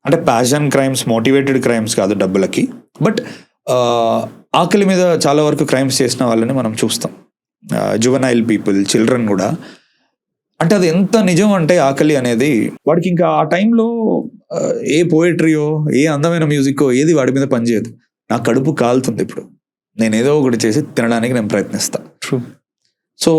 అంటే ప్యాషన్ క్రైమ్స్, మోటివేటెడ్ క్రైమ్స్ కాదు డబ్బులకి, బట్ ఆకలి మీద చాలా వరకు క్రైమ్స్ చేసిన వాళ్ళని మనం చూస్తాం. జువెనైల్ పీపుల్, చిల్డ్రన్ కూడా. అంటే అది ఎంత నిజం అంటే ఆకలి అనేది వాడికి ఇంకా ఆ టైంలో ఏ పోయిటరీయో, ఏ అందమైన మ్యూజిక్కో ఏది వాడి మీద పనిచేయదు. నా కడుపు కాలుతుంది, ఇప్పుడు నేను ఏదో ఒకటి చేసి తినడానికి నేను ప్రయత్నిస్తాను. సో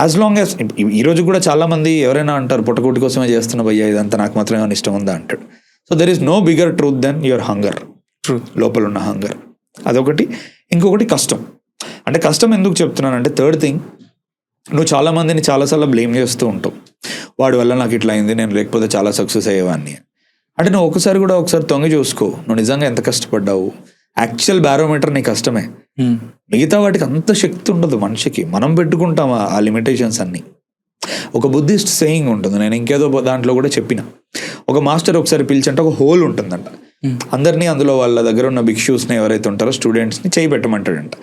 యాజ్ లాంగ్ యాజ్ ఈరోజు కూడా చాలా మంది ఎవరైనా అంటారు పొట్టకూటి కోసమే చేస్తున్న భయ్యా ఇదంతా, నాకు మాత్రం ఏమైనా ఇష్టం ఉందా అంటాడు. So there is no bigger truth than your hunger, లోపల ఉన్న హంగర్. అదొకటి. ఇంకొకటి కష్టం. అంటే కష్టం ఎందుకు చెప్తున్నానంటే, థర్డ్ థింగ్, నువ్వు చాలా మందిని చాలాసార్లు బ్లేమ్ చేస్తూ ఉంటావు, వాడి వల్ల నాకు ఇట్లా అయింది, నేను లేకపోతే చాలా సక్సెస్ అయ్యేవాడిని. అంటే నువ్వు ఒకసారి తొంగి చూసుకో, నువ్వు నిజంగా ఎంత కష్టపడ్డావు. యాక్చువల్ బ్యారోమీటర్ నీ కష్టమే. మిగతా వాటికి అంత శక్తి ఉండదు మనిషికి, మనం పెట్టుకుంటాం ఆ లిమిటేషన్స్ అన్ని. ఒక బుద్ధిస్ట్ సేయింగ్ ఉంటుంది, నేను ఇంకేదో దాంట్లో కూడా చెప్పిన. ఒక మాస్టర్ ఒకసారి పిలిచంటే ఒక హోల్ ఉంటుందంట, అందరినీ అందులో వాళ్ళ దగ్గర ఉన్న భిక్షుస్ని ఎవరైతే ఉంటారో స్టూడెంట్స్ని చేయి పెట్టమంటాడంట.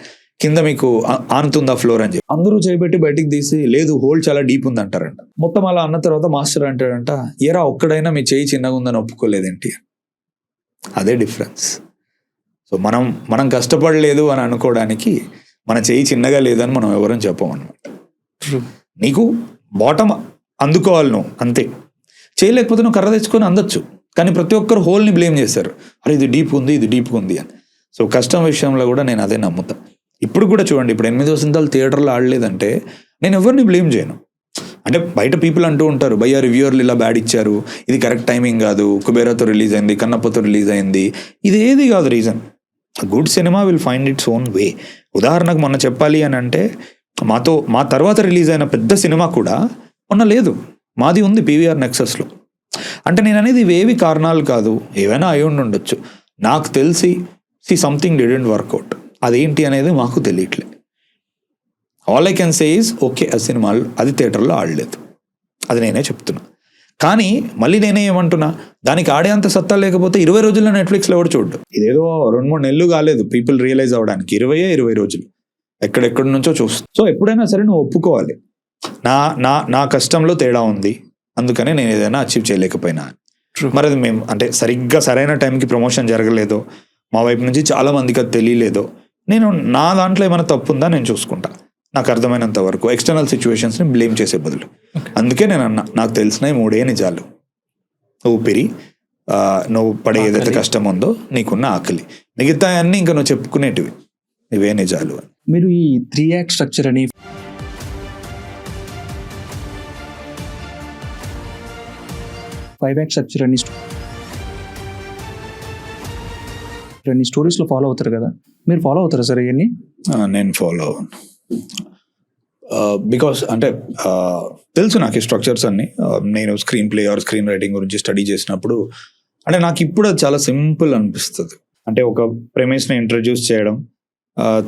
కింద మీకు ఆనుతుందా ఫ్లోర్ అని చెప్పి అందరూ చేయబెట్టి బయటికి తీసి, లేదు హోల్ చాలా డీప్ ఉంది అంటారంట. మొత్తం అలా అన్న తర్వాత మాస్టర్ అంటాడంట, ఎరా ఒక్కడైనా మీ చేయి చిన్నగా ఉందని ఒప్పుకోలేదేంటి? అదే డిఫరెన్స్. సో మనం కష్టపడలేదు అని అనుకోవడానికి మన చేయి చిన్నగా లేదని మనం ఎవరని చెప్పమన్నమాట. నీకు బాటమ్ అందుకోవాలి నువ్వు, అంతే. చేయలేకపోతే నువ్వు కర్ర తెచ్చుకొని అందొచ్చు, కానీ ప్రతి ఒక్కరు హోల్ని బ్లేమ్ చేస్తారు, అరే ఇది డీప్ ఉంది, ఇది డీప్ ఉంది అని. సో కష్టం విషయంలో కూడా నేను అదే నమ్ముతా. ఇప్పుడు కూడా చూడండి, ఇప్పుడు 8 వసంతాలు థియేటర్లో ఆడలేదంటే నేను ఎవరిని బ్లేమ్ చేయను. అంటే బయట పీపుల్ అంటూ ఉంటారు, భయ్యా రివ్యూవర్లు ఇలా బ్యాడ్ ఇచ్చారు, ఇది కరెక్ట్ టైమింగ్ కాదు, కుబేరాతో రిలీజ్ అయింది, కన్నప్పతో రిలీజ్ అయింది, ఇది ఏది కాదు reason. Good cinema will find its own way. ఉదాహరణకు మొన్న చెప్పాలి అని అంటే, మా తర్వాత రిలీజ్ అయిన పెద్ద సినిమా కూడా మొన్న లేదు, మాది ఉంది పీవీఆర్ నెక్సస్లో. అంటే నేను అనేది ఇవేవి కారణాలు కాదు, ఏవైనా అయి ఉండొచ్చు. నాకు తెలిసి సంథింగ్ డిడెంట్ వర్కౌట్, అదేంటి అనేది మాకు తెలియట్లే. All I can say is okay, ఆ సినిమాలు అది థియేటర్లో ఆడలేదు, అది నేనే చెప్తున్నా. కానీ మళ్ళీ నేనే ఏమంటున్నా, దానికి ఆడే అంత సత్తా లేకపోతే 20 రోజుల్లో నెట్ఫ్లిక్స్లో ఎవడు చూడ్డు. ఇదేదో 2-3 నెలలు కాలేదు పీపుల్ రియలైజ్ అవ్వడానికి, 20 రోజులు ఎక్కడెక్కడి నుంచో చూస్తాం. సో ఎప్పుడైనా సరే నువ్వు ఒప్పుకోవాలి, నా కష్టంలో తేడా ఉంది, అందుకనే నేను ఏదైనా అచీవ్ చేయలేకపోయినా. మరి అది మేము అంటే సరైన టైంకి ప్రమోషన్ జరగలేదో, మా వైపు నుంచి చాలా మందికి అది తెలియలేదో, నేను నా దాంట్లో ఏమైనా తప్పు ఉందా నేను చూసుకుంటా, నాకు అర్థమైనంత వరకు ఎక్స్టర్నల్ సిచ్యువేషన్స్ని బ్లేమ్ చేసే బదులు. అందుకే నేను అన్నా, నాకు తెలిసిన 3 నిజాలు: ఊపిరి, నువ్వు పడే ఏదైతే కష్టం ఉందో, నీకున్న ఆకలి, మిగతా అన్నీ ఇంకా నువ్వు చెప్పుకునేటివి, ఇవే నిజాలు. మీరు ఈ 3 యాక్ట్ స్ట్రక్చర్ అని, 5 యాక్ట్ స్ట్రక్చర్ అని స్టోరీస్లో ఫాలో అవుతారు కదా, మీరు ఫాలో అవుతారా సార్ ఇవన్నీ? నేను ఫాలో అవ్వను, బికాస్ అంటే తెలుసు నాకు ఈ స్ట్రక్చర్స్ అన్ని. నేను screen play or screen writing గురించి స్టడీ చేసినప్పుడు అంటే నాకు ఇప్పుడు అది చాలా సింపుల్ అనిపిస్తుంది. అంటే ఒక ప్రెమిస్ని ఇంట్రడ్యూస్ చేయడం,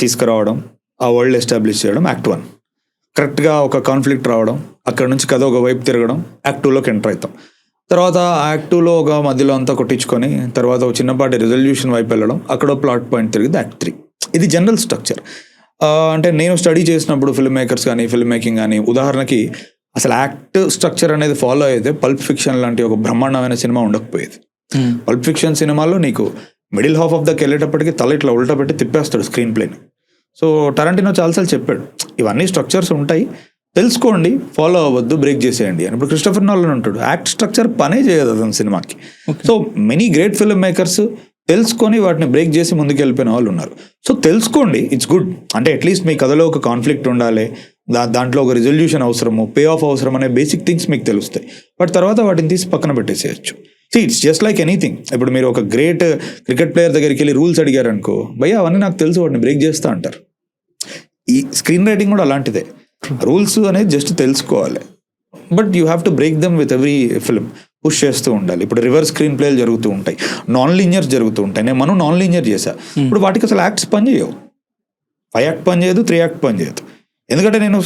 తీసుకురావడం, ఆ వరల్డ్ ఎస్టాబ్లిష్ చేయడం, యాక్ట్ 1. కరెక్ట్గా ఒక కాన్ఫ్లిక్ట్ రావడం, అక్కడ నుంచి కథ ఒక వైపు తిరగడం, యాక్ట్ 2లోకి ఎంటర్ అవుతాం. తర్వాత యాక్ట్ 2లో ఒక మధ్యలో అంతా కొట్టించుకొని తర్వాత ఒక చిన్నపాటి రెజల్యూషన్ వైపు వెళ్ళడం, అక్కడ ప్లాట్ పాయింట్ తిరిగింది యాక్ట్ 3. ఇది జనరల్ స్ట్రక్చర్. అంటే నేను స్టడీ చేసినప్పుడు ఫిల్మ్ మేకర్స్ కానీ ఫిల్మ్ మేకింగ్ కానీ, ఉదాహరణకి అసలు యాక్ట్ స్ట్రక్చర్ అనేది ఫాలో అయితే పల్ప్ ఫిక్షన్ లాంటి ఒక బ్రహ్మాండమైన సినిమా ఉండకపోయేది. పల్ప్ ఫిక్షన్ సినిమాలో నీకు మిడిల్ హాఫ్ ఆఫ్ దకి వెళ్ళేటప్పటికి తల ఇట్లా ఉల్టా పెట్టి తిప్పేస్తాడు స్క్రీన్ ప్లేని. సో టరంటినో చాలాసార్లు చెప్పాడు, ఇవన్నీ స్ట్రక్చర్స్ ఉంటాయి, తెలుసుకోండి, ఫాలో అవ్వద్దు, బ్రేక్ చేసేయండి అని. ఇప్పుడు క్రిస్టోఫర్ నోలన్ ఉంటాడు, యాక్ట్ స్ట్రక్చర్ పనే చేయదు అతని సినిమాకి. So many great film makers తెలుసుకొని వాటిని బ్రేక్ చేసి ముందుకు వెళ్ళిపోయిన వాళ్ళు ఉన్నారు. సో తెలుసుకోండి, ఇట్స్ గుడ్. అంటే అట్లీస్ట్ మీ కథలో ఒక కాన్ఫ్లిక్ట్ ఉండాలి, దాంట్లో ఒక రిజల్యూషన్ అవసరము, పే ఆఫ్ అవసరం అనే బేసిక్ థింగ్స్ మీకు తెలుస్తాయి. బట్ తర్వాత వాటిని తీసి పక్కన పెట్టేసేయచ్చు. It's just like anything. ఇప్పుడు మీరు ఒక గ్రేట్ క్రికెట్ ప్లేయర్ దగ్గరికి వెళ్ళి రూల్స్ అడిగారు అనుకో, భయ్యా అవన్నీ నాకు తెలుసు, వాటిని బ్రేక్ చేస్తా అంటారు. ఈ స్క్రీన్ రైటింగ్ కూడా అలాంటిదే. రూల్స్ అనేది జస్ట్ తెలుసుకోవాలి, but you have to break them with every film. Push చేస్తూ ఉండాలి. ఇప్పుడు రివర్స్ స్క్రీన్ ప్లేలు జరుగుతూ ఉంటాయి, నాన్ లీనియర్ జరుగుతూ ఉంటాయి. నేను మనం నాన్ లీనియర్ చేశా, ఇప్పుడు వాటికి అసలు యాక్ట్స్ పని చేయవు. 5 యాక్ట్ పని చేయదు, 3 యాక్ట్ పని చేయదు. ఎందుకంటే నేను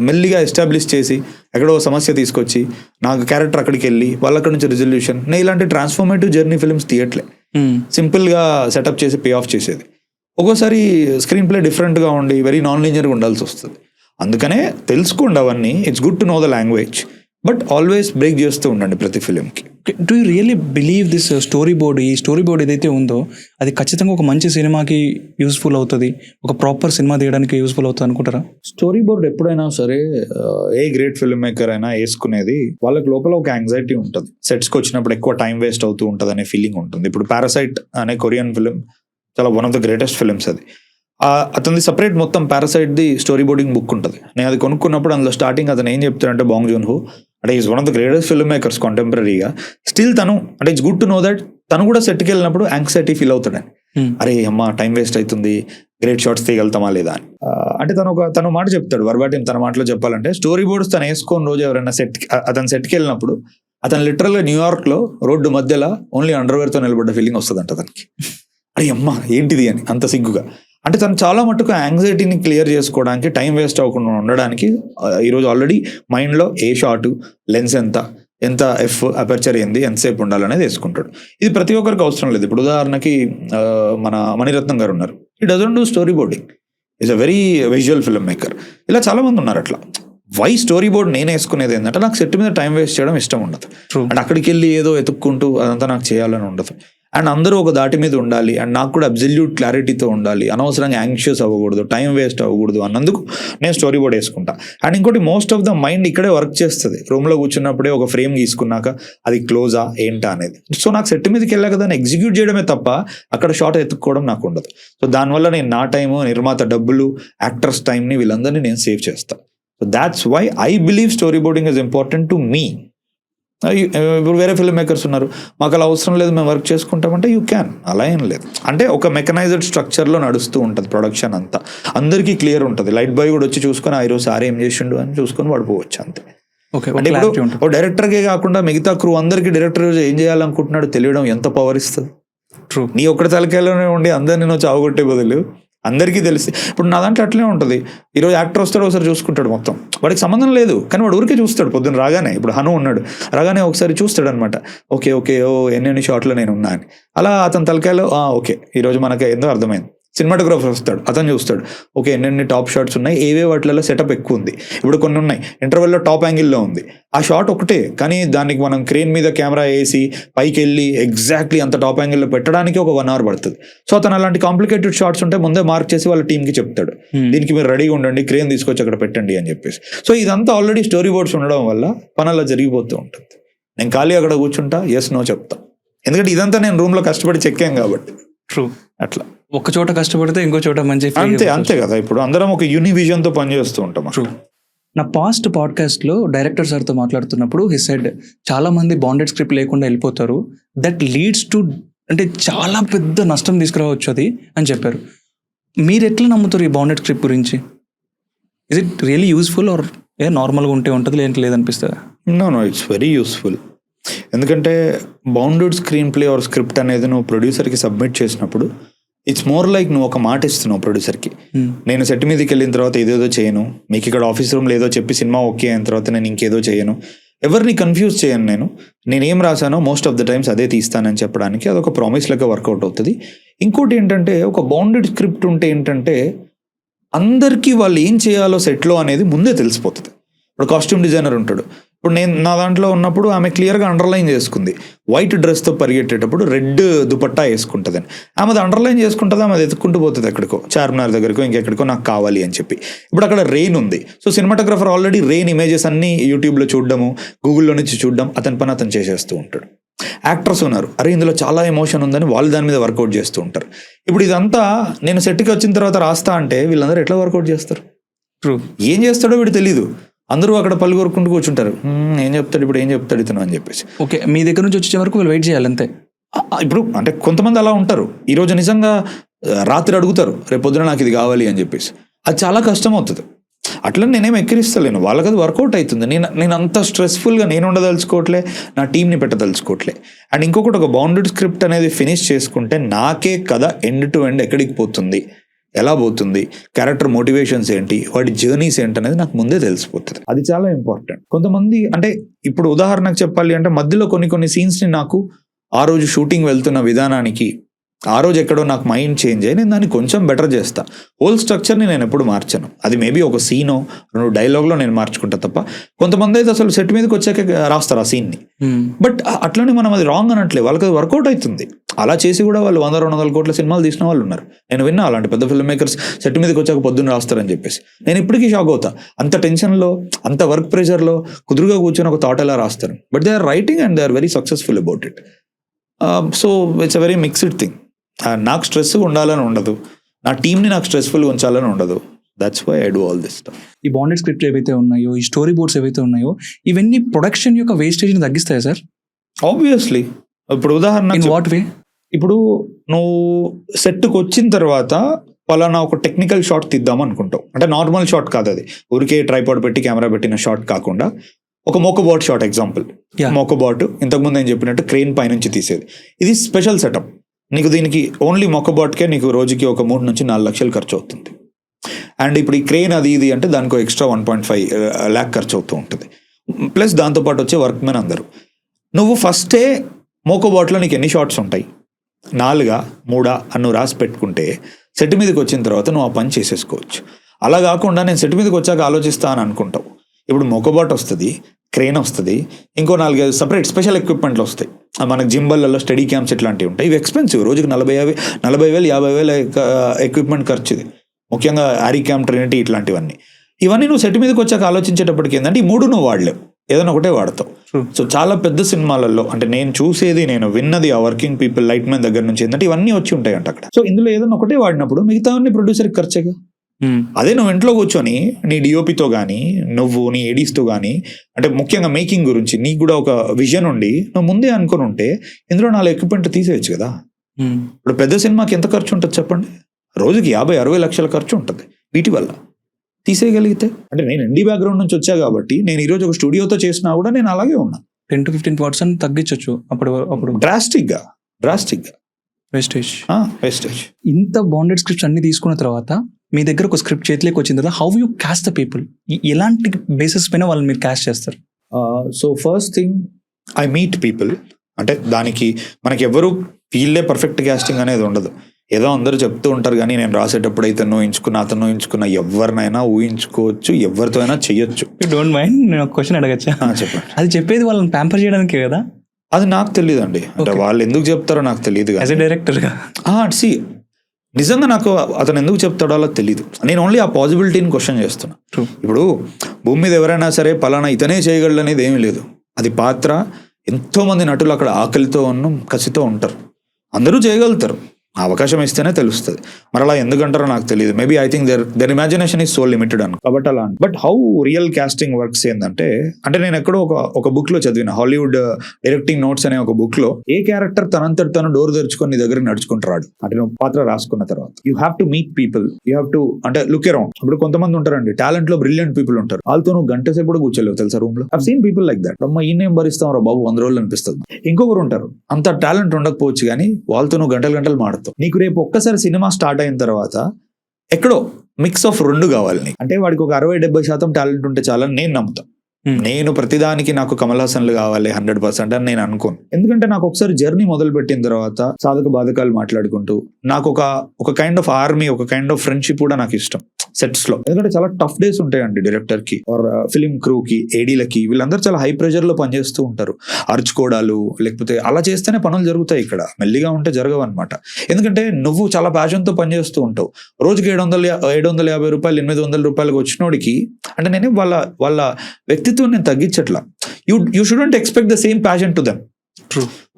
మెల్లిగా ఎస్టాబ్లిష్ చేసి ఎక్కడో సమస్య తీసుకొచ్చి నాకు క్యారెక్టర్ అక్కడికి వెళ్ళి వాళ్ళక్కడి నుంచి రిజల్యూషన్, నేను ఇలాంటి ట్రాన్స్ఫార్మేటివ్ జర్నీ ఫిల్మ్స్ తీయట్లే. సింపుల్గా సెటప్ చేసి పే ఆఫ్ చేసేది. ఒక్కోసారి స్క్రీన్ ప్లే డిఫరెంట్గా ఉండి వెరీ నాన్ లీనియర్గా ఉండాల్సి వస్తుంది. అందుకనే తెలుసుకోండి అవన్నీ. It's good to know the language, but always break చేస్తూ ఉండండి ప్రతి ఫిలింకి. Do you really believe this storyboard, ఈ స్టోరీ బోర్డ్ ఏదైతే ఉందో అది ఖచ్చితంగా ఒక మంచి సినిమాకి యూస్ఫుల్ అవుతుంది, ఒక ప్రాపర్ సినిమా తీయడానికి యూస్ఫుల్ అవుతుంది అనుకుంటారా? స్టోరీ బోర్డ్ ఎప్పుడైనా సరే ఏ గ్రేట్ ఫిల్మ్ మేకర్ అయినా వేసుకునేది వాళ్ళకి లోపల ఒక యాంగ్జైటీ ఉంటుంది. సెట్స్కి వచ్చినప్పుడు ఎక్కువ టైం వేస్ట్ అవుతూ ఉంటుంది అనే ఫీలింగ్ ఉంటుంది. ఇప్పుడు పారాసైట్ అనే కొరియన్ ఫిలిం చాలా one of the greatest films. అది అతనిది సపరేట్ మొత్తం పారాసైట్ది స్టోరీ బోర్డింగ్ బుక్ ఉంటుంది. నేను అది కొనుక్కున్నప్పుడు అందులో స్టార్టింగ్ అతను ఏం చెప్తాడంటే, బాంగ్ జూన్ హో అంటే is one of the greatest film makers కాంటెంపరీగా. స్టిల్ తను అంటే it's good to know that తను కూడా సెట్కి వెళ్ళినప్పుడు యాంగ్జైటీ ఫీల్ అవుతాడని. అరే అమ్మ టైం వేస్ట్ అవుతుంది, గ్రేట్ షాట్స్ తీయగలుగుతామా లేదా అని. అంటే తను మాట చెప్తాడు వర్బాటిం. తన మాటలో చెప్పాలంటే స్టోరీ బోర్డ్స్ తను వేసుకొని రోజు ఎవరైనా అతను సెట్కి వెళ్ళినప్పుడు అతను లిటరల్గా న్యూయార్క్లో రోడ్డు మధ్యలో ఓన్లీ అండర్వేర్తో నిలబడ్డ ఫీలింగ్ వస్తుంది అంట అతనికి. అరే అమ్మ ఏంటిది అని అంత సిగ్గుగా. అంటే తను చాలా మటుకు యాంగ్జైటీని క్లియర్ చేసుకోవడానికి, టైం వేస్ట్ అవ్వకుండా ఉండడానికి ఈరోజు ఆల్రెడీ మైండ్లో ఏ షాటు, లెన్స్ ఎంత ఎఫ్ అపర్చర్ ఏంది, ఎంతసేపు ఉండాలనేది వేసుకుంటాడు. ఇది ప్రతి ఒక్కరికి అవసరం లేదు. ఇప్పుడు ఉదాహరణకి మన మణిరత్నం గారు ఉన్నారు, ఈ doesn't do story boarding, is a very visual film maker. ఇలా చాలా మంది ఉన్నారు అట్లా. వై స్టోరీ బోర్డ్ నేను వేసుకునేది ఏంటంటే నాకు సెట్ మీద టైం వేస్ట్ చేయడం ఇష్టం ఉండదు. అండ్ అక్కడికి వెళ్ళి ఏదో ఎతుక్కుంటూ అదంతా నాకు చేయాలని ఉండదు. అండ్ అందరూ ఒక దాటి మీద ఉండాలి, అండ్ నాకు కూడా అబ్సల్యూట్ క్లారిటీతో ఉండాలి, అనవసరంగా యాంగ్షియస్ అవ్వకూడదు, టైం వేస్ట్ అవ్వకూడదు అన్నందుకు నేను స్టోరీ బోర్డ్ వేసుకుంటా. అండ్ ఇంకోటి, మోస్ట్ ఆఫ్ ద మైండ్ ఇక్కడే వర్క్ చేస్తుంది. రూమ్లో కూర్చున్నప్పుడే ఒక ఫ్రేమ్ గీసుకున్నాక అది క్లోజా ఏంటా అనేది. సో నాకు సెట్ మీదకి వెళ్ళాక దాన్ని ఎగ్జిక్యూట్ చేయడమే తప్ప అక్కడ షార్ట్ ఎత్తుక్కోవడం నాకు ఉండదు. సో దానివల్ల నేను నా టైము, నిర్మాత డబ్బులు, యాక్టర్స్ టైంని వీళ్ళందరినీ నేను సేవ్ చేస్తాను. So that's why I believe storyboarding is important to me. ఇప్పుడు వేరే ఫిల్మ్ మేకర్స్ ఉన్నారు, మాకు అలా అవసరం లేదు, మేము వర్క్ చేసుకుంటామంటే యూ క్యాన్. అలా ఏం లేదు. అంటే ఒక మెకనైజ్డ్ స్ట్రక్చర్లో నడుస్తూ ఉంటుంది ప్రొడక్షన్ అంతా, అందరికీ క్లియర్ ఉంటుంది. లైట్ బాయ్ కూడా వచ్చి చూసుకొని ఈరోజు సారీ ఏం చేసిండు అని చూసుకొని పడిపోవచ్చు అంతే. అంటే ఇప్పుడు ఓ డైరెక్టర్కే కాకుండా మిగతా క్రూ అందరికీ డైరెక్టర్ ఏం చేయాలనుకుంటున్నాడు తెలియడం ఎంత పవర్ ఇస్తుంది. ట్రూ. నీ ఒక్కడి తలకాయలోనే ఉండి అందరినీ నువ్వు చావగొట్టే బదులు అందరికీ తెలిసి. ఇప్పుడు నా దాంట్లో అట్లే ఉంటుంది. ఈరోజు యాక్టర్ వస్తాడు, ఒకసారి చూసుకుంటాడు మొత్తం, వాడికి సంబంధం లేదు కానీ వాడు ఊరికే చూస్తాడు. పొద్దున్న రాగానే, ఇప్పుడు హను ఉన్నాడు, రాగానే ఒకసారి చూస్తాడు అనమాట, ఓకే ఓ ఎన్ని షాట్లో నేను ఉన్నా అని. అలా అతని తలకాయలో ఓకే ఈరోజు మనకి ఏందో అర్థమైంది. సినిమాటోగ్రాఫర్ వస్తాడు, అతను చూస్తాడు, ఓకే ఎన్ని టాప్ షాట్స్ ఉన్నాయి, ఏవే వాటిలలో సెటప్ ఎక్కువ ఉంది. ఇప్పుడు కొన్ని ఉన్నాయి ఇంటర్వెల్లో టాప్ యాంగిల్లో ఉంది, ఆ షాట్ ఒకటే కానీ దానికి మనం క్రేన్ మీద కెమెరా వేసి పైకి వెళ్ళి ఎగ్జాక్ట్లీ అంత టాప్ యాంగిల్లో పెట్టడానికి ఒక 1 hour పడుతుంది. సో అతను అలాంటి కాంప్లికేటెడ్ షాట్స్ ఉంటే ముందే మార్క్ చేసి వాళ్ళ టీంకి చెప్తాడు, దీనికి మీరు రెడీగా ఉండండి, క్రేన్ తీసుకొచ్చి అక్కడ పెట్టండి అని చెప్పేసి. సో ఇదంతా ఆల్రెడీ స్టోరీ బోర్డ్స్ ఉండడం వల్ల పని అలా జరిగిపోతూ ఉంటుంది. నేను ఖాళీ అక్కడ కూర్చుంటా, ఎస్ నో చెప్తా, ఎందుకంటే ఇదంతా నేను రూమ్లో కష్టపడి చెక్కాం కాబట్టి. ట్రూ. అట్లా ఒక చోట కష్టపడితే ఇంకో చోట మంచి అంతే కదా. ఇప్పుడు అందరం ఒక యూనివిజన్తో పనిచేస్తూ ఉంటాం. ట్రూ. నా పాస్ట్ పాడ్కాస్ట్లో డైరెక్టర్ సార్తో మాట్లాడుతున్నప్పుడు హి సెడ్ చాలా మంది బాండెడ్ స్క్రిప్ట్ లేకుండా వెళ్ళిపోతారు, దట్ లీడ్స్ టు అంటే చాలా పెద్ద నష్టం తీసుకురావచ్చు అది అని చెప్పారు. మీరు ఎట్లా నమ్ముతారు ఈ బాండెడ్ స్క్రిప్ట్ గురించి? Is it really useful or నార్మల్గా ఉంటే ఉంటుంది లేదనిపిస్తుందా? No it's very useful. ఎందుకంటే bounded screenplay or script అనేది నువ్వు ప్రొడ్యూసర్కి సబ్మిట్ చేసినప్పుడు ఇట్స్ మోర్ లైక్ నువ్వు ఒక మాట ఇస్తున్నావు ప్రొడ్యూసర్కి, నేను సెట్ మీదకి వెళ్ళిన తర్వాత ఏదేదో చేయను, మీకు ఇక్కడ ఆఫీస్ రూమ్లో ఏదో చెప్పి సినిమా ఓకే అయిన తర్వాత నేను ఇంకేదో చేయను, ఎవరిని కన్ఫ్యూజ్ చేయను, నేనేం రాశానో మోస్ట్ ఆఫ్ ద టైమ్స్ అదే తీస్తానని చెప్పడానికి అదొక ప్రామిస్ లాగా వర్కౌట్ అవుతుంది. ఇంకోటి ఏంటంటే ఒక బౌండెడ్ స్క్రిప్ట్ ఉంటే ఏంటంటే అందరికీ వాళ్ళు ఏం చేయాలో సెట్లో అనేది ముందే తెలిసిపోతుంది. ఇప్పుడు కాస్ట్యూమ్ డిజైనర్ ఉంటాడు, ఇప్పుడు నేను నా దాంట్లో ఉన్నప్పుడు ఆమె క్లియర్గా అండర్లైన్ చేసుకుంది, వైట్ డ్రెస్తో పరిగెట్టేటప్పుడు రెడ్ దుపట్టా వేసుకుంటుందని. ఆమెది అండర్లైన్ చేసుకుంటుంది, ఆమె ఎత్తుక్కుంటూ పోతుంది ఎక్కడికో, చార్మినార్ దగ్గరకో ఇంకెక్కడికో నాకు కావాలి అని చెప్పి. ఇప్పుడు అక్కడ రెయిన్ ఉంది, so cinematographer already rain images అన్నీ యూట్యూబ్లో చూడడము, గూగుల్లో నుంచి చూడడం, అతని పని అతను చేసేస్తూ ఉంటాడు. యాక్టర్స్ ఉన్నారు, అరే ఇందులో చాలా ఎమోషన్ ఉందని వాళ్ళు దాని మీద వర్కౌట్ చేస్తూ ఉంటారు. ఇప్పుడు ఇదంతా నేను సెట్కి వచ్చిన తర్వాత రాస్తా అంటే వీళ్ళందరూ ఎట్లా వర్కౌట్ చేస్తారు? ట్రూ. ఏం చేస్తాడో వీడు తెలీదు, అందరూ అక్కడ పళ్ళు కొరుకుంటూ కూర్చుంటారు, ఏం చెప్తాడు ఇప్పుడు ఏం చెప్తాడు ఇతను అని చెప్పేసి. ఓకే, మీ దగ్గర నుంచి వచ్చే వరకు వీళ్ళు వెయిట్ చేయాలి అంతే. ఇప్పుడు అంటే కొంతమంది అలా ఉంటారు, ఈరోజు నిజంగా రాత్రి అడుగుతారు రేపు పొద్దున నాకు ఇది కావాలి అని చెప్పేసి, అది చాలా కష్టం అవుతుంది. అట్లా నేనేం ఎక్కిరిస్తలేను, వాళ్ళకి అది వర్కౌట్ అవుతుంది. నేను అంత స్ట్రెస్ఫుల్గా నేను ఉండదలుచుకోవట్లే, నా టీంని పెట్టదలుచుకోవట్లే. అండ్ ఇంకొకటి, ఒక బౌండెడ్ స్క్రిప్ట్ అనేది ఫినిష్ చేసుకుంటే నాకే కథ ఎండ్ టు ఎండ్ ఎక్కడికి పోతుంది, ఎలా పోతుంది, క్యారెక్టర్ మోటివేషన్స్ ఏంటి, వాటి జర్నీస్ ఏంటి అనేది నాకు ముందే తెలిసిపోతుంది. అది చాలా ఇంపార్టెంట్. కొంతమంది అంటే ఇప్పుడు ఉదాహరణకు చెప్పాలి అంటే మధ్యలో కొన్ని సీన్స్ని నాకు ఆ రోజు షూటింగ్ వెళ్తున్న విధానానికి ఆ రోజు ఎక్కడో నాకు మైండ్ చేంజ్ అయ్యి నేను దాన్ని కొంచెం బెటర్ చేస్తా. హోల్ స్ట్రక్చర్ని నేను ఎప్పుడు మార్చాను. అది మేబీ ఒక సీనో 2 డైలాగ్లో నేను మార్చుకుంటా తప్ప, కొంతమంది అయితే అసలు సెట్ మీదకి వచ్చాక రాస్తారు ఆ సీన్ని. బట్ అట్లనే మనం అది రాంగ్ అనట్లే, వాళ్ళకి అది వర్కౌట్ అవుతుంది. అలా చేసి కూడా వాళ్ళు 100-200 కోట్ల సినిమాలు తీసిన వాళ్ళు ఉన్నారు. నేను విన్నా అలాంటి పెద్ద ఫిల్మ్ మేకర్స్ సెట్ మీదకి వచ్చాక పొద్దున్న రాస్తారని చెప్పేసి. నేను ఇప్పటికీ షాక్ అవుతా, అంత టెన్షన్లో, అంత వర్క్ ప్రెషర్లో కుదురుగా కూర్చొని ఒక థాట్ ఎలా రాస్తారు. But they are writing and they are very successful about it. So it's a very mixed thing. నాకు స్ట్రెస్గా ఉండాలని ఉండదు, నా టీంని నాకు స్ట్రెస్ఫుల్గా ఉంచాలని ఉండదు. That's why I do all this stuff. ఈ బాండెడ్ స్క్రిప్ట్ ఏవైతే ఉన్నాయో, ఈ స్టోరీ బోర్డ్స్ ఏవైతే ఉన్నాయో, ఇవన్నీ ప్రొడక్షన్ యొక్క వేస్టేజ్ని తగ్గిస్తాయా సార్? ఆబ్వియస్లీ. ఇప్పుడు ఉదాహరణ, ఇన్ వాట్ వే? ఇప్పుడు నువ్వు సెట్కి వచ్చిన తర్వాత పలానా ఒక టెక్నికల్ షాట్ తీద్దాం అనుకుంటావు, అంటే నార్మల్ షాట్ కాదు అది, ఊరికే ట్రైపాడ్ పెట్టి కెమెరా పెట్టిన షాట్ కాకుండా ఒక మోకోబాట్ షాట్. ఎగ్జాంపుల్, మోకోబాట్ ఇంతకుముందు నేను చెప్పినట్టు క్రెయిన్ పైనుంచి తీసేది. ఇది స్పెషల్ సెటప్. నీకు దీనికి ఓన్లీ మొక్కబాట్కే నీకు రోజుకి ఒక 3 నుంచి 4 లక్షలు ఖర్చు అవుతుంది. అండ్ ఇప్పుడు ఈ క్రెయిన్ అది ఇది అంటే దానికి ఎక్స్ట్రా 1.5 lakh ఖర్చు అవుతూ ఉంటుంది. ప్లస్ దాంతోపాటు వచ్చే వర్క్ మెన్ అందరూ. నువ్వు ఫస్టే మోకోబాట్లో నీకు ఎన్ని షాట్స్ ఉంటాయి, 4 3 అని నువ్వు రాసి పెట్టుకుంటే సెట్ మీదకి వచ్చిన తర్వాత నువ్వు ఆ పని చేసేసుకోవచ్చు. అలా కాకుండా నేను సెట్ మీదకి వచ్చాక ఆలోచిస్తా అని అనుకుంటావు. ఇప్పుడు మోకోబాట్ వస్తుంది, క్రెయిన్ వస్తుంది, ఇంకో 4-5 సపరేట్ స్పెషల్ ఎక్విప్మెంట్లు వస్తాయి. మనకు జింబల్లలో స్టడీ క్యాంప్స్ ఇట్లాంటివి ఉంటాయి. ఇవి ఎక్స్పెన్సివ్, రోజుకి 40,000 50,000 ఎక్విప్మెంట్ ఖర్చుది. ముఖ్యంగా ఆరీ క్యాంప్, ట్రినిటీ ఇట్లాంటివన్నీ. ఇవన్నీ నువ్వు సెట్ మీదకి వచ్చాక ఆలోచించేటప్పటికి ఏంటంటే ఈ 3 నువ్వు వాడలేవు, ఏదైనా ఒకటే వాడతావు. సో చాలా పెద్ద సినిమాలలో అంటే నేను చూసేది, నేను విన్నది ఆ వర్కింగ్ పీపుల్ లైట్ మ్యాన్ దగ్గర నుంచి ఏంటంటే ఇవన్నీ వచ్చి ఉంటాయి అంట అక్కడ. సో ఇందులో ఏదైనా ఒకటే వాడినప్పుడు మిగతావన్నీ ప్రొడ్యూసర్కి ఖర్చేగా. అదే నువ్వు ఇంట్లో కూర్చొని నీ డిఓపితో కానీ, నువ్వు నీ ఎడిస్తో కానీ, అంటే ముఖ్యంగా మేకింగ్ గురించి నీకు కూడా ఒక విజన్ ఉండి నువ్వు ముందే అనుకుని ఉంటే ఇందులో 4 ఎక్విప్మెంట్ తీసేయచ్చు కదా. ఇప్పుడు పెద్ద సినిమాకి ఎంత ఖర్చు ఉంటుంది చెప్పండి? రోజుకి 50-60 లక్షల ఖర్చు ఉంటుంది. వీటి వల్ల తీసేయగలిగితే, అంటే నేను ఎన్డీ బ్యాక్గ్రౌండ్ నుంచి వచ్చా కాబట్టి నేను ఈరోజు ఒక స్టూడియోతో చేసినా కూడా నేను అలాగే ఉన్నా. 10-15% తగ్గించవచ్చు అప్పుడు డ్రాస్టిక్గా వేస్టేజ్. ఇంత బాండెడ్ స్క్రిప్ట్స్ అన్ని తీసుకున్న తర్వాత మీ దగ్గర ఒక స్క్రిప్ట్ చేతిలోకి వచ్చిన తర్వాత how you caste the people? ఎలాంటి బేసిస్ పైన వాళ్ళని మీరు క్యాస్ట్ చేస్తారు? So first thing I meet people. అంటే దానికి మనకి ఎవరు వీళ్ళే పర్ఫెక్ట్ క్యాస్టింగ్ అనేది ఉండదు. ఏదో అందరూ చెప్తూ ఉంటారు కానీ నేను రాసేటప్పుడు అయితే అతను ఊహించుకున్న ఎవరినైనా ఊహించుకోవచ్చు, ఎవరితో అయినా చెయ్యొచ్చు. యూ డోంట్ మైండ్ నేను ఒక క్వశ్చన్ అడగచ్చా? చెప్పండి. అది చెప్పేది వాళ్ళని ప్యాంపర్ చేయడానికే కదా? అది నాకు తెలియదు అండి, అంటే వాళ్ళు ఎందుకు చెప్తారో నాకు తెలియదు. యాజ్ ఎ డైరెక్టర్గా నిజంగా నాకు అతను ఎందుకు చెప్తాడో అలా తెలియదు. నేను ఓన్లీ ఆ పాసిబిలిటీని క్వశ్చన్ చేస్తున్నా. ఇప్పుడు భూమి మీద ఎవరైనా సరే పలానా ఇతనే చేయగలడు అనేది ఏమీ లేదు. అది పాత్ర. ఎంతోమంది నటులు అక్కడ ఆకలితో కసితో ఉంటారు, అందరూ చేయగలుగుతారు. అవకాశం ఇస్తేనే తెలుస్తుంది. మరి అలా ఎందుకంటారో నాకు తెలియదు. Maybe I think their imagination is so limited అను కాబట్టి అలా. But how real casting works ఏంటంటే, అంటే నేను ఎక్కడో ఒక బుక్ లో చదివిన, హాలీవుడ్ డైరెక్టింగ్ నోట్స్ అనే ఒక బుక్ లో, ఏ క్యారెక్టర్ తనంతటి తను డోర్ తెరుచుకొని నీ దగ్గర నడుచుకుంటాడు అంటే నువ్వు పాత్ర రాసుకున్న తర్వాత you have to meet people, you have to అంటే లుక్ అరౌండ్. ఇప్పుడు కొంతమంది ఉంటారండి టాలెంట్ లో బ్రిలియంట్ పీపుల్ ఉంటారు, వాళ్ళతో నువ్వు గంట సేపు కూడా కూర్చోలేవు తెలుసా రూమ్ లో. I seen people like that. అమ్మ ఈ నేమ్ భరిస్తాం రా బాబు 100 రోజులు అనిపిస్తుంది. ఇంకొకరు ఉంటారు అంత టాలెంట్ ఉండకపోవచ్చు కానీ వాళ్ళతో నువ్వు గంటలు మాడుతావు. నీకు రేపు ఒక్కసారి సినిమా స్టార్ట్ అయిన తర్వాత ఎక్కడో మిక్స్ ఆఫ్ 2 కావాలి నీకు. అంటే వాడికి ఒక 60-70% టాలెంట్ ఉంటే చాలని నేను నమ్ముతా. నేను ప్రతిదానికి నాకు కమల్ హాసన్లు కావాలి 100% అని నేను అనుకోను. ఎందుకంటే నాకు ఒకసారి జర్నీ మొదలు పెట్టిన తర్వాత సాధక బాధకాలు మాట్లాడుకుంటూ నాకు ఒక కైండ్ ఆఫ్ ఆర్మీ, ఒక కైండ్ ఆఫ్ ఫ్రెండ్షిప్ కూడా నాకు ఇష్టం సెట్స్ లో. ఎందుకంటే చాలా టఫ్ డేస్ ఉంటాయండి డైరెక్టర్ కి ఆర్ ఫిలిం క్రూ కి, ఏడీలకి. వీళ్ళందరూ చాలా హై ప్రెషర్ లో పనిచేస్తూ ఉంటారు. అరుచుకోవడాలు లేకపోతే అలా చేస్తేనే పనులు జరుగుతాయి. ఇక్కడ మెల్లిగా ఉంటే జరగవు అనమాట. ఎందుకంటే నువ్వు చాలా ప్యాషన్ తో పనిచేస్తూ ఉంటావు. రోజుకి 750 రూపాయలు 800 రూపాయలకు వచ్చినోడికి అంటే నేను వాళ్ళ వ్యక్తిత్వం నేను తగ్గించట్లా. You shouldn't expect the same passion to them.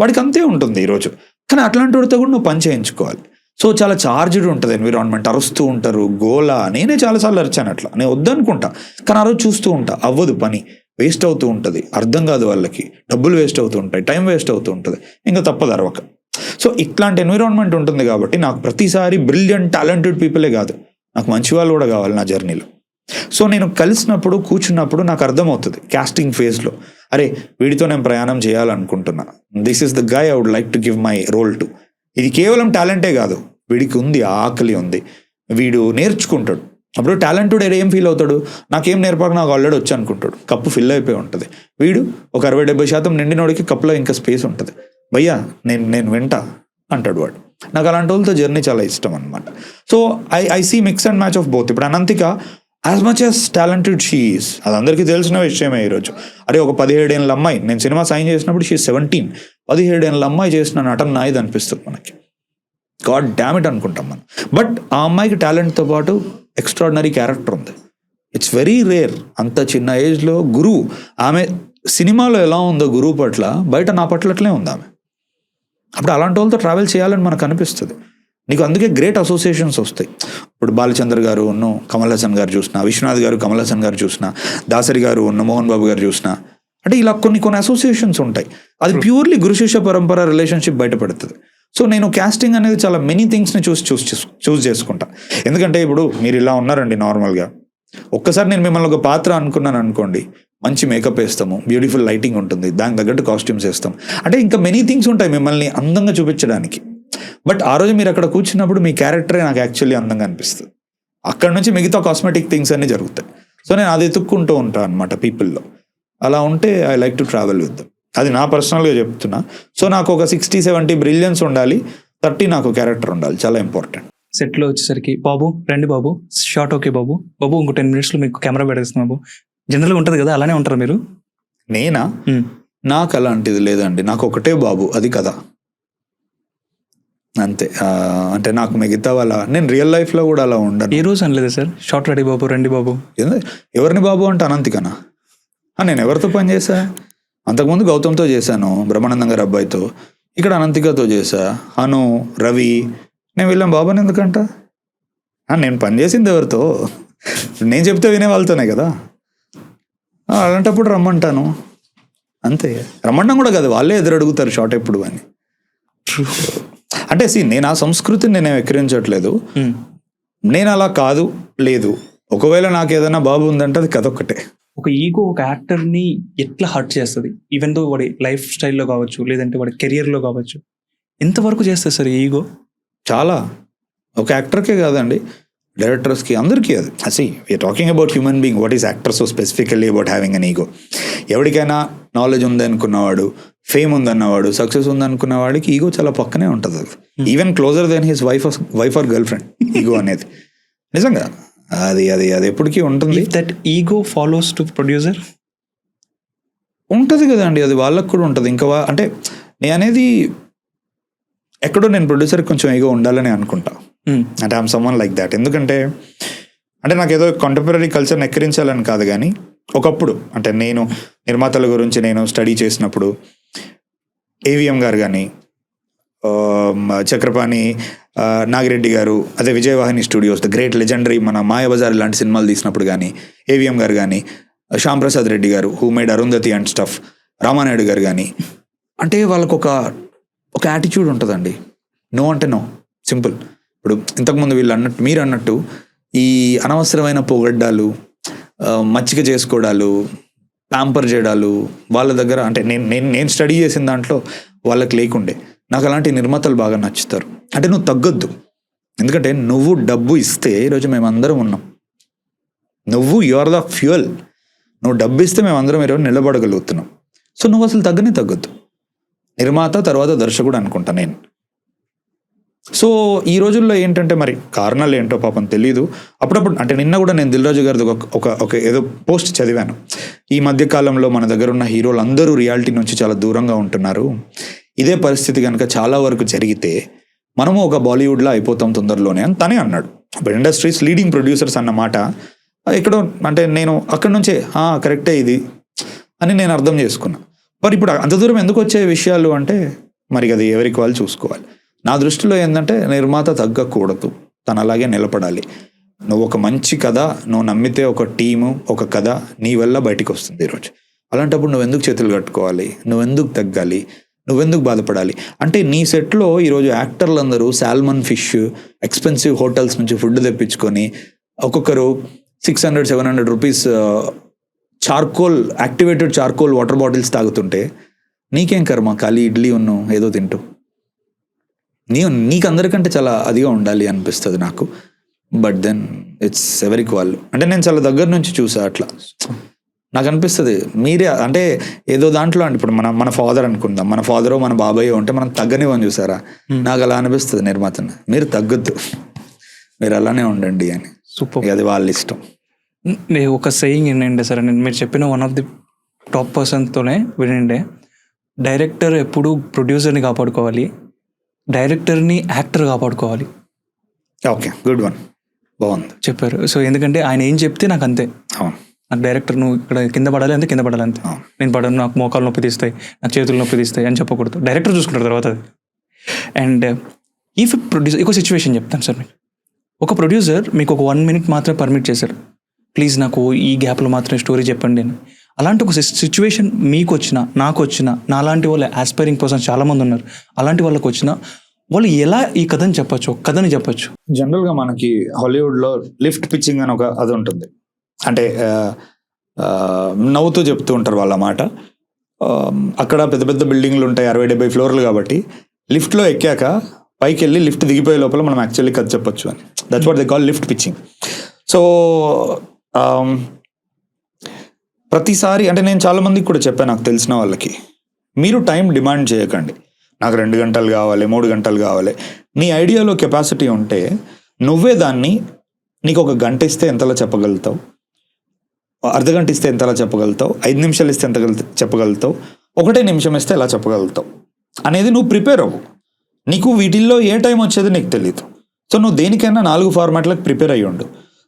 వాడికి అంతే ఉంటుంది ఈరోజు. కానీ అట్లాంటి వాడితో కూడా నువ్వు పని చేయించుకోవాలి. సో చాలా చార్జ్డ్ ఉంటుంది ఎన్విరాన్మెంట్. అరుస్తూ ఉంటారు, గోలా. నేనే చాలాసార్లు అరిచాను అట్లా. నేను వద్దనుకుంటా కానీ ఆ రోజు చూస్తూ ఉంటా, అవ్వదు, పని వేస్ట్ అవుతూ ఉంటుంది, అర్థం కాదు వాళ్ళకి, డబ్బులు వేస్ట్ అవుతూ ఉంటాయి, టైం వేస్ట్ అవుతూ ఉంటుంది, ఇంకా తప్పదు అరవక. సో ఇట్లాంటి ఎన్విరాన్మెంట్ ఉంటుంది కాబట్టి నాకు ప్రతిసారి బ్రిలియంట్ టాలెంటెడ్ పీపులే కాదు, నాకు మంచి వాళ్ళు కూడా కావాలి నా జర్నీలో. సో నేను కలిసినప్పుడు కూర్చున్నప్పుడు నాకు అర్థమవుతుంది కాస్టింగ్ ఫేజ్లో, అరే వీడితో నేను ప్రయాణం చేయాలనుకుంటున్నా, this is the guy I would like to give my role to. ఇది కేవలం టాలెంటే కాదు, వీడికి ఉంది, ఆకలి ఉంది, వీడు నేర్చుకుంటాడు. అప్పుడు టాలెంటెడ్ ఏం ఫీల్ అవుతాడు, నాకేం నేర్పక నాకు ఆల్రెడీ వచ్చి అనుకుంటాడు, కప్పు ఫిల్ అయిపోయి ఉంటుంది. వీడు ఒక 60-70% నిండినోడికి కప్పులో ఇంకా స్పేస్ ఉంటుంది, భయ్యా నేను వింటా అంటాడు వాడు. నాకు అలాంటి వాళ్ళతో జర్నీ చాలా ఇష్టం అనమాట. So I see mix and match of both. ఇప్పుడు Ananthika as much as talented she is, అది అందరికీ తెలిసిన విషయమే ఈరోజు. అరే ఒక 17 ఏళ్ళ అమ్మాయి, నేను సినిమా సైన్ చేసినప్పుడు షీ 17, 17 ఏళ్ళ అమ్మాయి చేసిన నటన నాయిది అనిపిస్తుంది మనకి, గాడ్ డామ్ ఇట్ అనుకుంటాం మనం. బట్ ఆ అమ్మాయికి టాలెంట్తో పాటు ఎక్స్ట్రాడినరీ క్యారెక్టర్ ఉంది. It's very rare. అంత చిన్న ఏజ్లో గురువు, ఆమె సినిమాలో ఎలా ఉందో గురువు పట్ల బయట నా పట్ల అట్లే ఉంది ఆమె. అప్పుడు అలాంటి వాళ్ళతో ట్రావెల్ చేయాలని మనకు అనిపిస్తుంది. నీకు అందుకే గ్రేట్ అసోసియేషన్స్ వస్తాయి. ఇప్పుడు బాలచంద్ర గారు కమల్ హాసన్ గారు చూసినా, విశ్వనాథ్ గారు కమల్ హాసన్ గారు చూసినా, దాసరి గారు మోహన్ బాబు గారు చూసినా, అంటే ఇలా కొన్ని అసోసియేషన్స్ ఉంటాయి. అది ప్యూర్లీ గురు శిష్య పరంపర రిలేషన్షిప్ బయటపడుతుంది. సో నేను క్యాస్టింగ్ అనేది చాలా మెనీ థింగ్స్ని చూస్ చేసుకుంటా. ఎందుకంటే ఇప్పుడు మీరు ఇలా ఉన్నారండి నార్మల్గా, ఒక్కసారి నేను మిమ్మల్ని ఒక పాత్ర అనుకున్నాను అనుకోండి, మంచి మేకప్ వేస్తాము, బ్యూటిఫుల్ లైటింగ్ ఉంటుంది, దానికి తగ్గట్టు కాస్ట్యూమ్స్ వేస్తాం, అంటే ఇంకా మెనీ థింగ్స్ ఉంటాయి మిమ్మల్ని అందంగా చూపించడానికి. బట్ ఆ రోజు మీరు అక్కడ కూర్చున్నప్పుడు మీ క్యారెక్టరే నాకు యాక్చువల్లీ అందంగా అనిపిస్తుంది. అక్కడ నుంచి మిగతా కాస్మెటిక్ థింగ్స్ అన్నీ జరుగుతాయి. సో నేను అది ఎత్తుక్కుంటూ ఉంటాను అనమాట పీపుల్లో. అలా ఉంటే I like to travel with them. అది నా పర్సనల్గా చెప్తున్నా. సో నాకు ఒక 60-70 బ్రిలియన్స్ ఉండాలి, 30 నాకు క్యారెక్టర్ ఉండాలి, చాలా ఇంపార్టెంట్. సెట్లో వచ్చేసరికి బాబు రండి బాబు, షార్ట్ ఓకే బాబు, ఇంకో 10 minutesలో మీకు కెమెరా పెట్టేస్తున్నాం బాబు, జనరల్గా ఉంటుంది కదా, అలానే ఉంటారు మీరు? నేనా? నాకు అలాంటిది లేదండి, నాకు ఒకటే బాబు, అది కదా అంతే. అంటే నాకు మిగతా వాళ్ళ, నేను రియల్ లైఫ్లో కూడా అలా ఉండను. ఏ రోజు అనలేదు సార్ షార్ట్ రెడీ బాబు రండి బాబు? ఎవరిని బాబు అంటే అనంతికనా? నేను ఎవరితో పని చేశా? అంతకుముందు గౌతమ్తో చేశాను, బ్రహ్మానందం గారి అబ్బాయితో. ఇక్కడ అనంతికతో చేశా, అను, రవి. నేను వెళ్ళాం బాబాని ఎందుకంట? నేను పని చేసింది ఎవరితో? నేను చెప్తే వినే వాళ్ళతోనే కదా. అలాంటప్పుడు రమ్మంటాను అంతే. రమ్మంటాం కూడా కదా, వాళ్ళే ఎదురు అడుగుతారు షార్ట్ ఎప్పుడు అని. అంటే నేను ఆ సంస్కృతిని నేను ఎక్కిరించట్లేదు, నేను అలా కాదు లేదు. ఒకవేళ నాకు ఏదైనా బాబు ఉందంటే అది కథ ఒక్కటే. ఒక ఈగో ఒక యాక్టర్ని ఎట్లా హర్ట్ చేస్తుంది, ఈవెన్ దో వాడి లైఫ్ స్టైల్లో కావచ్చు, లేదంటే వాడి కెరియర్లో కావచ్చు, ఎంతవరకు చేస్తుంది సార్ ఈగో? చాలా. ఒక యాక్టర్కే కాదండి, డైరెక్టర్స్కి, అందరికీ. అది we are talking about human being, what is actor so specifically about having an ego. ఎవరికైనా నాలెడ్జ్ ఉంది అనుకున్నవాడు, ఫేమ్ ఉందన్నవాడు, సక్సెస్ ఉందనుకున్న వాడికి ఈగో చాలా పక్కనే ఉంటుంది. అది even closer than his wife or girlfriend ego అనేది. నిజంగా అది అది అది ఎప్పటికీ ఉంటుంది. That ego follows to producer ఉంటుంది కదండి, అది వాళ్ళకు కూడా ఉంటుంది. ఇంకా అంటే నేను అనేది ఎక్కడో నేను ప్రొడ్యూసర్కి కొంచెం ఈగో ఉండాలని అనుకుంటా. అంటే ఐఎమ్ సమ్వన్ లైక్ దాట్. ఎందుకంటే అంటే నాకు ఏదో కాంటెంపరీ కల్చర్ని ఎక్కిరించాలని కాదు, కానీ ఒకప్పుడు అంటే నేను నిర్మాతల గురించి నేను స్టడీ చేసినప్పుడు ఏవిఎం గారు కానీ, చక్రపాణి నాగిరెడ్డి గారు, అదే Vijayavahini studios, the great legendary మన మాయాబజార్ లాంటి సినిమాలు తీసినప్పుడు కానీ, ఏవిఎం గారు కానీ, శ్యామ్ ప్రసాద్ రెడ్డి గారు who made Arundhati and stuff, Ramanaidu గారు కానీ, అంటే వాళ్ళకు ఒక యాటిట్యూడ్ ఉంటుందండి. నో అంటే నో, సింపుల్. ఇప్పుడు ఇంతకుముందు మీరు అన్నట్టు ఈ అనవసరమైన పొగడ్డాలు, మచ్చిక చేసుకోవడాలు, ప్యాంపర్ చేయడాలు వాళ్ళ దగ్గర, అంటే నేను స్టడీ చేసిన దాంట్లో వాళ్ళకి లేకుండే. నాకు అలాంటి నిర్మాతలు బాగా నచ్చుతారు. అంటే నువ్వు తగ్గొద్దు, ఎందుకంటే నువ్వు డబ్బు ఇస్తే ఈరోజు మేమందరం ఉన్నాం. You are the fuel. నువ్వు డబ్బు ఇస్తే మేమందరం ఈరోజు నిలబడగలుగుతున్నాం. సో నువ్వు అసలు తగ్గొద్దు. నిర్మాత తర్వాత దర్శకుడు అనుకుంటా నేను. సో ఈ రోజుల్లో ఏంటంటే మరి కారణాలు ఏంటో పాపం తెలీదు. అప్పుడప్పుడు అంటే నిన్న కూడా నేను దిల్ రాజు గారిది ఒక ఏదో పోస్ట్ చదివాను. ఈ మధ్యకాలంలో మన దగ్గర ఉన్న హీరోలు అందరూ రియాలిటీ నుంచి చాలా దూరంగా ఉంటున్నారు. ఇదే పరిస్థితి కనుక చాలా వరకు జరిగితే మనము ఒక బాలీవుడ్లో అయిపోతాం తొందరలోనే అని తనే అన్నాడు. ఇప్పుడు ఇండస్ట్రీస్ లీడింగ్ ప్రొడ్యూసర్స్ అన్నమాట ఎక్కడో, అంటే నేను అక్కడి నుంచే కరెక్టే ఇది అని నేను అర్థం చేసుకున్నా. మరి ఇప్పుడు అంత దూరం ఎందుకు వచ్చే విషయాలు అంటే మరి అది ఎవరికి వాళ్ళు చూసుకోవాలి. నా దృష్టిలో ఏంటంటే నిర్మాత తగ్గకూడదు, తను అలాగే నిలబడాలి. నువ్వు ఒక మంచి కథ నువ్వు నమ్మితే ఒక టీము, ఒక కథ నీ వల్ల బయటికి వస్తుంది ఈరోజు. అలాంటప్పుడు నువ్వెందుకు చేతులు కట్టుకోవాలి, నువ్వెందుకు తగ్గాలి, నువ్వెందుకు బాధపడాలి? అంటే నీ సెట్లో ఈరోజు యాక్టర్లు అందరూ సాల్మన్ ఫిష్, ఎక్స్పెన్సివ్ హోటల్స్ నుంచి ఫుడ్ తెప్పించుకొని, ఒక్కొక్కరు 600-700 rupees activated charcoal water bottles తాగుతుంటే నీకేం కర్మ ఖాళీ ఇడ్లీ ఉన్నావు ఏదో తింటూ. నీకు అందరికంటే చాలా అదిగా ఉండాలి అనిపిస్తుంది నాకు. బట్ దెన్ ఇట్స్ ఎవరికి వాళ్ళు. అంటే నేను చాలా దగ్గర నుంచి చూసా అట్లా. నాకు అనిపిస్తుంది మీరే అంటే ఏదో దాంట్లో అంటే ఇప్పుడు మన ఫాదర్ అనుకుందాం, మన ఫాదరో మన బాబాయో ఉంటే మనం తగ్గనివ్వని చూసారా. నాకు అలా అనిపిస్తుంది నిర్మాతని, మీరు తగ్గొద్దు, మీరు అలానే ఉండండి అని. సూపర్. అది వాళ్ళ ఇష్టం. నేను ఒక సెయింగ్ ఏంటంటే సార్, నేను మీరు చెప్పిన వన్ ఆఫ్ ది టాప్ పర్సన్తోనే వినండి, డైరెక్టర్ ఎప్పుడు ప్రొడ్యూసర్ని కాపాడుకోవాలి, డైరెక్టర్ని యాక్టర్ కాపాడుకోవాలి. ఓకే, గుడ్ వన్, బాగుంది చెప్పారు. సో ఎందుకంటే ఆయన ఏం చెప్తే నాకు అంతే. అవును, నాకు డైరెక్టర్ నువ్వు ఇక్కడ కింద పడాలి అంతే, కింద పడాలి అంతే. నేను పడను, నాకు మోకాలు నొప్పి తీస్తాయి, నాకు చేతులు నొప్పి తీస్తాయి అని చెప్పకూడదు. డైరెక్టర్ చూసుకుంటారు తర్వాత అది. అండ్ ఇఫ్ ప్రొడ్యూసర్ ఒక సిచ్యువేషన్ చెప్తాను సార్ మీకు. ఒక ప్రొడ్యూసర్ మీకు ఒక 1 minute మాత్రమే పర్మిట్ చేశారు, ప్లీజ్ నాకు ఈ గ్యాప్లో మాత్రమే స్టోరీ చెప్పండి అని. అలాంటి ఒక సిచ్యువేషన్ మీకు వచ్చినా, నాకు వచ్చినా, నాలాంటి వాళ్ళు ఆస్పైరింగ్ పర్సన్ చాలామంది ఉన్నారు, అలాంటి వాళ్ళకి వచ్చినా వాళ్ళు ఎలా ఈ కథని చెప్పచ్చు, కథని చెప్పచ్చు? జనరల్గా మనకి హాలీవుడ్లో లిఫ్ట్ పిచ్చింగ్ అని ఒక అది ఉంటుంది. అంటే నవ్వుతూ చెప్తూ ఉంటారు వాళ్ళ మాట. అక్కడ పెద్ద పెద్ద బిల్డింగ్లు ఉంటాయి, 60-70 ఫ్లోర్లు, కాబట్టి లిఫ్ట్లో ఎక్కాక పైకి వెళ్ళి లిఫ్ట్ దిగిపోయే లోపల మనం యాక్చువల్లీ కథ చెప్పొచ్చు అని. That's what they call lift pitching. So ప్రతిసారి అంటే నేను చాలామందికి కూడా చెప్పాను, నాకు తెలిసిన వాళ్ళకి, మీరు టైం డిమాండ్ చేయకండి. నాకు 2 గంటలు కావాలి, 3 గంటలు కావాలి. నీ ఐడియాలో కెపాసిటీ ఉంటే నువ్వే దాన్ని, నీకు 1 గంట ఇస్తే ఎంతలా చెప్పగలుగుతావు, అర్ధగంట ఇస్తే ఎంతలా చెప్పగలుగుతావు, 5 నిమిషాలు ఇస్తే ఎంత చెప్పగలుగుతావు, 1 నిమిషం ఇస్తే ఎలా చెప్పగలుగుతావు అనేది నువ్వు ప్రిపేర్ అవ్వు. నీకు వీటిల్లో ఏ టైం వచ్చేది నీకు తెలియదు. సో నువ్వు దేనికైనా 4 ఫార్మాట్లకు ప్రిపేర్ అయ్యి ఉండు.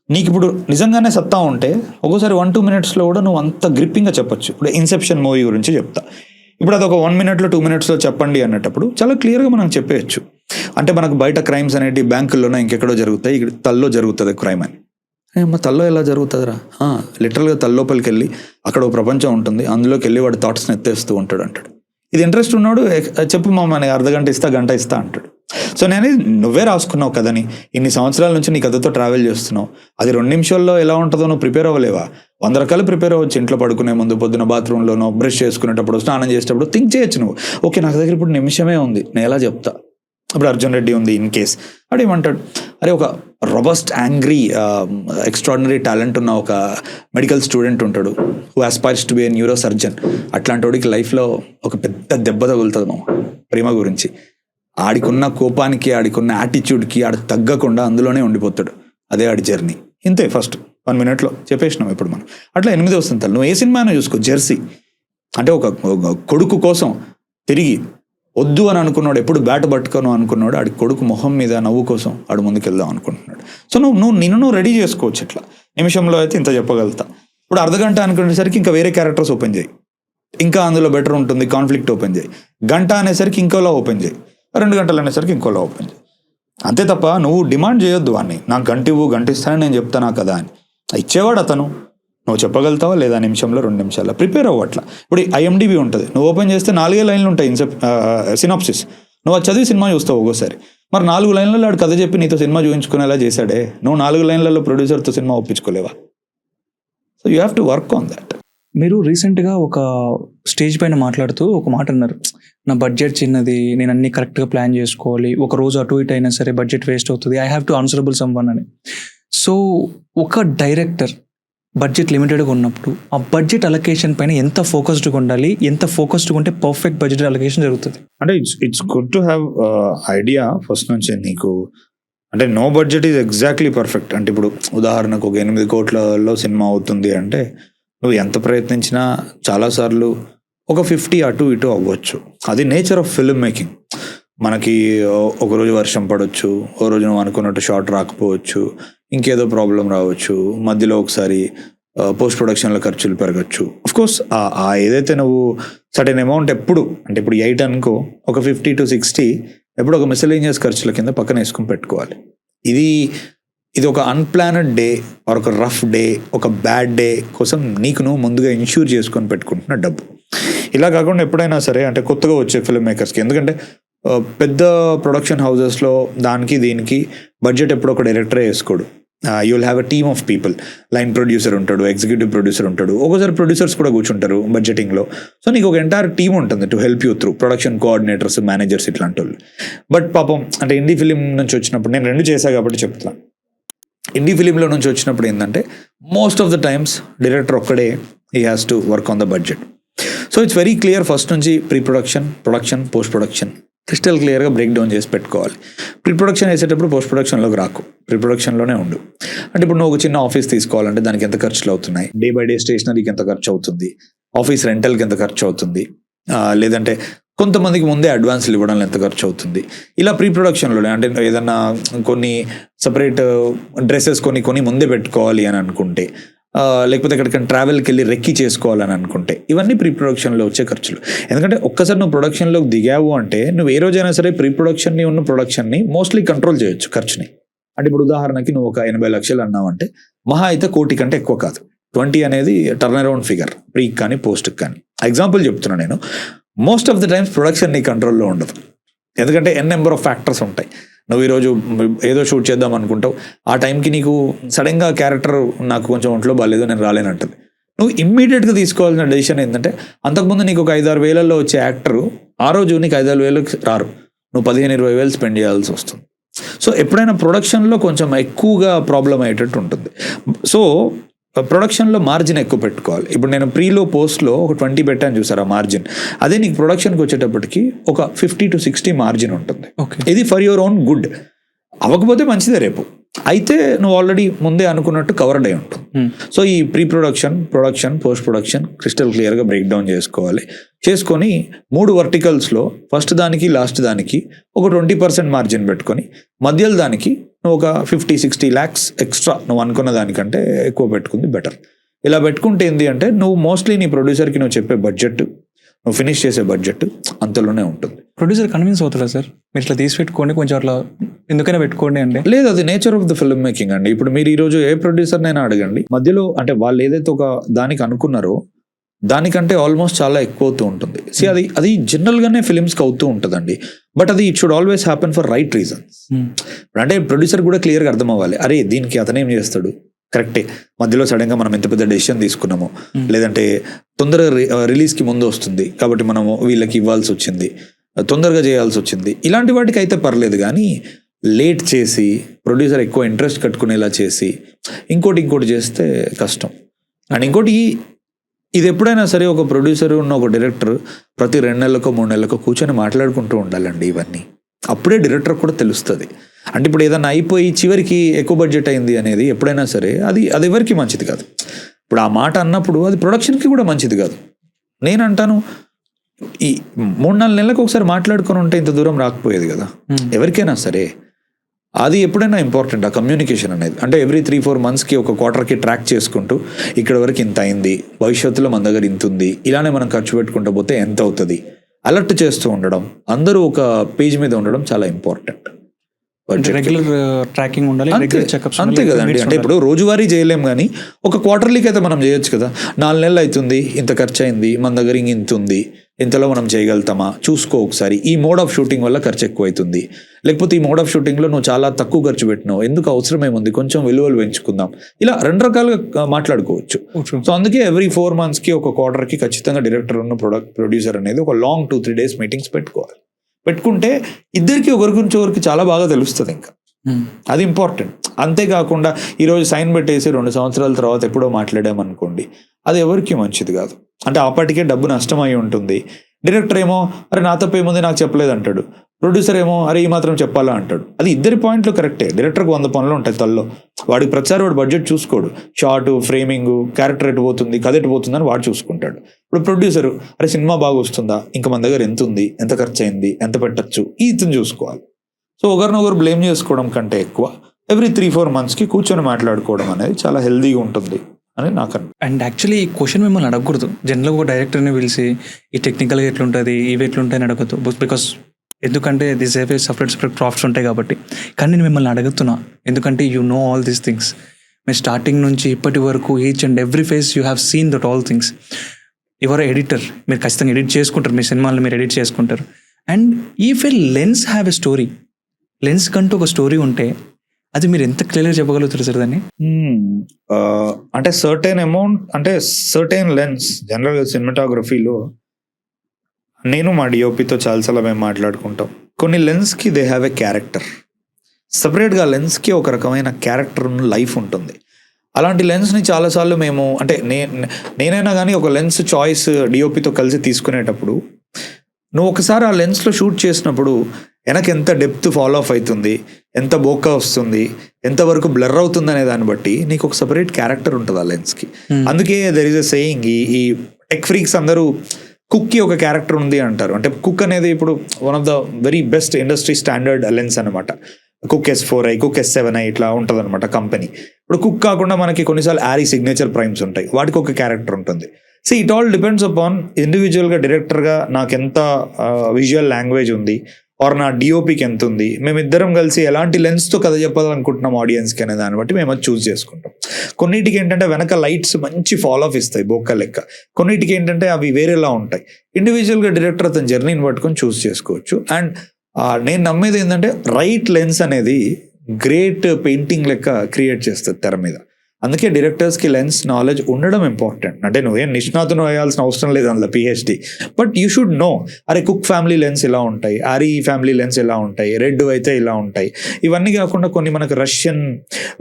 నీకు ఇప్పుడు నిజంగానే సత్తా ఉంటే ఒక్కోసారి 1-2 minutesలో కూడా నువ్వు అంత గ్రిప్పింగ్గా చెప్పొచ్చు. ఇప్పుడు ఇన్సెప్షన్ మూవీ గురించి చెప్తా. ఇప్పుడు అది ఒక 1 minute 2 minutesలో చెప్పండి అన్నప్పుడు చాలా క్లియర్గా మనం చెప్పేయచ్చు. అంటే మనకు బయట క్రైమ్స్ అనేవి బ్యాంకుల్లోనో ఇంకెక్కడో జరుగుతాయి, ఇక్కడ తల్లో జరుగుతుంది క్రైమ్ అని. అమ్మ తల్లో ఎలా జరుగుతుందిరా? లిటరల్గా తల్లోపలికి వెళ్ళి అక్కడ ఒక ప్రపంచం ఉంటుంది, అందులోకి వెళ్ళి వాడి థాట్స్ని ఎత్తేస్తూ ఉంటాడు అంటాడు. ఇది ఇంట్రెస్ట్ ఉన్నాడు, చెప్పు మామ, నేను అర్ధగంట ఇస్తా, గంట ఇస్తా అంటాడు. సో నేను నువ్వే రాసుకున్నావు కథని, ఇన్ని సంవత్సరాల నుంచి నీ కథతో ట్రావెల్ చేస్తున్నావు, అది 2 నిమిషాల్లో ఎలా ఉంటుందో నువ్వు ప్రిపేర్ అవ్వలేవా? 100 రకాలు ప్రిపేర్ అవ్వచ్చు. ఇంట్లో పడుకునే ముందు, పొద్దున బాత్రూంలోనో, బ్రష్ చేసుకునేటప్పుడు, స్నానం చేసేటప్పుడు థింక్ చేయొచ్చు నువ్వు. ఓకే, నాకు దగ్గర ఇప్పుడు నిమిషమే ఉంది, నేను ఎలా చెప్తా? ఇప్పుడు అర్జున్ రెడ్డి ఉంది ఇన్ కేస్, అడు ఏమంటాడు, అరే ఒక రొబస్ట్ యాంగ్రీ ఎక్స్ట్రాడినరీ టాలెంట్ ఉన్న ఒక మెడికల్ స్టూడెంట్ ఉంటాడు, who aspires to be A neuro surgeon. అట్లాంటి వాడికి లైఫ్లో ఒక పెద్ద దెబ్బ తగులుతుంది మా ప్రేమ గురించి. ఆడికున్న కోపానికి, ఆడికున్న యాటిట్యూడ్కి ఆడు తగ్గకుండా అందులోనే ఉండిపోతాడు. అదే ఆడి జర్నీ. ఇంతే, ఫస్ట్ 1 minute చెప్పేసినాం. ఇప్పుడు మనం అట్లా 8 వసంతాలు నువ్వు ఏ సినిమానో చూసుకో. జెర్సీ అంటే ఒక కొడుకు కోసం తిరిగి వద్దు అని అనుకున్నాడు, ఎప్పుడు బ్యాట్ పట్టుకోను అనుకున్నాడు, ఆడి కొడుకు మొహం మీద నవ్వు కోసం ఆడు ముందుకెళ్దాం అనుకుంటున్నాడు. సో నువ్వు రెడీ చేసుకోవచ్చు. ఇట్లా నిమిషంలో అయితే ఇంత చెప్పగలుగుతా. ఇప్పుడు అర్ధగంట అనుకునేసరికి ఇంకా వేరే క్యారెక్టర్స్ ఓపెన్ చేయి, ఇంకా అందులో బెటర్ ఉంటుంది, కాన్ఫ్లిక్ట్ ఓపెన్ చేయి. గంట అనేసరికి ఇంకోలా ఓపెన్ చేయి, 2 గంటలు అనేసరికి ఇంకోలా ఓపెన్ చేయి. అంతే తప్ప నువ్వు డిమాండ్ చేయొద్దు వాడిని, నాకు గంట ఇస్తానని నేను చెప్తానా కదా అని. ఇచ్చేవాడు అతను, నువ్వు చెప్పగలుగుతావా లేదా? నిమిషంలో 2 నిమిషాల్లో ప్రిపేర్ అవ్వట్లా. ఇప్పుడు IMDb ఉంటుంది, నువ్వు ఓపెన్ చేస్తే 4 లైన్లు ఉంటాయి సినాప్సిస్. నువ్వు అది చదివి సినిమా చూస్తావు ఒక్కోసారి. మరి 4 లైన్లలో ఆడు కథ చెప్పి నీతో సినిమా చూపించుకునేలా చేశాడే, నువ్వు 4 లైన్లలో ప్రొడ్యూసర్తో సినిమా ఒప్పించుకోలేవా? So you have to work on that. మీరు రీసెంట్గా ఒక స్టేజ్ పైన మాట్లాడుతూ ఒక మాట అన్నారు, నా బడ్జెట్ చిన్నది, నేను అన్ని కరెక్ట్గా ప్లాన్ చేసుకోవాలి, ఒక రోజు అటు ఇటు అయినా సరే బడ్జెట్ వేస్ట్ అవుతుంది, I have to answerable someone అని. సో ఒక డైరెక్టర్ బడ్జెట్ లిమిటెడ్గా ఉన్నప్పుడు ఆ బడ్జెట్ అలొకేషన్ పైన ఎంత ఫోకస్డ్గా ఉండాలి, ఎంత ఫోకస్డ్గా ఉంటే పర్ఫెక్ట్ బడ్జెట్ అలొకేషన్ జరుగుతుంది? అంటే it's good to have idea first నుంచి నీకు. అంటే no budget is exactly perfect. అంటే ఇప్పుడు ఉదాహరణకు ఒక 8 కోట్లలో సినిమా అవుతుంది అంటే నువ్వు ఎంత ప్రయత్నించినా చాలాసార్లు ఒక 50 అటు ఇటు అవ్వచ్చు. అది నేచర్ ఆఫ్ ఫిల్మ్ మేకింగ్. మనకి ఒకరోజు వర్షం పడవచ్చు, ఓ రోజు నువ్వు అనుకున్నట్టు షాట్ రాకపోవచ్చు, ఇంకేదో ప్రాబ్లం రావచ్చు, మధ్యలో ఒకసారి పోస్ట్ ప్రొడక్షన్లో ఖర్చులు పెరగచ్చు. అఫ్కోర్స్ ఏదైతే నువ్వు సర్టెన్ అమౌంట్ ఎప్పుడు, అంటే ఇప్పుడు 8 అనుకో, ఒక 50 to 60 ఎప్పుడు ఒక మిస్సెలేనియస్ ఖర్చుల కింద పక్కన వేసుకుని పెట్టుకోవాలి. ఇది ఒక అన్ప్లానెడ్ డే ఆర్ ఒక రఫ్ డే, ఒక బ్యాడ్ డే కోసం నీకు నువ్వు ముందుగా ఇన్ష్యూర్ చేసుకొని పెట్టుకుంటున్న డబ్బు. ఇలా కాకుండా ఎప్పుడైనా సరే, అంటే కొత్తగా వచ్చే ఫిల్మ్ మేకర్స్కి, ఎందుకంటే పెద్ద ప్రొడక్షన్ హౌజెస్లో దానికి దీనికి బడ్జెట్ ఎప్పుడు ఒక డైరెక్టరే వేసుకోడు, you will have a team of people. Line producer ఉంటాడు, ఎగ్జిక్యూటివ్ ప్రొడ్యూసర్ ఉంటాడు, ఒక్కోసారి ప్రొడ్యూసర్స్ కూడా కూర్చుంటారు బడ్జెటింగ్లో. సో నీకు ఒక ఎంటైర్ టీమ్ ఉంటుంది to help you through, production coordinators, managers ఇట్లాంటి వాళ్ళు. బట్ పాపం అంటే ఇండీ ఫిలిం నుంచి వచ్చినప్పుడు, నేను 2 చేశాను కాబట్టి చెప్తాను. ఇండీ ఫిలింలో నుంచి వచ్చినప్పుడు ఏంటంటే most of the times director ఒక్కడే he has to work on the budget. So it's very clear first నుంచి pre production, production, post production crystal క్లియర్గా బ్రేక్ డౌన్ చేసి పెట్టుకోవాలి. ప్రీ ప్రొడక్షన్ వేసేటప్పుడు పోస్ట్ ప్రొడక్షన్లోకి రాకు, ప్రీ ప్రొడక్షన్లోనే ఉండు. అంటే ఇప్పుడు నువ్వు ఒక చిన్న ఆఫీస్ తీసుకోవాలంటే దానికి ఎంత ఖర్చులు అవుతున్నాయి, డే బై డే స్టేషనరీకి ఎంత ఖర్చు అవుతుంది, ఆఫీస్ రెంటల్కి ఎంత ఖర్చు అవుతుంది, లేదంటే కొంతమందికి ముందే అడ్వాన్స్లు ఇవ్వడంలో ఎంత ఖర్చు అవుతుంది. ఇలా ప్రీ ప్రొడక్షన్లోనే అంటే ఏదన్నా కొన్ని సపరేట్ డ్రెస్సెస్ కొన్ని ముందే పెట్టుకోవాలి అని అనుకుంటే, లేకపోతే ఎక్కడికైనా ట్రావెల్కి వెళ్ళి రెక్కి చేసుకోవాలని అనుకుంటే, ఇవన్నీ ప్రీ ప్రొడక్షన్లో వచ్చే ఖర్చులు. ఎందుకంటే ఒక్కసారి నువ్వు ప్రొడక్షన్లోకి దిగావు అంటే నువ్వు ఏ రోజైనా సరే ప్రీ ప్రొడక్షన్ని ఉన్న ప్రొడక్షన్ని మోస్ట్లీ కంట్రోల్ చేయొచ్చు ఖర్చుని. అంటే ఇప్పుడు ఉదాహరణకి నువ్వు ఒక 80 లక్షలు అన్నావు అంటే మహా అయితే 1 కోటి కంటే ఎక్కువ కాదు. 20 అనేది టర్న్ అరౌండ్ ఫిగర్, ప్రీకి కానీ పోస్ట్కి కానీ. ఎగ్జాంపుల్ చెప్తున్నా నేను. Most of the times production నీ కంట్రోల్లో ఉండదు, ఎందుకంటే నెంబర్ ఆఫ్ ఫ్యాక్టర్స్ ఉంటాయి. నువ్వు ఈరోజు ఏదో షూట్ చేద్దాం అనుకుంటావు, ఆ టైంకి నీకు సడన్గా క్యారెక్టర్ నాకు కొంచెం ఒంట్లో బాగాలేదు నేను రాలేనంటది. నువ్వు ఇమ్మీడియట్గా తీసుకోవాల్సిన డెసిషన్ ఏంటంటే, అంతకుముందు నీకు ఒక 5-6 వేలల్లో వచ్చే యాక్టరు ఆ రోజు నీకు 5-6 వేలకు రారు, నువ్వు 15-20 వేలు స్పెండ్ చేయాల్సి వస్తుంది. సో ఎప్పుడైనా ప్రొడక్షన్లో కొంచెం ఎక్కువగా ప్రాబ్లం అయ్యేటట్టు ఉంటుంది. సో ప్రొడక్షన్లో మార్జిన్ ఎక్కువ పెట్టుకోవాలి. ఇప్పుడు నేను ప్రీలో పోస్ట్లో ఒక 20 పెట్టాను చూసారా మార్జిన్, అదే నీకు ప్రొడక్షన్కి వచ్చేటప్పటికి ఒక 50 to 60 మార్జిన్ ఉంటుంది. ఇది ఫర్ యువర్ ఓన్ గుడ్. అవ్వకపోతే మంచిదే రేపు, అయితే నువ్వు ఆల్రెడీ ముందే అనుకున్నట్టు కవర్డ్ అయి ఉంటుంది. సో ఈ pre production, production, post production crystal క్లియర్గా బ్రేక్ డౌన్ చేసుకోవాలి. చేసుకొని 3 వర్టికల్స్లో ఫస్ట్ దానికి లాస్ట్ దానికి ఒక 20% మార్జిన్ పెట్టుకొని, మధ్యలో దానికి నువ్వు ఒక 50-60 lakhs ఎక్స్ట్రా నువ్వు అనుకున్న దానికంటే ఎక్కువ పెట్టుకుంది బెటర్. ఇలా పెట్టుకుంటే ఏంటి అంటే నువ్వు మోస్ట్లీ నీ ప్రొడ్యూసర్కి నువ్వు చెప్పే బడ్జెట్, నువ్వు ఫినిష్ చేసే బడ్జెట్ అంతలోనే ఉంటుంది. ప్రొడ్యూసర్ కన్విన్స్ అవుతారా సార్ మీరు ఇట్లా తీసి పెట్టుకోండి, కొంచెం అట్లా ఎందుకైనా పెట్టుకోండి అంటే? లేదు, అది nature of the film making అండి. ఇప్పుడు మీరు ఈరోజు ఏ ప్రొడ్యూసర్నైనా అడగండి, మధ్యలో అంటే వాళ్ళు ఏదైతే ఒక దానికి అనుకున్నారో దానికంటే ఆల్మోస్ట్ చాలా ఎక్కువ అవుతూ ఉంటుంది. అది జనరల్గానే ఫిలిమ్స్కి అవుతూ ఉంటుందండి. బట్ అది it should always happen for right reasons. అంటే ప్రొడ్యూసర్ కూడా క్లియర్గా అర్థం అవ్వాలి, అరే దీనికి అతనేం చేస్తాడు కరెక్టే, మధ్యలో సడన్గా మనం ఎంత పెద్ద డెసిషన్ తీసుకున్నాము, లేదంటే తొందరగా రిలీజ్కి ముందు వస్తుంది కాబట్టి మనము వీళ్ళకి ఇవ్వాల్సి వచ్చింది, తొందరగా చేయాల్సి వచ్చింది, ఇలాంటి వాటికి అయితే పర్లేదు. కానీ లేట్ చేసి ప్రొడ్యూసర్ ఎక్కువ ఇంట్రెస్ట్ కట్టుకునేలా చేసి ఇంకోటి చేస్తే కష్టం. అండ్ ఇంకోటి, ఇది ఎప్పుడైనా సరే ఒక ప్రొడ్యూసర్ ఉన్న ఒక డైరెక్టర్ ప్రతి 2 నెలలకో 3 నెలలకో కూర్చొని మాట్లాడుకుంటూ ఉండాలండి ఇవన్నీ. అప్పుడే డైరెక్టర్ కూడా తెలుస్తుంది. అంటే ఇప్పుడు ఏదైనా అయిపోయి చివరికి ఎక్కువ బడ్జెట్ అయింది అనేది ఎప్పుడైనా సరే అది ఎవరికి మంచిది కాదు. ఇప్పుడు ఆ మాట అన్నప్పుడు అది ప్రొడక్షన్కి కూడా మంచిది కాదు. నేను అంటాను, ఈ 3-4 నెలలకు ఒకసారి మాట్లాడుకొని ఉంటే ఇంత దూరం రాకపోయేది కదా ఎవరికైనా సరే. అది ఎప్పుడైనా ఇంపార్టెంట్, ఆ కమ్యూనికేషన్ అనేది. అంటే ఎవ్రీ 3-4 మంత్స్కి ఒక క్వార్టర్కి ట్రాక్ చేసుకుంటూ ఇక్కడ వరకు ఇంత అయింది, భవిష్యత్తులో మన దగ్గర ఇంత ఉంది, ఇలానే మనం ఖర్చు పెట్టుకుంటూ పోతే ఎంత అవుతుంది, అలర్ట్ చేస్తూ ఉండడం, అందరూ ఒక పేజ్ మీద ఉండడం చాలా ఇంపార్టెంట్. రెగ్యులర్ ట్రాకింగ్ ఉండాలి, అంతే కదండి. అంటే ఇప్పుడు రోజువారీ చేయలేం కానీ ఒక క్వార్టర్లీకి అయితే మనం చేయొచ్చు కదా. 4 నెలలు అవుతుంది, ఇంత ఖర్చు అయింది, మన దగ్గర ఇంత ఉంది, ఇంతలో మనం చేయగలుగుతామా చూసుకో ఒకసారి. ఈ మోడ్ ఆఫ్ షూటింగ్ వల్ల ఖర్చు ఎక్కువ అవుతుంది, లేకపోతే ఈ మోడ్ ఆఫ్ షూటింగ్లో నువ్వు చాలా తక్కువ ఖర్చు పెట్టినావు, ఎందుకు అవసరం ఏముంది, కొంచెం విలువలు పెంచుకుందాం. ఇలా 2 రకాలుగా మాట్లాడుకోవచ్చు. సో అందుకే ఎవ్రీ 4 మంత్స్కి ఒక క్వార్టర్కి ఖచ్చితంగా డైరెక్టర్ ఉన్న ప్రొడ్యూసర్ అనేది ఒక లాంగ్ 2-3 days మీటింగ్స్ పెట్టుకోవాలి. పెట్టుకుంటే ఇద్దరికి ఒకరి గురించి ఒకరికి చాలా బాగా తెలుస్తుంది. ఇంకా అది ఇంపార్టెంట్. అంతేకాకుండా ఈరోజు సైన్ పెట్టేసి 2 సంవత్సరాల తర్వాత ఎప్పుడో మాట్లాడామనుకోండి, అది ఎవరికి మంచిది కాదు. అంటే ఆపాటికే డబ్బు నష్టమై ఉంటుంది. డైరెక్టర్ ఏమో అరే నా తప్ప ఏముంది నాకు చెప్పలేదు అంటాడు, ప్రొడ్యూసర్ ఏమో అరే ఈ మాత్రం చెప్పాలా అంటాడు. అది ఇద్దరి పాయింట్లు కరెక్టే. డైరెక్టర్కి 100 పనులు ఉంటాయి తల్లో, వాడికి ప్రతిసారి వాడు బడ్జెట్ చూసుకోడు, షార్ట్, ఫ్రేమింగ్, క్యారెక్టర్ ఎటు పోతుంది, కథ ఎటు పోతుంది అని వాడు చూసుకుంటాడు. ఇప్పుడు ప్రొడ్యూసరు అరే సినిమా బాగా వస్తుందా, ఇంకా మన దగ్గర ఎంత ఉంది, ఎంత ఖర్చు అయింది, ఎంత పెట్టచ్చు, ఇతను చూసుకోవాలి. సో ఒకరినొకరు బ్లేమ్ చేసుకోవడం కంటే ఎక్కువ ఎవ్రీ 3-4 మంత్స్కి కూర్చొని మాట్లాడుకోవడం అనేది చాలా హెల్దీగా ఉంటుంది అని నాకు అనిపిస్తుంది. అండ్ యాక్చువల్లీ ఈ క్వశ్చన్ మిమ్మల్ని అడగకూడదు. జనరల్గా ఒక డైరెక్టర్ని పిలిచి ఈ టెక్నికల్గా ఎట్లుంటుంది, ఇవి ఎట్లుంటాయని అడగద్దు, బికాస్ ఎందుకంటే దిస్ ఏ సపరేట్ ప్రాఫిట్స్ ఉంటాయి కాబట్టి. కానీ నేను మిమ్మల్ని అడుగుతున్నా ఎందుకంటే you know all these things. మీరు స్టార్టింగ్ నుంచి ఇప్పటి వరకు each and every face you have seen that all things. Your editor, మీరు ఖచ్చితంగా ఎడిట్ చేసుకుంటారు, మీ సినిమాలను మీరు ఎడిట్ చేసుకుంటారు. And if A lens have a story, lens కంటూ ఒక స్టోరీ ఉంటే అది మీరు ఎంత క్లియర్గా చెప్పగలుగుతారు సార్ దాన్ని? అంటే సర్టెన్ అమౌంట్, అంటే సర్టెన్ లెన్స్ జనరల్గా సినిమాటోగ్రఫీలో నేను మా డిఓపితో చాలాసార్లు మేము మాట్లాడుకుంటాం. కొన్ని లెన్స్కి దే హ్యావ్ ఎ క్యారెక్టర్, సపరేట్గా లెన్స్కి ఒక రకమైన క్యారెక్టర్ లైఫ్ ఉంటుంది. అలాంటి లెన్స్ని చాలాసార్లు మేము, అంటే నేనైనా కానీ ఒక లెన్స్ చాయిస్ డిఓపితో కలిసి తీసుకునేటప్పుడు, నువ్వు ఒకసారి ఆ లెన్స్లో షూట్ చేసినప్పుడు వెనక ఎంత డెప్త్ ఫాలో ఆఫ్ అవుతుంది, ఎంత బోకా వస్తుంది, ఎంతవరకు బ్లర్ అవుతుంది అనే దాన్ని బట్టి నీకు ఒక సపరేట్ క్యారెక్టర్ ఉంటుంది ఆ లెన్స్కి. అందుకే దెర్ ఇస్ అ సేయింగ్, ఈ టెక్ ఫ్రీక్స్ అందరూ కుక్కి ఒక క్యారెక్టర్ ఉంది అంటారు. అంటే కుక్ అనేది ఇప్పుడు one of the very best industry standard lens అనమాట. కుక్ S4i, కుక్ S7i ఇట్లా ఉంటుంది అనమాట కంపెనీ. ఇప్పుడు కుక్ కాకుండా మనకి కొన్నిసార్లు ఆరీ సిగ్నేచర్ ప్రైమ్స్ ఉంటాయి, వాటికి ఒక క్యారెక్టర్ ఉంటుంది. So it all depends upon ఇండివిజువల్గా డైరెక్టర్గా నాకు ఎంత విజువల్ లాంగ్వేజ్ ఉంది, ఆర్ నా డిఓపికి ఎంత ఉంది, మేమిద్దరం కలిసి ఎలాంటి లెన్స్తో కథ చెప్పాలనుకుంటున్నాం ఆడియన్స్కి అనే దాన్ని బట్టి మేము అది చూస్ చేసుకుంటాం. కొన్నిటికి ఏంటంటే వెనక లైట్స్ మంచి ఫాలో ఆఫ్ ఇస్తాయి బొక్క లెక్క, కొన్నిటికి ఏంటంటే అవి వేరేలా ఉంటాయి. ఇండివిజువల్గా డైరెక్టర్ అతని జర్నీని పట్టుకొని చూస్ చేసుకోవచ్చు. అండ్ నేను నమ్మేది ఏంటంటే రైట్ లెన్స్ అనేది గ్రేట్ పెయింటింగ్ లెక్క క్రియేట్ చేస్తుంది తెర మీద. అందుకే డైరెక్టర్స్కి లెన్స్ నాలెడ్జ్ ఉండడం ఇంపార్టెంట్. అంటే నువ్వేం నిష్ణాతును అయ్యాల్సిన అవసరం లేదు అందులో PhD, but you should know, అరే కుక్ ఫ్యామిలీ లెన్స్ ఇలా ఉంటాయి, ఆరీ ఫ్యామిలీ లెన్స్ ఇలా ఉంటాయి, రెడ్ అయితే ఇలా ఉంటాయి. ఇవన్నీ కాకుండా కొన్ని మనకు రష్యన్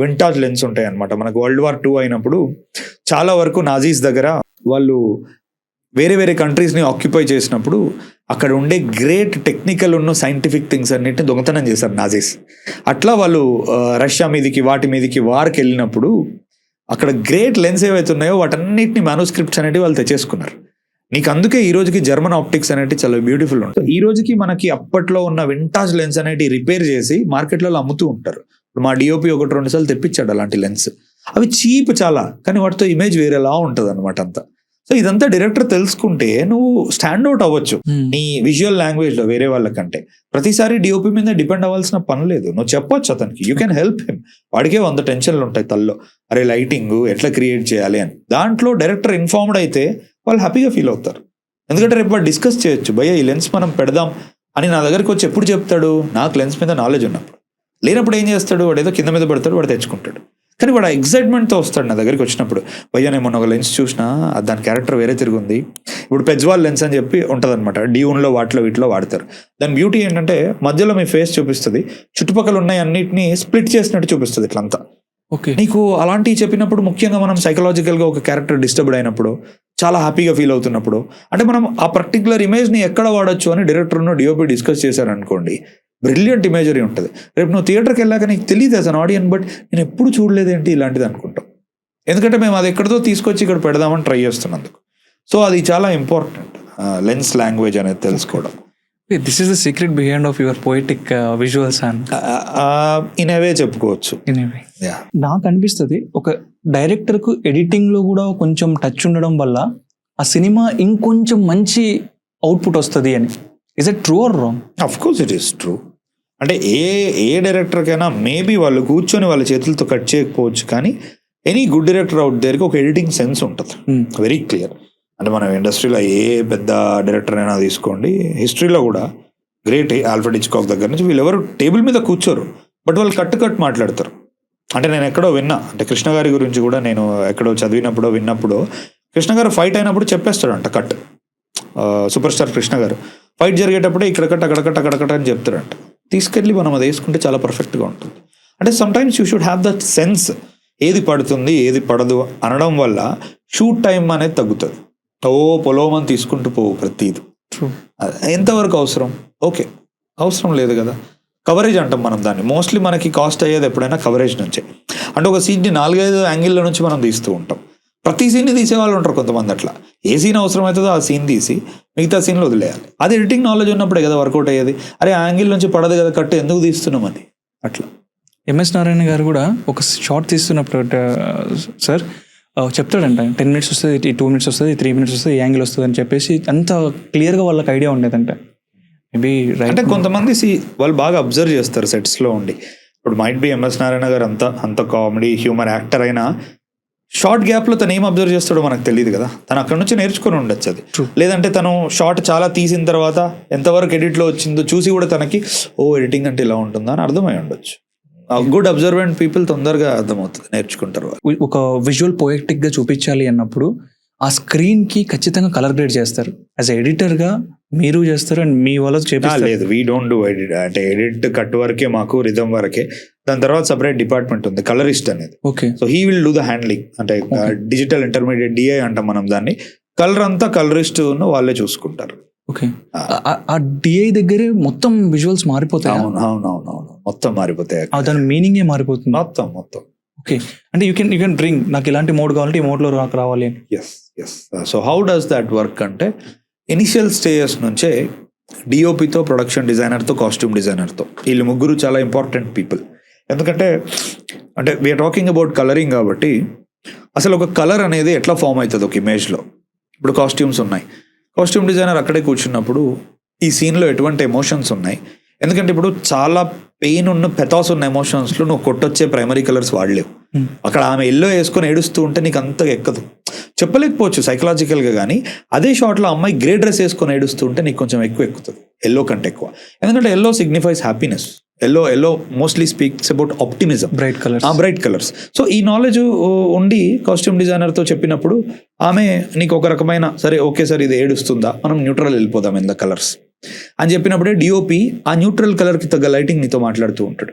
వింటాజ్ లెన్స్ ఉంటాయి అనమాట. మనకు World War II అయినప్పుడు చాలా వరకు నాజీస్ దగ్గర వాళ్ళు వేరే వేరే కంట్రీస్ని ఆక్యుపై చేసినప్పుడు అక్కడ ఉండే గ్రేట్ టెక్నికల్ ఉన్న సైంటిఫిక్ థింగ్స్ అన్నిటిని దొంగతనం చేశారు నాజీస్. అట్లా వాళ్ళు రష్యా మీదకి వాటి మీదకి వార్కి వెళ్ళినప్పుడు అక్కడ గ్రేట్ లెన్స్ ఏవైతే ఉన్నాయో వాటన్నిటిని మ్యానుస్క్రిప్ట్స్ అనేవి వాళ్ళు తెచ్చేసుకున్నారు. నీకు అందుకే ఈ రోజుకి జర్మన్ ఆప్టిక్స్ అనేవి చాలా బ్యూటిఫుల్ ఉంటుంది. ఈ రోజుకి మనకి అప్పట్లో ఉన్న వింటాజ్ లెన్స్ అనేవి రిపేర్ చేసి మార్కెట్లలో అమ్ముతూ ఉంటారు. ఇప్పుడు మా డిఓపి 1-2 సార్లు తెప్పించాడు అలాంటి లెన్స్. అవి చీప్ చాలా, కానీ వాటితో ఇమేజ్ వేరేలా ఉంటుంది అనమాట అంతా. సో ఇదంతా డైరెక్టర్ తెలుసుకుంటే నువ్వు స్టాండ్ అవుట్ అవ్వచ్చు నీ విజువల్ లాంగ్వేజ్ లో వేరే వాళ్ళకంటే. ప్రతిసారి డిఓపి మీద డిపెండ్ అవ్వాల్సిన పని లేదు, నువ్వు చెప్పొచ్చు అతనికి, యూ కెన్ హెల్ప్ హిమ్. వాడికే 100 టెన్షన్లు ఉంటాయి తల్లో, అరే లైటింగ్ ఎట్లా క్రియేట్ చేయాలి అని. దాంట్లో డైరెక్టర్ ఇన్ఫార్మ్డ్ అయితే వాళ్ళు హ్యాపీగా ఫీల్ అవుతారు. ఎందుకంటే రేపు వాడు డిస్కస్ చేయొచ్చు, భయ్య ఈ లెన్స్ మనం పెడదాం అని నా దగ్గరికి వచ్చి ఎప్పుడు చెప్తాడు, నాకు లెన్స్ మీద నాలెడ్జ్ ఉన్నప్పుడు. లేనప్పుడు ఏం చేస్తాడు, వాడు ఏదో కింద మీద పడతాడు, వాడు తెచ్చుకుంటాడు. కానీ వాడు ఎగ్జైట్మెంట్తో వస్తాడు నా దగ్గరికి వచ్చినప్పుడు, భయ్యా నేను మొన్న ఒక లెన్స్ చూసినా దాని క్యారెక్టర్ వేరే తిరుగుంది. ఇప్పుడు పెజ్వాల్ లెన్స్ అని చెప్పి ఉంటుంది అనమాట, D1లో వాటిలో వీటిలో వాడతారు. దాని బ్యూటీ ఏంటంటే మధ్యలో మీ ఫేస్ చూపిస్తుంది, చుట్టుపక్కల ఉన్నాయి అన్నిటిని స్ప్లిట్ చేసినట్టు చూపిస్తుంది ఇట్లంతా. ఓకే, నీకు అలాంటివి చెప్పినప్పుడు ముఖ్యంగా మనం సైకలాజికల్గా ఒక క్యారెక్టర్ డిస్టర్బ్డ్ అయినప్పుడు, చాలా హ్యాపీగా ఫీల్ అవుతున్నప్పుడు, అంటే మనం ఆ పర్టికులర్ ఇమేజ్ని ఎక్కడ వాడచ్చు అని డైరెక్టర్ను డిఓపి డిస్కస్ చేశారనుకోండి, బ్రిలియంట్ ఇమేజరీ ఉంటుంది. రేపు నువ్వు థియేటర్కి వెళ్ళాక నీకు తెలియదు యాజ్ అన్ ఆడియన్, బట్ నేను ఎప్పుడు చూడలేదేంటి ఇలాంటిది అనుకుంటాం. ఎందుకంటే మేము అది ఎక్కడితో తీసుకొచ్చి ఇక్కడ పెడదామని ట్రై చేస్తున్నందుకు. సో అది చాలా ఇంపార్టెంట్ లెన్స్ లాంగ్వేజ్ అనేది తెలుసుకోవడం. This is the secret behind of your poetic visuals and in a way చెప్పుకోవచ్చు. నాకు అనిపిస్తుంది ఒక డైరెక్టర్కు ఎడిటింగ్లో కూడా కొంచెం టచ్ ఉండడం వల్ల ఆ సినిమా ఇంకొంచెం మంచి అవుట్పుట్ వస్తుంది అని. Is it true or wrong? Of course it is true. అంటే ఏ డైరెక్టర్కైనా మేబీ వాళ్ళు కూర్చొని వాళ్ళ చేతులతో కట్ చేయకపోవచ్చు, కానీ ఎనీ గుడ్ డైరెక్టర్ అవుట్ దేర్కి ఒక ఎడిటింగ్ సెన్స్ ఉంటుంది, వెరీ క్లియర్. అంటే మనం ఇండస్ట్రీలో ఏ పెద్ద డైరెక్టర్ అయినా తీసుకోండి, హిస్టరీలో కూడా గ్రేట్ ఆల్ఫ్రెడ్ హిచ్కాక్ దగ్గర నుంచి వీళ్ళెవరు టేబుల్ మీద కూర్చోరు, బట్ వాళ్ళు కట్ మాట్లాడతారు. అంటే నేను ఎక్కడో విన్నా, అంటే కృష్ణ గారి గురించి కూడా నేను ఎక్కడో చదివినప్పుడో విన్నప్పుడు, కృష్ణ గారు ఫైట్ అయినప్పుడు చెప్పేస్తాడంట కట్. సూపర్ స్టార్ కృష్ణ గారు ఫైట్ జరిగేటప్పుడే ఇక్కడ కట్ అక్కడ కట్ అని చెప్తారంట. తీసుకెళ్ళి మనం అది వేసుకుంటే చాలా పర్ఫెక్ట్గా ఉంటుంది. అంటే sometimes you should have that sense, ఏది పడుతుంది ఏది పడదు అనడం వల్ల షూట్ టైం అనేది తగ్గుతుంది. పొలోమని తీసుకుంటూ పోవు ప్రతిది. ఎంతవరకు అవసరం, ఓకే అవసరం లేదు కదా. కవరేజ్ అంటాం మనం దాన్ని. మోస్ట్లీ మనకి కాస్ట్ అయ్యేది ఎప్పుడైనా కవరేజ్ నుంచే. అంటే ఒక సీన్ని 4-5 యాంగిల్లో నుంచి మనం తీస్తూ ఉంటాం. ప్రతి సీన్ని తీసేవాళ్ళు ఉంటారు కొంతమంది. అట్లా ఏ సీన్ అవసరం అవుతుందో ఆ సీన్ తీసి మిగతా సీన్లు వదిలేయాలి. అది ఎడిటింగ్ నాలెడ్జ్ ఉన్నప్పుడే కదా వర్కౌట్ అయ్యేది. అరే ఆ యాంగిల్ నుంచి పడదు కదా కట్టు, ఎందుకు తీస్తున్నామని. అట్లా ఎంఎస్ నారాయణ గారు కూడా ఒక షార్ట్ తీస్తున్నప్పుడు సార్ చెప్తాడంట 10 minutes వస్తుంది, 2 minutes వస్తుంది, 3 minutes వస్తుంది, ఈ యాంగిల్ వస్తుంది అని చెప్పేసి అంత క్లియర్గా వాళ్ళకి ఐడియా ఉండేదంట. మేబీ అంటే కొంతమంది వాళ్ళు బాగా అబ్జర్వ్ చేస్తారు సెట్స్లో ఉండి. ఇప్పుడు మైట్ బి ఎంఎస్ నారాయణ గారు అంత కామెడీ హ్యూమర్ యాక్టర్ అయినా షార్ట్ గ్యాప్లో తను ఏం అబ్జర్వ్ చేస్తాడో మనకు తెలియదు కదా. తను అక్కడ నుంచి నేర్చుకొని ఉండొచ్చు అది. లేదంటే తను షార్ట్ చాలా తీసిన తర్వాత ఎంతవరకు ఎడిట్లో వచ్చిందో చూసి కూడా తనకి ఎడిటింగ్ అంటే ఇలా ఉంటుందా అని అర్థమై ఉండొచ్చు. గుడ్ అబ్జర్వెంట్ పీపుల్ తొందరగా అర్థమవుతుంది, నేర్చుకుంటారు వాళ్ళు. ఒక విజువల్ పోయెటిక్ గా చూపించాలి అన్నప్పుడు ఆ స్క్రీన్ కి ఖచ్చితంగా కలర్ గ్రేడ్ చేస్తారు. యాజ్ ఎడిటర్ గా మీరు చేస్తారు అండ్ మీ వాళ్ళతో చేపిస్తారు. లేదు, వీ డోంట్ డూ ఎడిట్. అంటే ఎడిట్ కట్ వరకే మాకు, రిథమ్ వరకే. దాని తర్వాత సపరేట్ డిపార్ట్మెంట్ ఉంది, కలరిస్ట్ అనేది. Okay. So he will do the handling, అంటే డిజిటల్ ఇంటర్మీడియట్ డిఐ అంటాం మనం దాన్ని. కలర్ అంతా కలరిస్ట్ వాళ్ళే చూసుకుంటారు. ఓకే. ఆ డిఐ దగ్గరే మొత్తం విజువల్స్ మారిపోతాయి. అవునవునవును, మొత్తం మారిపోతాయి. దాని మీనింగే మారిపోతుంది మొత్తం. ఓకే. అంటే యూ కెన్ డ్రింక్, నాకు ఇలాంటి మోడ్ కావాలంటే ఈ మోడ్లో నాకు రావాలి అని. Yes. So how does that work అంటే, ఇనిషియల్ స్టేజెస్ నుంచే డిఓపితో, ప్రొడక్షన్ డిజైనర్తో, కాస్ట్యూమ్ డిజైనర్తో, వీళ్ళు ముగ్గురు చాలా ఇంపార్టెంట్ పీపుల్. ఎందుకంటే అంటే వీఆర్ టాకింగ్ అబౌట్ కలరింగ్ కాబట్టి అసలు ఒక కలర్ అనేది ఎట్లా ఫామ్ అవుతుంది ఒక ఇమేజ్లో. ఇప్పుడు కాస్ట్యూమ్స్ ఉన్నాయి, కాస్ట్యూమ్ డిజైనర్ అక్కడే కూర్చున్నప్పుడు ఈ సీన్లో ఎటువంటి ఎమోషన్స్ ఉన్నాయి, ఎందుకంటే ఇప్పుడు చాలా పెయిన్ ఉన్న పెథాస్ ఉన్న ఎమోషన్స్లో నువ్వు కొట్టొచ్చే ప్రైమరీ కలర్స్ వాడలేవు. అక్కడ ఆమె ఎల్లో వేసుకొని ఏడుస్తూ ఉంటే నీకు అంతగా ఎక్కదు, చెప్పలేకపోవచ్చు సైకలాజికల్గా. కానీ అదే షాట్లో అమ్మాయి గ్రే డ్రెస్ వేసుకొని ఏడుస్తూ ఉంటే నీకు కొంచెం ఎక్కుతుంది, ఎల్లో కంటే ఎక్కువ. ఎందుకంటే yellow signifies happiness. Yellow mostly speaks about optimism, bright colours. So ఈ నాలెడ్జ్ ఉండి కాస్ట్యూమ్ డిజైనర్తో చెప్పినప్పుడు ఆమె నీకు ఒక రకమైన సరే ఓకే సార్ ఇది ఏడుస్తుందా, మనం న్యూట్రల్ వెళ్ళిపోదాం ఇన్ ద కలర్స్ అని చెప్పినప్పుడే డిఓపి ఆ న్యూట్రల్ కలర్కి తగ్గ లైటింగ్ నీతో మాట్లాడుతూ ఉంటాడు.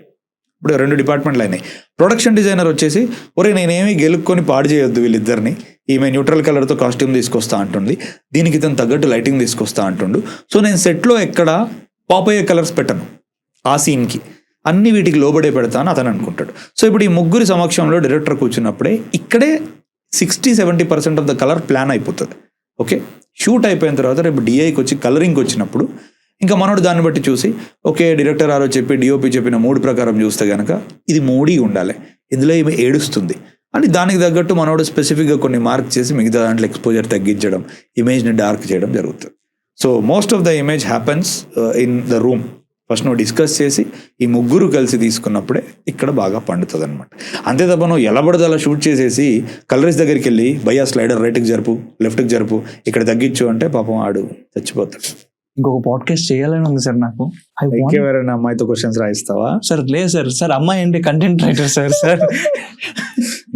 ఇప్పుడు 2 డిపార్ట్మెంట్లు అయినాయి. ప్రొడక్షన్ డిజైనర్ వచ్చేసి ఒరే నేనేమి గెలుక్కొని పాడు చేయొద్దు వీళ్ళిద్దరిని, ఈమె న్యూట్రల్ కలర్తో కాస్ట్యూమ్ తీసుకొస్తా అంటుంది, దీనికి ఇతను తగ్గట్టు లైటింగ్ తీసుకొస్తా అంటుండు, సో నేను సెట్లో ఎక్కడ పాప్ అయ్యే కలర్స్ పెట్టను, ఆ సీన్కి అన్ని వీటికి లోబడే పెడతా అని అతను అనుకుంటాడు. సో ఇప్పుడు ఈ ముగ్గురి సమక్షంలో డైరెక్టర్ కూర్చున్నప్పుడే ఇక్కడే 60-70% ఆఫ్ ద కలర్ ప్లాన్ అయిపోతుంది. ఓకే, షూట్ అయిపోయిన తర్వాత రేపు డిఐకి వచ్చి కలరింగ్కి వచ్చినప్పుడు ఇంకా మనోడు దాన్ని బట్టి చూసి ఓకే డైరెక్టర్ ఆరో చెప్పి డిఓపి చెప్పిన 3 ప్రకారం చూస్తే కనుక ఇది 3 ఉండాలి, ఇందులో ఈమె ఏడుస్తుంది అని దానికి తగ్గట్టు మనోడు స్పెసిఫిక్గా కొన్ని మార్క్ చేసి మిగతా దాంట్లో ఎక్స్పోజర్ తగ్గించడం, ఇమేజ్ని డార్క్ చేయడం జరుగుతుంది. So most of the image happens in the room. First నువ్వు డిస్కస్ చేసి ఈ ముగ్గురు కలిసి తీసుకున్నప్పుడే ఇక్కడ బాగా పండుతుంది అనమాట. అంతే తప్ప నువ్వు ఎలా పడితే అలా షూట్ చేసేసి కలర్స్ దగ్గరికి వెళ్ళి భయ్యా స్లైడర్ రైట్కి జరుపు, లెఫ్ట్కి జరుపు, ఇక్కడ తగ్గించు అంటే పాపం ఆడు చచ్చిపోతాడు. ఇంకొక పాడ్కాస్ట్ చేయాలని ఉంది సార్ నాకు. ఇంకెవరైనా అమ్మాయితో క్వశ్చన్స్ రాయిస్తావా? సార్ లేదు సార్ అమ్మాయి ఏంటి కంటెంట్ రైటర్ సార్.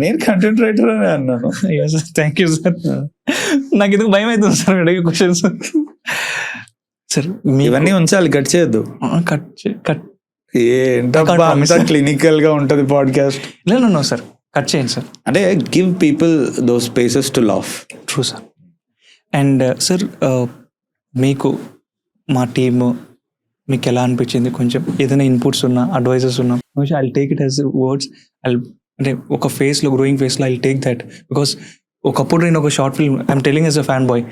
నేను కంటెంట్ రైటర్ అని అన్నాను. Thank you sir. నాకు ఎందుకు భయం అవుతుంది సార్ అడిగే క్వశ్చన్స్. సార్ ఇవన్నీ ఉంచాలి, కట్ చేయొద్దు. ఏంటంతా క్లినికల్ గా ఉంటది పాడ్కాస్ట్. లేదు సార్ కట్ చేయండి సార్. అంటే give people those spaces to laugh. True sir. And sir మీకు మా టీమ్ మీకు ఎలా అనిపించింది, కొంచెం ఏదైనా ఇన్పుట్స్ ఉన్నా అడ్వైజెస్ ఉన్నా I take it as words. అంటే ఒక ఫేస్లో గ్రోయింగ్ ఫేస్లో ఐ టేక్ దట్. బికాస్ ఒకప్పుడు నేను ఒక short film I'm telling as a fan boy,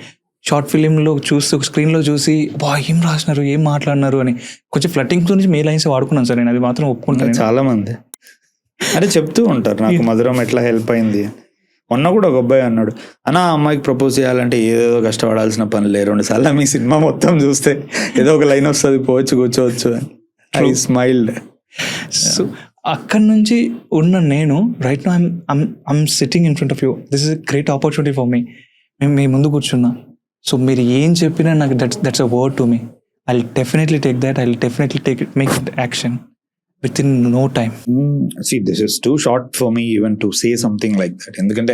short ఫిలింలో చూసి స్క్రీన్లో చూసి బా ఏం రాసినారు ఏం మాట్లాడినారు అని కొంచెం ఫ్లట్టింగ్ గురించి మే లైన్స్ వాడుకున్నాను సార్ నేను, అది మాత్రం ఒప్పుకుంటాను. చాలా మంది అంటే చెప్తూ ఉంటారు నాకు మధురం ఎట్లా హెల్ప్ అయింది. మొన్న కూడా ఒక అబ్బాయి అన్నాడు, అన్నా అమ్మాయికి ప్రపోజ్ చేయాలంటే ఏదో కష్టపడాల్సిన పని లేదు, 2 సార్లు మీ సినిమా మొత్తం చూస్తే ఏదో ఒక లైన్ వస్తుంది, పోవచ్చు కూర్చోవచ్చు అని. I smiled. సో అక్కడి నుంచి ఉన్న నేను right now I'm sitting in front of you. This is great opportunity for me. మేము మీ ముందు కూర్చున్నా. సో మీరు ఏం చెప్పినా నాకు that's a word to me. I will definitely take that. I will definitely take it, make it action within no time. See, this is too short for me even to say something like that. ఎందుకంటే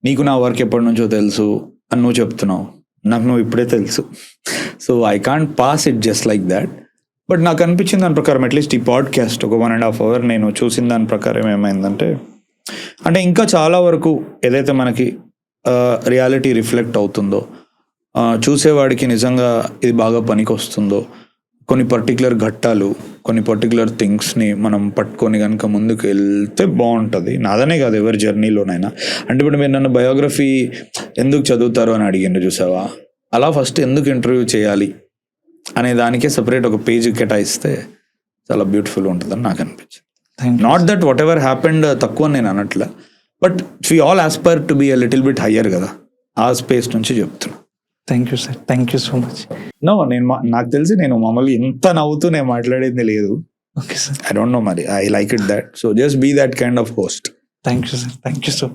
నీకు నా work ఎప్పటి నుంచో తెలుసు అని నువ్వు చెప్తున్నావు, నాకు నువ్వు ఇప్పుడే తెలుసు. So I can't pass it just like that. But నాకు అనిపించింది దాని ప్రకారం అట్లీస్ట్ ఈ పాడ్కాస్ట్ ఒక 1.5 hour నేను చూసిన దాని ప్రకారం ఏమైందంటే, అంటే ఇంకా చాలా వరకు ఏదైతే మనకి రియాలిటీ రిఫ్లెక్ట్ అవుతుందో, చూసేవాడికి నిజంగా ఇది బాగా పనికి వస్తుందో, కొన్ని పర్టికులర్ ఘట్టాలు, కొన్ని పర్టికులర్ థింగ్స్ని మనం పట్టుకొని కనుక ముందుకు వెళ్తే బాగుంటుంది. నాదనే కాదు ఎవరి జర్నీలోనైనా. అంటే ఇప్పుడు మీరు నన్ను బయోగ్రఫీ ఎందుకు చదువుతారు అని అడిగిండ్రు చూసావా, అలా ఫస్ట్ ఎందుకు ఇంటర్వ్యూ చేయాలి అనే దానికే సపరేట్ ఒక పేజ్ కేటాయిస్తే చాలా బ్యూటిఫుల్ ఉంటుందని నాకు అనిపించింది. Not that whatever happened తక్కువ నేను అనట్లా, but we all aspire to be a little bit higher కదా, ఆ స్పేస్ నుంచి చెప్తున్నా. Thank you sir, thank you so much. నాకు తెలిసి నేను మామూలుగా ఇంత నవ్వుతూ నేను మాట్లాడేది లేదు. Okay sir. I don't know మరి, I like it that. So just be that kind of host. Thank you sir, thank you so